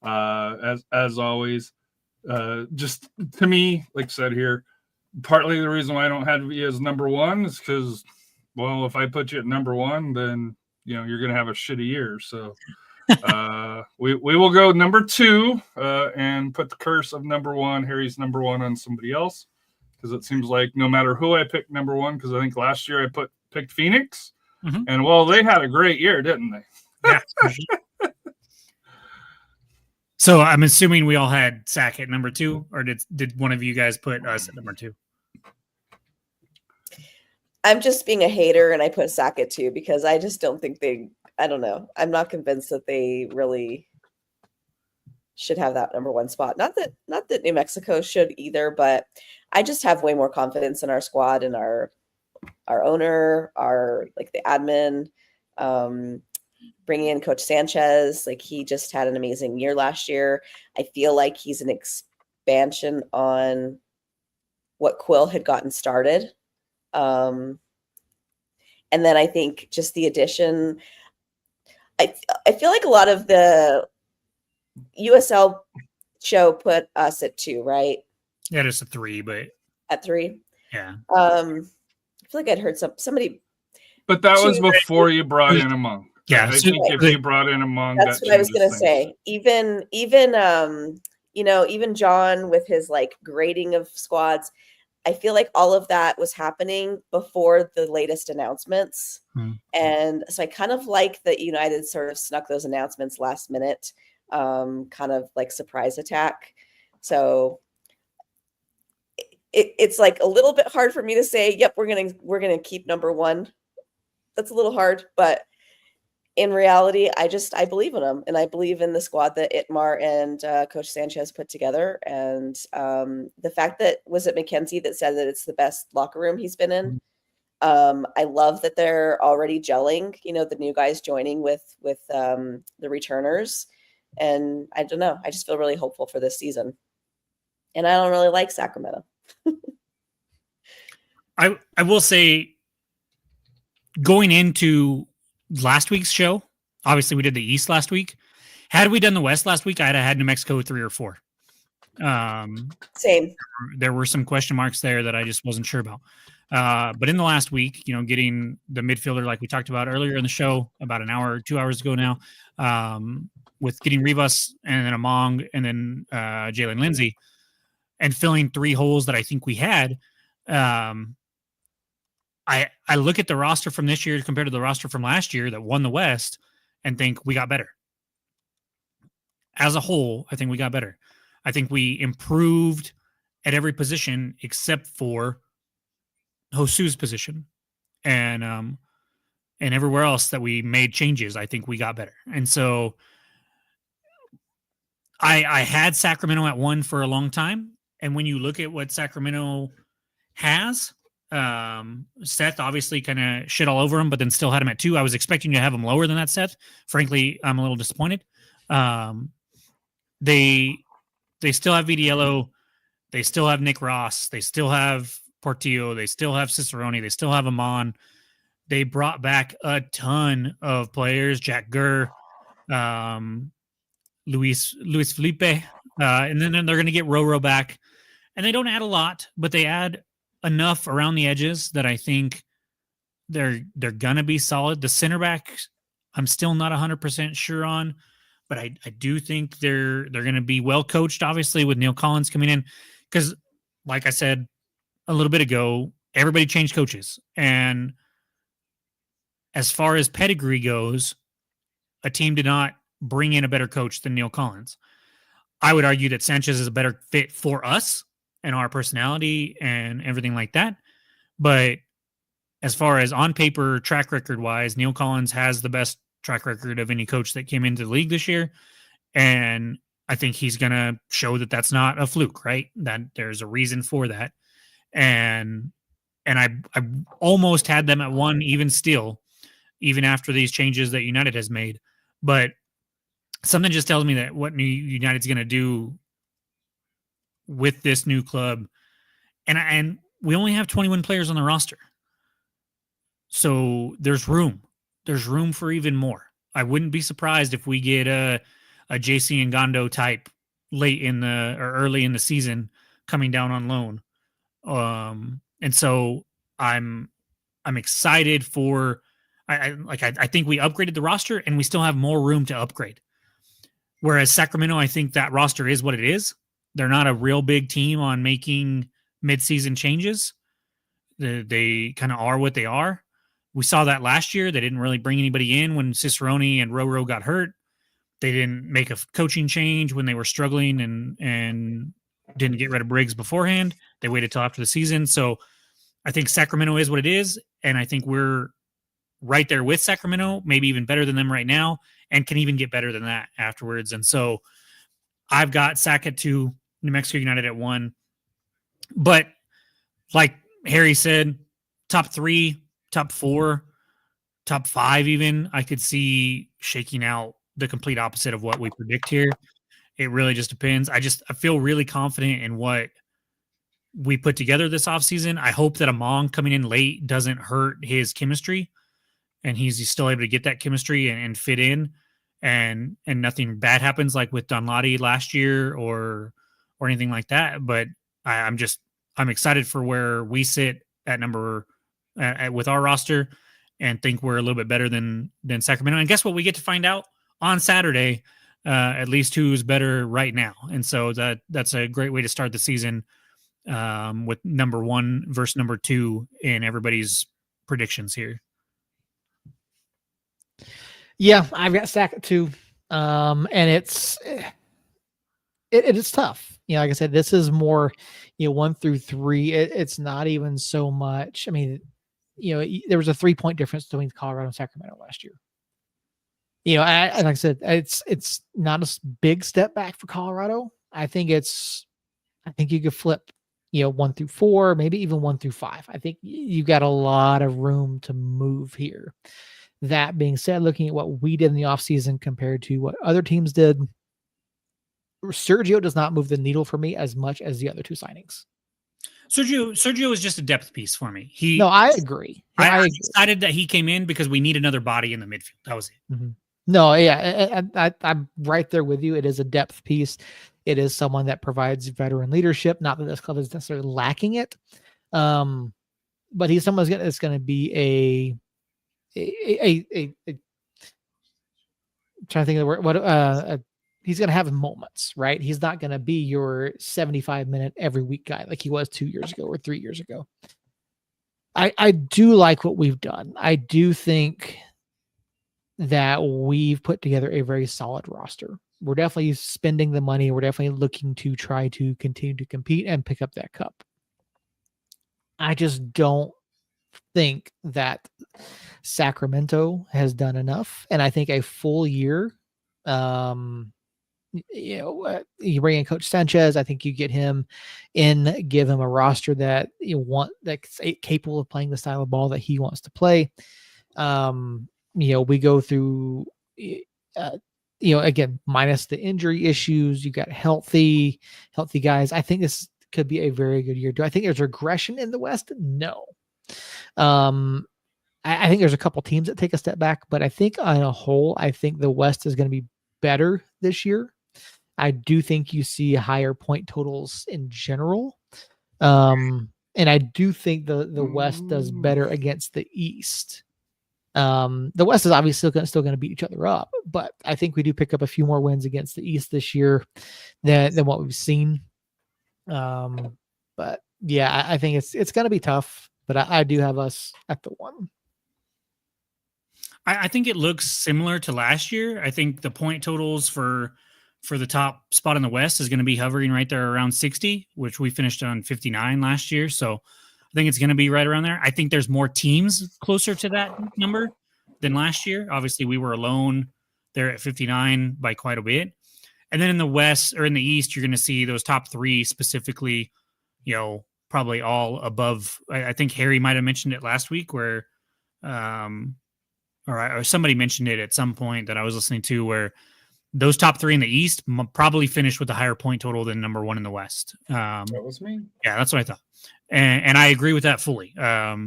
as always. Just to me, like I said here, partly the reason why I don't have you as number one is because, well, if I put you at number one, then you're going to have a shitty year. So we will go number two and put the curse of number one, Harry's number one, on somebody else, because it seems like no matter who I pick number one, because I think last year I picked Phoenix, and well, they had a great year, didn't they? Yeah. So I'm assuming we all had Sack at number two, or did one of you guys put us at number two? I'm just being a hater, and I put Sack at 2 because I just don't think I don't know. I'm not convinced that they really should have that number one spot. Not that New Mexico should either, but I just have way more confidence in our squad and our owner, the admin, bringing in Coach Sanchez. Like, he just had an amazing year last year. I feel like he's an expansion on what Quill had gotten started. And then I think just the addition, I feel like a lot of the USL show put us at 2, right? Yeah, just a 3, but at 3. Yeah. I feel like I'd heard somebody. But that was before you brought in Among. Yeah, I think if you brought in Among, that's what I was going to say. Even John with his grading of squads, I feel like all of that was happening before the latest announcements. And so I kind of like that United sort of snuck those announcements last minute, kind of like surprise attack. So it's like a little bit hard for me to say, yep, we're gonna keep number one. That's a little hard, but in reality, I believe in them, and I believe in the squad that Itmar and Coach Sanchez put together. And the fact that, was it McKenzie that said that it's the best locker room he's been in? I love that they're already gelling. The new guys joining with the returners, and I don't know. I just feel really hopeful for this season, and I don't really like Sacramento. I will say, going into last week's show, obviously we did the East last week. Had we done the West last week, I'd have had New Mexico 3 or 4. Same. There were some question marks there that I just wasn't sure about. But in the last week, getting the midfielder, like we talked about earlier in the show, about an hour or 2 hours ago now, with getting Rivas and then Among and then Jalen Lindsay, and filling 3 holes that I think we had. I look at the roster from this year compared to the roster from last year that won the West and think we got better. As a whole, I think we got better. I think we improved at every position except for Josu's position. And everywhere else that we made changes, I think we got better. And so I had Sacramento at 1 for a long time. And when you look at what Sacramento has, Seth obviously kind of shit all over him, but then still had him at 2. I was expecting to have him lower than that, Seth. Frankly, I'm a little disappointed. They still have Vidiello. They still have Nick Ross. They still have Portillo. They still have Cicerone. They still have Amon. They brought back a ton of players, Jack Gurr, Luis Felipe, and then they're going to get Roro back. And they don't add a lot, but they add enough around the edges that I think they're gonna be solid. The center back, I'm still not 100% sure on, but I do think they're gonna be well coached, obviously, with Neil Collins coming in, because like I said a little bit ago, everybody changed coaches. And as far as pedigree goes, a team did not bring in a better coach than Neil Collins. I would argue that Sanchez is a better fit for us and our personality and everything like that. But as far as on paper, track record wise, Neil Collins has the best track record of any coach that came into the league this year. And I think he's going to show that that's not a fluke, right? That there's a reason for that. And I almost had them at 1 even still, even after these changes that United has made. But something just tells me that what New United's going to do with this new club, and we only have 21 players on the roster. So there's room. There's room for even more. I wouldn't be surprised if we get a JC Ngando type late in the or early in the season coming down on loan. And so I'm excited for I think we upgraded the roster and we still have more room to upgrade. Whereas Sacramento, I think that roster is what it is. They're not a real big team on making midseason changes. They kind of are what they are. We saw that last year. They didn't really bring anybody in when Cicerone and Roro got hurt. They didn't make a coaching change when they were struggling and didn't get rid of Briggs beforehand. They waited till after the season. So I think Sacramento is what it is. And I think we're right there with Sacramento, maybe even better than them right now, and can even get better than that afterwards. And so I've got Sac at 2, New Mexico United at 1. But like Harry said, top 3, top 4, top 5 even, I could see shaking out the complete opposite of what we predict here. It really just depends. I feel really confident in what we put together this offseason. I hope that Among coming in late doesn't hurt his chemistry and he's still able to get that chemistry and fit in and nothing bad happens like with Donladi last year or anything like that. But I'm excited for where we sit at number with our roster and think we're a little bit better than Sacramento. And guess what? We get to find out on Saturday, at least who's better right now. And so that's a great way to start the season with number 1 versus number 2 in everybody's predictions here. Yeah, I've got Sac at 2. And it's tough. Like I said, this is more, 1 through 3. It's not even so much. I mean, there was a 3-point difference between Colorado and Sacramento last year. Like I said, it's not a big step back for Colorado. I think you could flip, 1 through 4, maybe even 1 through 5. I think you've got a lot of room to move here. That being said, looking at what we did in the offseason compared to what other teams did, Sergio does not move the needle for me as much as the other 2 signings. Sergio is just a depth piece for me. I agree. I decided that he came in because we need another body in the midfield. That was it. Mm-hmm. No, yeah, I'm right there with you. It is a depth piece. It is someone that provides veteran leadership. Not that this club is necessarily lacking it, but he's someone that's going to be I'm trying to think of the word. He's going to have moments, right? He's not going to be your 75-minute every week guy like he was 2 years ago or 3 years ago. I do like what we've done. I do think that we've put together a very solid roster. We're definitely spending the money. We're definitely looking to try to continue to compete and pick up that cup. I just don't think that Sacramento has done enough. And I think a full year, you bring in Coach Sanchez. I think you get him in, give him a roster that that's capable of playing the style of ball that he wants to play. We go through, again, minus the injury issues, you got healthy guys. I think this could be a very good year. Do I think there's regression in the West? No. I think there's a couple teams that take a step back, but I think on a whole, I think the West is going to be better this year. I do think you see higher point totals in general. And I do think the West does better against the East. The West is obviously still going to beat each other up, but I think we do pick up a few more wins against the East this year than what we've seen. But yeah, I think it's going to be tough but I do have us at the 1. I think it looks similar to last year. I think the point totals for the top spot in the West is going to be hovering right there around 60, which we finished on 59 last year. So I think it's going to be right around there. I think there's more teams closer to that number than last year. Obviously, we were alone there at 59 by quite a bit. And then in the West or in the East, you're going to see those top 3 specifically, probably all above. I think Harry might have mentioned it last week where, or somebody mentioned it at some point that I was listening to, where those top 3 in the East probably finished with a higher point total than number 1 in the West. That was me. Yeah, that's what I thought. And I agree with that fully. I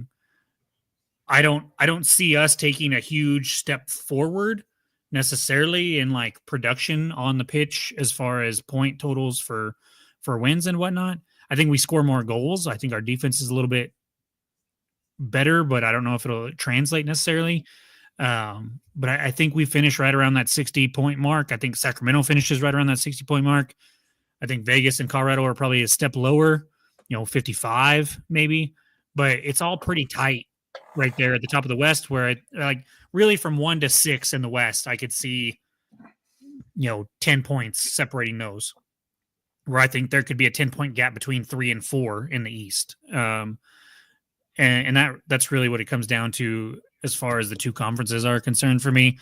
don't see us taking a huge step forward necessarily in like production on the pitch as far as point totals for wins and whatnot. I think we score more goals. I think our defense is a little bit better, but I don't know if it'll translate necessarily. But I think we finish right around that 60-point mark. I think Sacramento finishes right around that 60-point mark. I think Vegas and Colorado are probably a step lower, 55 maybe, but it's all pretty tight right there at the top of the West, where really from 1 to 6 in the West, I could see, 10 points separating those, where I think there could be a 10-point gap between 3 and 4 in the East. And that's really what it comes down to as far as the 2 conferences are concerned for me.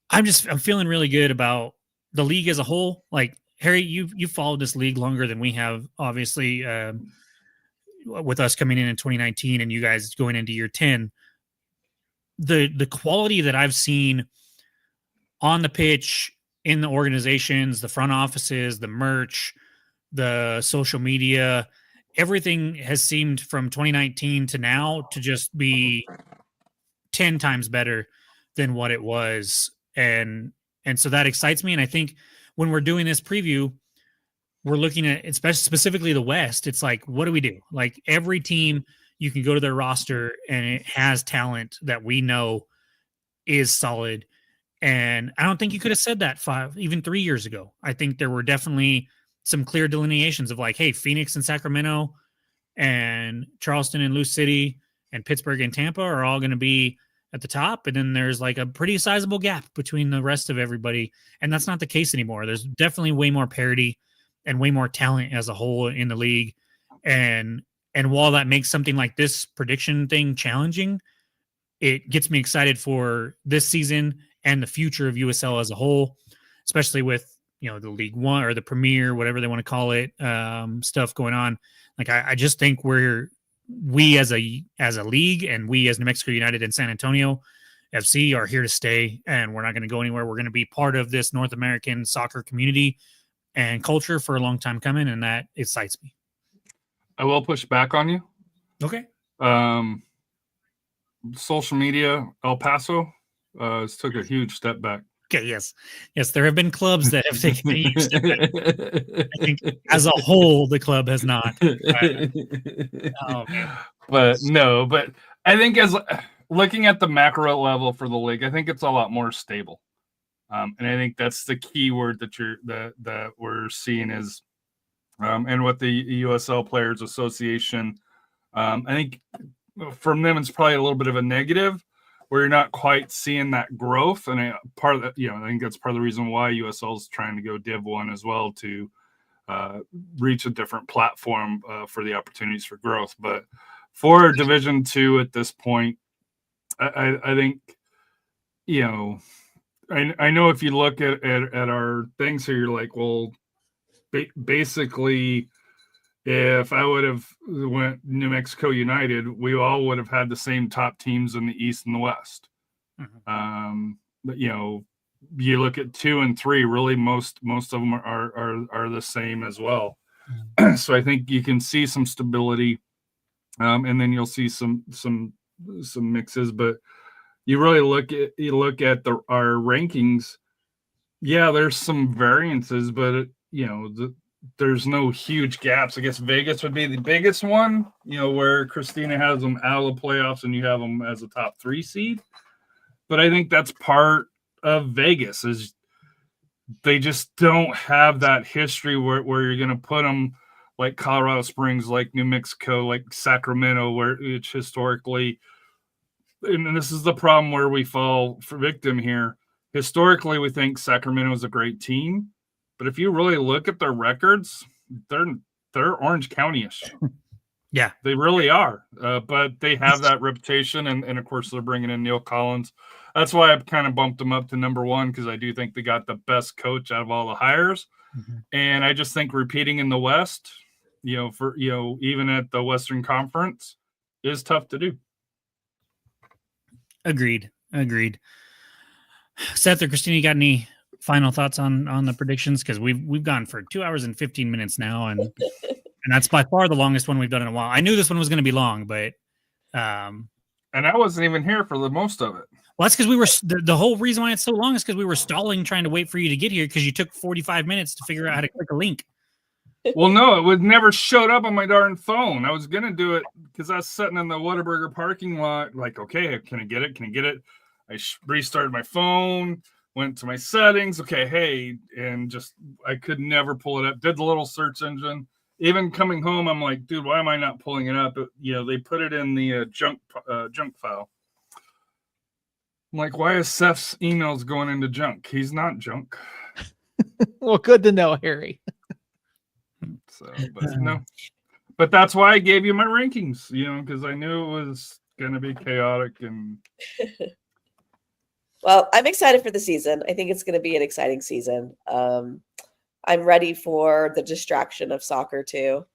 I'm feeling really good about the league as a whole. Like, Harry, you've followed this league longer than we have, obviously, with us coming in 2019 and you guys going into year 10. The quality that I've seen on the pitch, in the organizations, the front offices, the merch, the social media, everything has seemed from 2019 to now to just be 10 times better than what it was. And so that excites me. And I think when we're doing this preview, we're looking at, especially specifically the West, it's like, what do we do? Like, every team, you can go to their roster and it has talent that we know is solid. And I don't think you could have said that 3 years ago. I think there were definitely some clear delineations of like, hey, Phoenix and Sacramento and Charleston and Lou City and Pittsburgh and Tampa are all going to be at the top. And then there's like a pretty sizable gap between the rest of everybody. And that's not the case anymore. There's definitely way more parity and way more talent as a whole in the league. And while that makes something like this prediction thing challenging, it gets me excited for this season and the future of USL as a whole, especially with, the League One or the Premier, whatever they want to call it, stuff going on. Like, I just think we as a league and we as New Mexico United and San Antonio FC are here to stay, and we're not going to go anywhere. We're going to be part of this North American soccer community and culture for a long time coming, and that excites me. I will push back on you. Okay. Social media, El Paso took a huge step back. Okay, yes, there have been clubs that have taken a huge step back. I think as a whole, the club has not. But I think as looking at the macro level for the league, I think it's a lot more stable. And I think that's the key word that we're seeing is, and with the USL Players Association, I think from them it's probably a little bit of a negative, where you're not quite seeing that growth. And I think that's part of the reason why USL is trying to go Div 1 as well, to reach a different platform for the opportunities for growth. But for Division 2 at this point, I think, I know if you look at our things here, you're like, well, basically, if I would have went New Mexico United, we all would have had the same top teams in the East and the West. Mm-hmm. But you look at 2 and 3, really most of them are the same as well. Mm-hmm. So I think you can see some stability, and then you'll see some mixes. But you really look at our rankings. Yeah, there's some variances, but there's no huge gaps. I guess Vegas would be the biggest one, where Christina has them out of the playoffs and you have them as a top 3 seed. But I think that's part of Vegas, is they just don't have that history where you're going to put them like Colorado Springs, like New Mexico, like Sacramento, where it's historically, and this is the problem where we fall for victim here. Historically, we think Sacramento is a great team, but if you really look at their records, they're Orange County-ish. Yeah, they really are. But they have that reputation, and of course they're bringing in Neil Collins. That's why I've kind of bumped them up to number one, because I do think they got the best coach out of all the hires. Mm-hmm. And I just think repeating in the West, even at the Western Conference, is tough to do. Agreed. Seth or Christina, you got any final thoughts on the predictions? Because we've gone for 2 hours and 15 minutes now, and that's by far the longest one we've done in a while. I knew this one was going to be long, but and I wasn't even here for the most of it. Well, that's because we were the whole reason why it's so long is because we were stalling trying to wait for you to get here, because you took 45 minutes to figure out how to click a link. Well, no, it would never showed up on my darn phone. I was going to do it because I was sitting in the Whataburger parking lot, like, okay, can I get it? I restarted my phone, went to my settings. Okay, hey, and just I could never pull it up. Did the little search engine. Even coming home, I'm like, dude, why am I not pulling it up? They put it in the junk file. I'm like, why is Seth's emails going into junk? He's not junk. Well, good to know, Harry. So, but that's why I gave you my rankings, because I knew it was going to be chaotic. And well, I'm excited for the season. I think it's going to be an exciting season. I'm ready for the distraction of soccer too.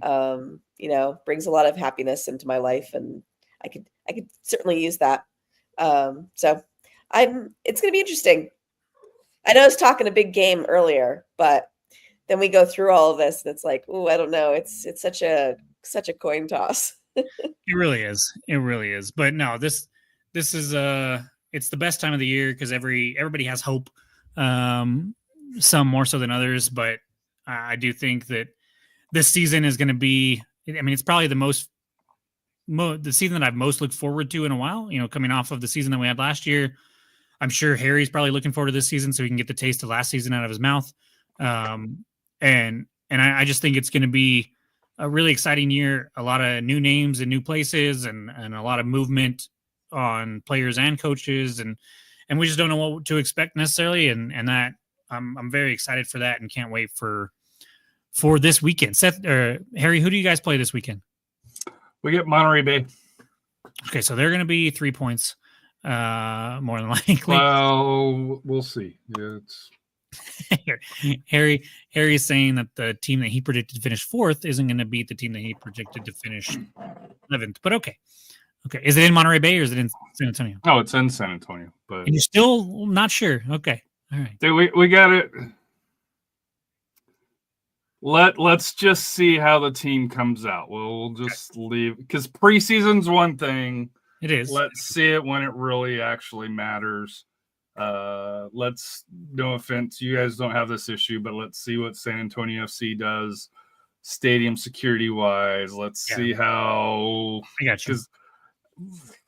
Brings a lot of happiness into my life, and I could certainly use that. So it's going to be interesting. I know I was talking a big game earlier, but then we go through all of this, and it's like, I don't know. It's such a coin toss. It really is. But no, this is it's the best time of the year because everybody has hope. Some more so than others, but I do think that this season is going to be. I mean, it's probably the season that I've most looked forward to in a while. Coming off of the season that we had last year, I'm sure Harry's probably looking forward to this season so he can get the taste of last season out of his mouth. And I just think it's going to be a really exciting year. A lot of new names and new places, and a lot of movement on players and coaches, and we just don't know what to expect necessarily. And that I'm very excited for that, and can't wait for this weekend. Seth or Harry, who do you guys play this weekend? We get Monterey Bay. Okay, so they're going to be 3 points, more than likely. Well, we'll see. Yeah, it's. Harry's saying that the team that he predicted to finish 4th isn't going to beat the team that he predicted to finish 11th. But okay. Is it in Monterey Bay or is it in San Antonio? No, it's in San Antonio. But and you're still not sure. Okay, all right. Dude, we got it. Let's just see how the team comes out. We'll just leave, because preseason's one thing. It is. Let's see it when it really actually matters. No offense, you guys don't have this issue, but let's see what San Antonio FC does stadium security wise. Let's see how. I got you.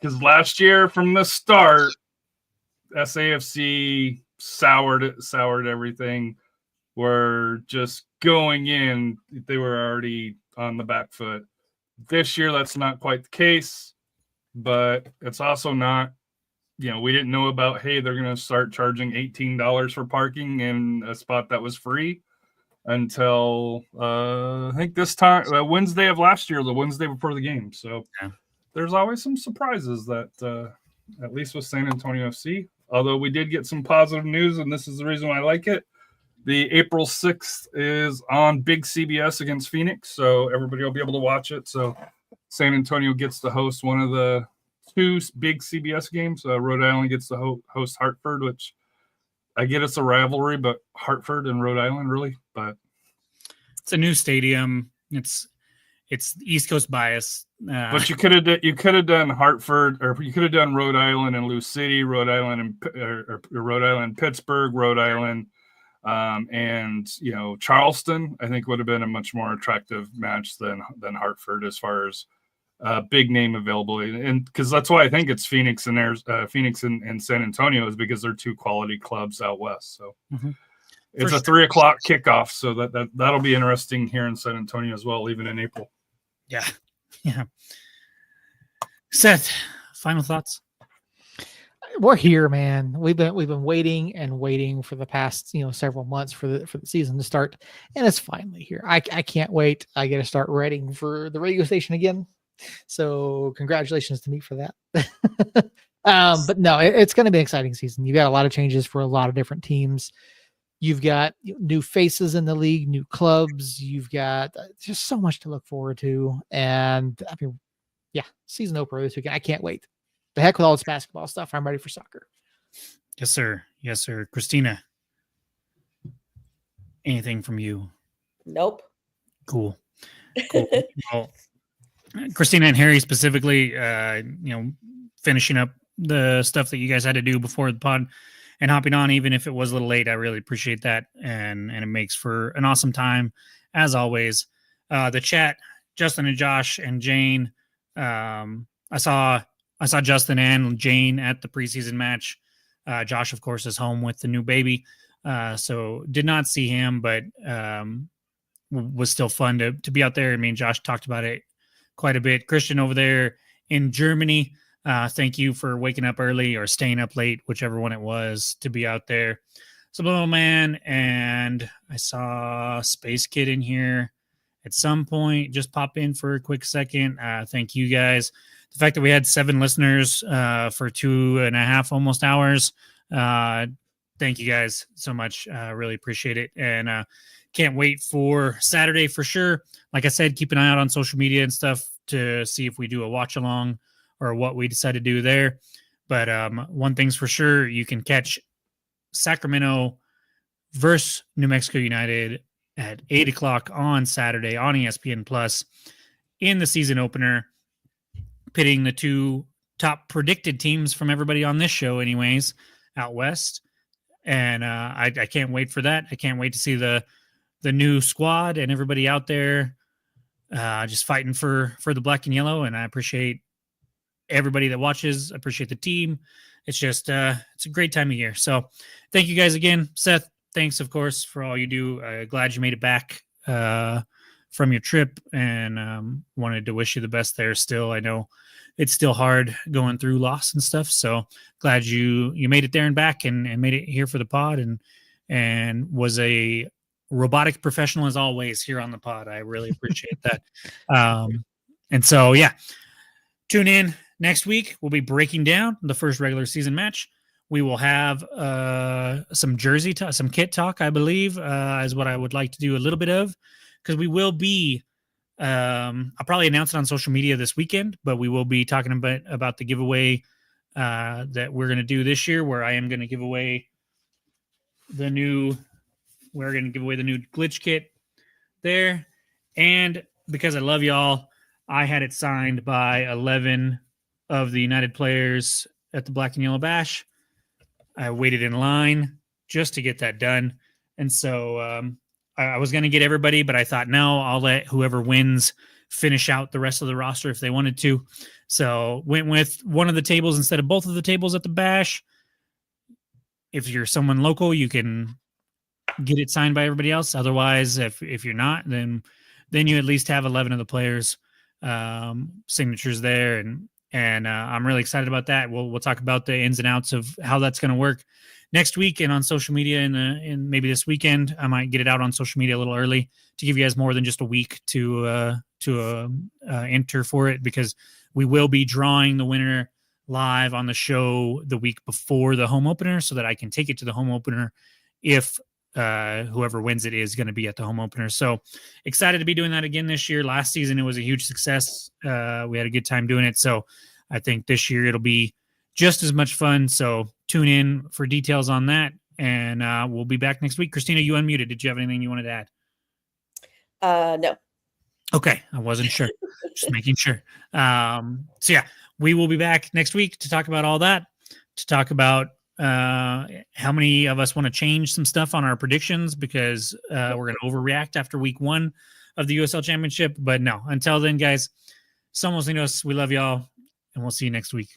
Because last year from the start, SAFC soured everything. We're just going in. They were already on the back foot. This year, that's not quite the case, but it's also not. We didn't know about, hey, they're going to start charging $18 for parking in a spot that was free until I think this time, Wednesday of last year, the Wednesday before the game. So there's always some surprises that, at least with San Antonio FC, although we did get some positive news, and this is the reason why I like it. The April 6th is on Big CBS against Phoenix, so everybody will be able to watch it. So San Antonio gets to host one of the 2 big CBS games. Rhode Island gets to host Hartford, which I get it's a rivalry, but Hartford and Rhode Island, really. But it's a new stadium. It's East Coast bias. But you could have done Hartford, or you could have done Rhode Island and Lou City, Rhode Island and Pittsburgh, Rhode Island, and Charleston. I think would have been a much more attractive match than Hartford as far as big name availability, and because that's why I think it's Phoenix and San Antonio, is because they're 2 quality clubs out west. So It's For a 3:00 kickoff, so that'll be interesting here in San Antonio as well, even in April. Yeah. Seth, final thoughts? We're here, man. We've been waiting and waiting for the past several months for the season to start, and it's finally here. I can't wait. I get to start writing for the radio station again. So congratulations to me for that. But no, it's going to be an exciting season. You've got a lot of changes for a lot of different teams. You've got new faces in the league, new clubs. You've got just so much to look forward to. And I mean, yeah, season opener this weekend. I can't wait. The heck with all this basketball stuff. I'm ready for soccer. Yes, sir. Yes, sir. Christina, anything from you? Nope. Cool. Well, Christina and Harry specifically, finishing up the stuff that you guys had to do before the pod and hopping on, even if it was a little late. I really appreciate that. And it makes for an awesome time, as always. The chat, Justin and Josh and Jane. I saw Justin and Jane at the preseason match. Josh, of course, is home with the new baby. So did not see him, but was still fun to be out there. I mean, Josh talked about it quite a bit. Christian over there in Germany, thank you for waking up early or staying up late, whichever one it was, to be out there. Subliminal Man, and I saw Space Kid in here at some point. Just pop in for a quick second. Thank you guys. The fact that we had 7 listeners for 2.5 almost hours. Thank you guys so much. Really appreciate it. And can't wait for Saturday for sure. Like I said, keep an eye out on social media and stuff to see if we do a watch along or what we decide to do there. But one thing's for sure, you can catch Sacramento versus New Mexico United at 8:00 on Saturday on ESPN Plus in the season opener, pitting the 2 top predicted teams from everybody on this show anyways, out west. And I can't wait for that. I can't wait to see the new squad and everybody out there just fighting for the black and yellow. And I appreciate everybody that watches. I appreciate the team. It's just it's a great time of year. So thank you guys again. Seth, thanks, of course, for all you do. Glad you made it back from your trip, and wanted to wish you the best there still. I know it's still hard going through loss and stuff. So glad you made it there and back and made it here for the pod, and was a robotic professional as always here on the pod. I really appreciate that. And so, yeah, tune in next week. We'll be breaking down the first regular season match. We will have some jersey talk, some kit talk, I believe, is what I would like to do a little bit of, because we will be, I'll probably announce it on social media this weekend, but we will be talking about the giveaway that we're going to do this year, where I am going to give away the new glitch kit there. And because I love y'all, I had it signed by 11 of the United players at the Black and Yellow Bash. I waited in line just to get that done. And so I was going to get everybody, but I thought, no, I'll let whoever wins finish out the rest of the roster if they wanted to. So went with one of the tables instead of both of the tables at the Bash. If you're someone local, you can get it signed by everybody else. Otherwise, if you're not, then you at least have 11 of the players signatures there. And I'm really excited about that. We'll talk about the ins and outs of how that's going to work next week and on social media. In maybe this weekend, I might get it out on social media a little early to give you guys more than just a week to enter for it, because we will be drawing the winner live on the show the week before the home opener, so that I can take it to the home opener if whoever wins it is going to be at the home opener. So excited to be doing that again this year. Last season, it was a huge success. We had a good time doing it. So I think this year it'll be just as much fun. So tune in for details on that. And we'll be back next week. Christina, you unmuted. Did you have anything you wanted to add? No. Okay. I wasn't sure. Just making sure. So yeah, we will be back next week to talk about all that, to talk about how many of us want to change some stuff on our predictions, because we're going to overreact after week 1 of the USL Championship. But no, until then, guys, somos ninos. We love y'all, and we'll see you next week.